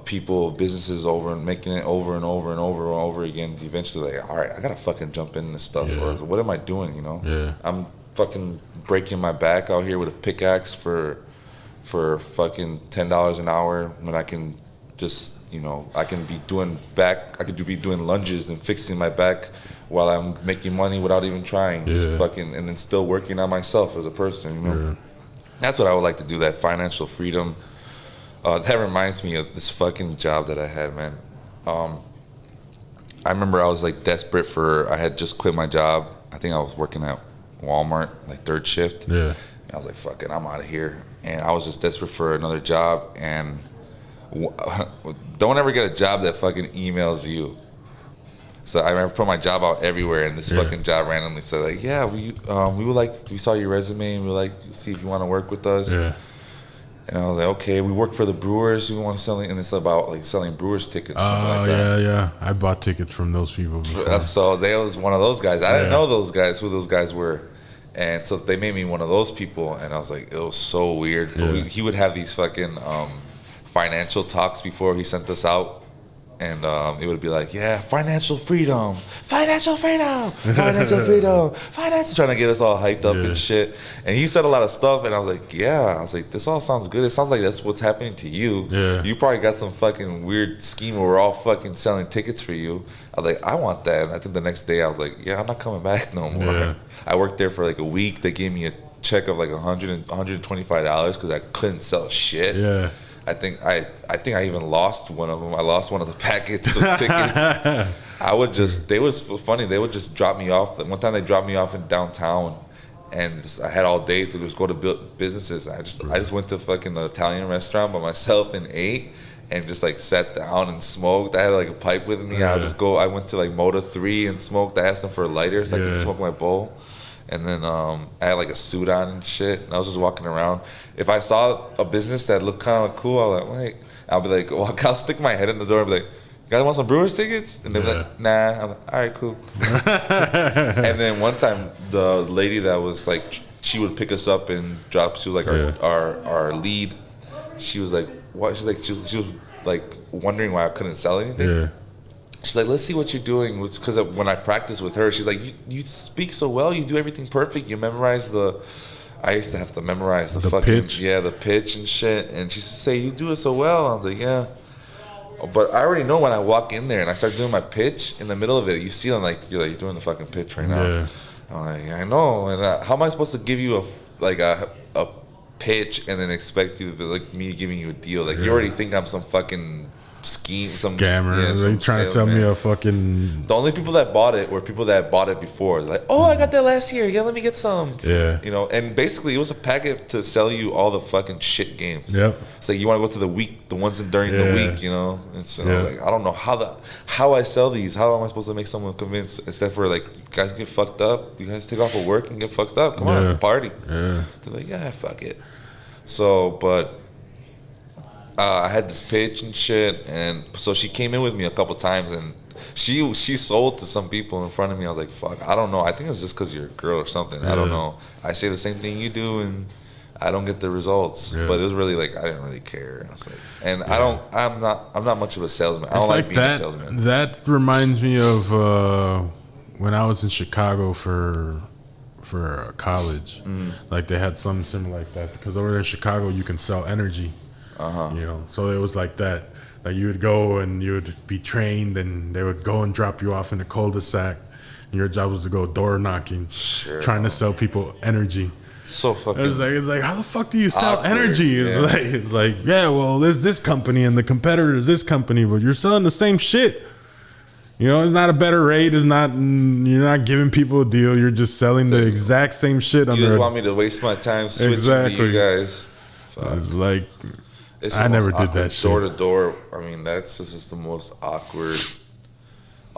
people, businesses making it over and over and over and over again. Eventually, like, all right, I gotta fucking jump in this stuff, or what am I doing? Yeah. I'm fucking breaking my back out here with a pickaxe for fucking $10 an hour when I can just, you know, I could be doing lunges and fixing my back while I'm making money without even trying, just fucking, and then still working on myself as a person, you know. Yeah. That's what I would like to do, that financial freedom. That reminds me of this fucking job that I had, man. I remember I was like desperate I had just quit my job. I think I was working at Walmart, like third shift. Yeah. And I was like, fuck it, I'm out of here. And I was just desperate for another job. And don't ever get a job that fucking emails you. So I remember put my job out everywhere, and this fucking job randomly said like, yeah, we saw your resume and we would like to see if you want to work with us. Yeah. And I was like, okay, we work for the Brewers. We want to sell, and it's about like selling Brewers tickets. Oh, like yeah. I bought tickets from those people before. So they was one of those guys. I didn't know those guys, who those guys were. And so they made me one of those people, and I was like, it was so weird. Yeah. But he would have these fucking financial talks before he sent us out. And it would be like, yeah, financial freedom, trying to get us all hyped up and shit. And he said a lot of stuff, and I was like, this all sounds good. It sounds like that's what's happening to you. Yeah. You probably got some fucking weird scheme where we're all fucking selling tickets for you. I was like, I want that. And I think the next day I was like, yeah, I'm not coming back no more. Yeah. I worked there for like a week. They gave me a check of like $125 because I couldn't sell shit. Yeah. I think I even lost one of them. I lost one of the packets of tickets. They was funny. They would just drop me off. One time they dropped me off in downtown, and I had all day to just go to businesses. I just went to fucking the Italian restaurant by myself and ate, and just like sat down and smoked. I had like a pipe with me. I went to like Moda 3 and smoked. I asked them for a lighter so I could smoke my bowl. And then I had like a suit on and shit, and I was just walking around. If I saw a business that looked kind of cool, I'll be like, I'll stick my head in the door and be like, you guys want some Brewers tickets? And they'll be like, nah. I'm like, all right, cool. And then one time, the lady that was like, she would pick us up and drop, she was like our lead. She was like, what? She was like wondering why I couldn't sell anything. Yeah. She's like, let's see what you're doing. Because when I practiced with her, she's like, you speak so well. You do everything perfect. You memorize I used to have to memorize the fucking pitch. Yeah, the pitch and shit. And she used to say, you do it so well. I was like, yeah. But I already know when I walk in there and I start doing my pitch, in the middle of it, you see, you're doing the fucking pitch right now. Yeah. I'm like, yeah, I know. And how am I supposed to give you a pitch and then expect you to be like me giving you a deal? Like, you already think I'm some fucking scheme, some scammer. Yeah, they trying to sell me a fucking. The only people that bought it were people that bought it before. Like, oh, I got that last year. Yeah, let me get some. Yeah, you know. And basically, it was a packet to sell you all the fucking shit games. Yep. It's like you want to go to the ones during the week, you know. And so I was like, I don't know how I sell these. How am I supposed to make someone convinced? Instead for like, you guys get fucked up. You guys take off of work and get fucked up. Come on, party. Yeah. They're like, yeah, fuck it. So, but. I had this pitch and shit, and so she came in with me a couple times, and she sold to some people in front of me. I was like, fuck, I don't know. I think it's just because you're a girl or something. I don't know. I say the same thing you do, and I don't get the results. Yeah. But it was really like I didn't really care. I was like, and I'm not much of a salesman. I don't like being a salesman. That reminds me of when I was in Chicago for college. Like they had something similar like that, because over there in Chicago you can sell energy. You know, so it was like that. Like you would go and you would be trained, and they would go and drop you off in the cul-de-sac, and your job was to go door knocking, trying to sell people energy. So fucking. It's like how the fuck do you sell energy? It's like yeah, well, there's this company and the competitor is this company, but you're selling the same shit. You know, it's not a better rate. You're not giving people a deal. You're just selling the exact same shit. You just want me to waste my time switching to you guys. It's like. I never did that shit. Door to door. I mean, that's just the most awkward,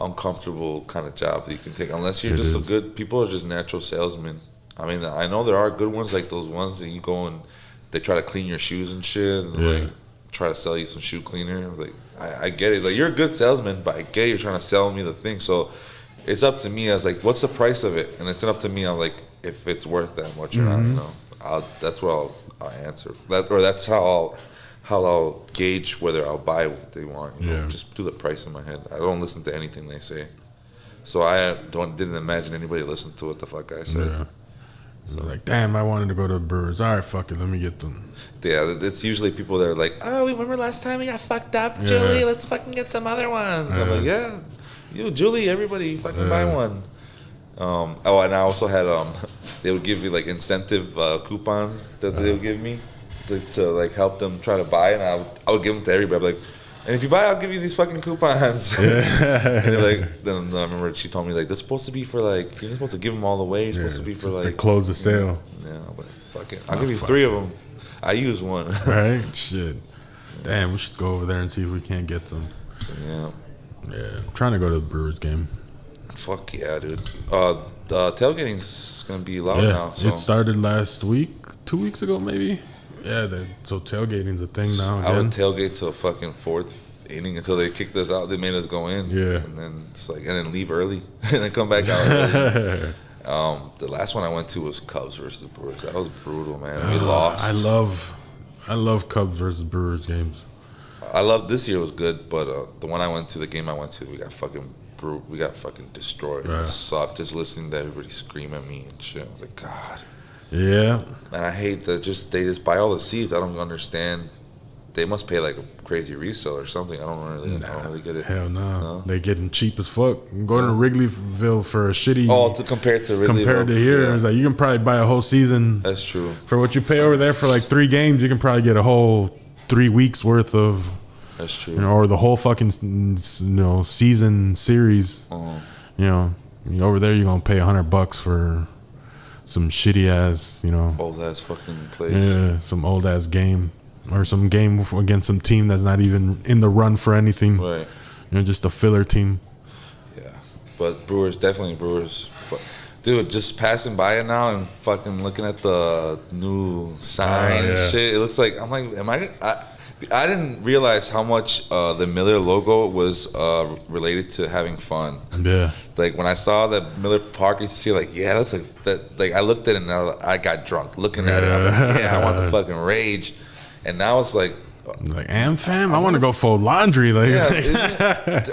uncomfortable kind of job that you can take. Unless you're just a good. People are just natural salesmen. I mean, I know there are good ones, like those ones that you go and they try to clean your shoes and shit, and like try to sell you some shoe cleaner. Like I get it. Like you're a good salesman, but I get it. You're trying to sell me the thing. So it's up to me. I was like, what's the price of it? And it's up to me. I'm like, if it's worth that much or not. You know, that's what I'll answer. That's how I'll gauge whether I'll buy what they want. You know, just do the price in my head. I don't listen to anything they say. So I didn't imagine anybody listened to what the fuck I said. So like, damn, I wanted to go to the Brewers. All right, fuck it, let me get them. Yeah, it's usually people that are like, oh, remember last time we got fucked up, Julie? Let's fucking get some other ones. I'm like, yeah, you, Julie, everybody, fucking buy one. Oh, and I also had they would give me like incentive coupons that they would give me to like help them try to buy, and I would give them to everybody. I'd be like, and if you buy, I'll give you these fucking coupons. And like, then I remember she told me like, this is supposed to be for like, you're not supposed to give them all the way. You're supposed to be for like to close the sale. Yeah, but fuck it, I'll give you 3 of them. I use one. Right? Shit. Damn, we should go over there and see if we can't get some. Yeah. Yeah. I'm trying to go to the Brewers game. Fuck yeah, dude. The tailgating's gonna be loud now. So. It started last week, 2 weeks ago, maybe. Yeah, so tailgating's a thing now. I would tailgate till fucking 4th inning until they kicked us out. They made us go in. Yeah. And then it's like, and then leave early, and then come back out early. The last one I went to was Cubs versus the Brewers. That was brutal, man. We lost. I love Cubs versus Brewers games. I love this year was good, but the one I went to, the game I went to, we got fucking destroyed. Right. It sucked just listening to everybody scream at me and shit. I was like, God. Yeah. And I hate that they just buy all the seats. I don't understand. They must pay like a crazy resale or something. I don't really get it. Hell no. They getting cheap as fuck. Going to Wrigleyville for a shitty. Oh, compared to Wrigleyville. Compared to here, it's like you can probably buy a whole season. That's true. For what you pay over there for like 3 games, you can probably get a whole 3 weeks worth of. That's true. You know, or the whole fucking season series. Over there you're gonna pay $100 for some shitty ass, old ass fucking place. Yeah, some old ass game or some game against some team that's not even in the run for anything. Right. Just a filler team. Yeah, but definitely Brewers. Dude, just passing by it now and fucking looking at the new sign and shit. It looks like I didn't realize how much the Miller logo was related to having fun. Yeah. Like when I saw that Miller Park, you see like, yeah, it looks like that. Like I looked at it and I got drunk looking at it. I'm like, yeah, I want the fucking rage. And now it's like fam, I want to go fold laundry. Like,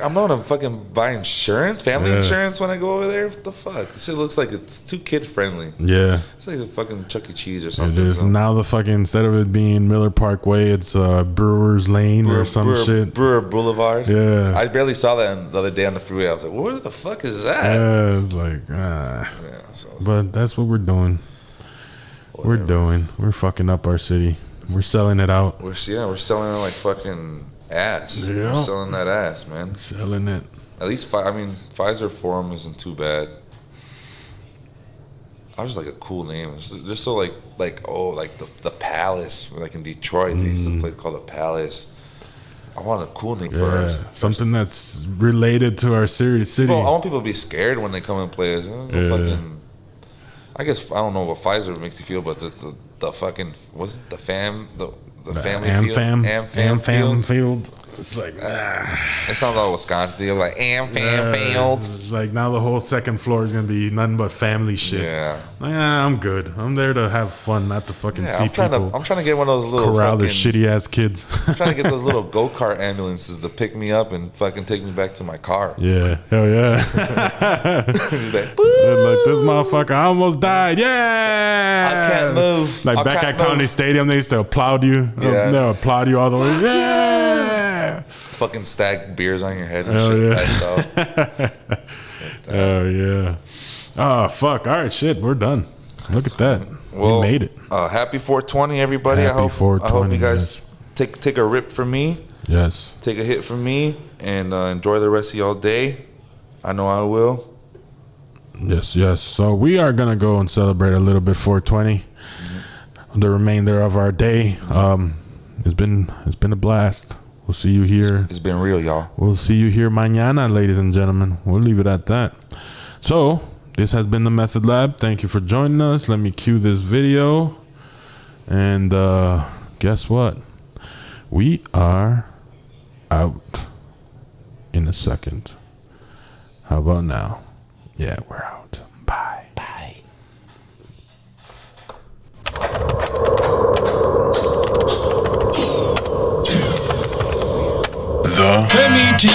I'm gonna fucking buy insurance, family insurance when I go over there. What the fuck? This shit looks like it's too kid friendly. Yeah, it's like a fucking Chuck E. Cheese or something. It is. Now the fucking, instead of it being Miller Parkway, it's Brewers Lane or some shit. Brewer Boulevard. Yeah, I barely saw that the other day on the freeway. I was like, what the fuck is that? Yeah, it's like, but that's what we're doing. Whatever. We're fucking up our city. We're selling it out. We're selling it like fucking ass. Yeah. We're selling that ass, man. Selling it. At least, Pfizer Forum isn't too bad. I was like a cool name. It's just so like the Palace, like in Detroit, they used to play called the Palace. I want a cool name for us. Something that's related to our city. Well, I want people to be scared when they come and play us. I guess I don't know what Pfizer makes you feel, but the fucking, was it the family field? It's like, it sounds like Wisconsin deal, like field. Like now the whole second floor is gonna be nothing but family shit. Yeah, I'm good. I'm there to have fun, not to fucking see people. I'm trying to get one of those little corral their shitty ass kids. I'm trying to get those little go-kart ambulances to pick me up and fucking take me back to my car. Yeah, hell yeah. Like this motherfucker, I almost died. Yeah, I can't move. Like back at County Stadium, they used to applaud you. Yeah, they'll applaud you all the way. Yeah. Fucking stack beers on your head and shit. Oh yeah. Oh fuck. All right, shit. We're done. Look at that. Well, we made it. Happy 420, everybody. Happy I hope you guys take a rip from me. Yes. Take a hit from me and enjoy the rest of y'all day. I know I will. Yes. So we are gonna go and celebrate a little bit 420. The remainder of our day. It's been a blast. We'll see you here. It's been real, y'all. We'll see you here mañana, ladies and gentlemen. We'll leave it at that. So, this has been the Method Lab. Thank you for joining us. Let me cue this video. And guess what? We are out in a second. How about now? Yeah, we're out. Bye. Bye. Let me teach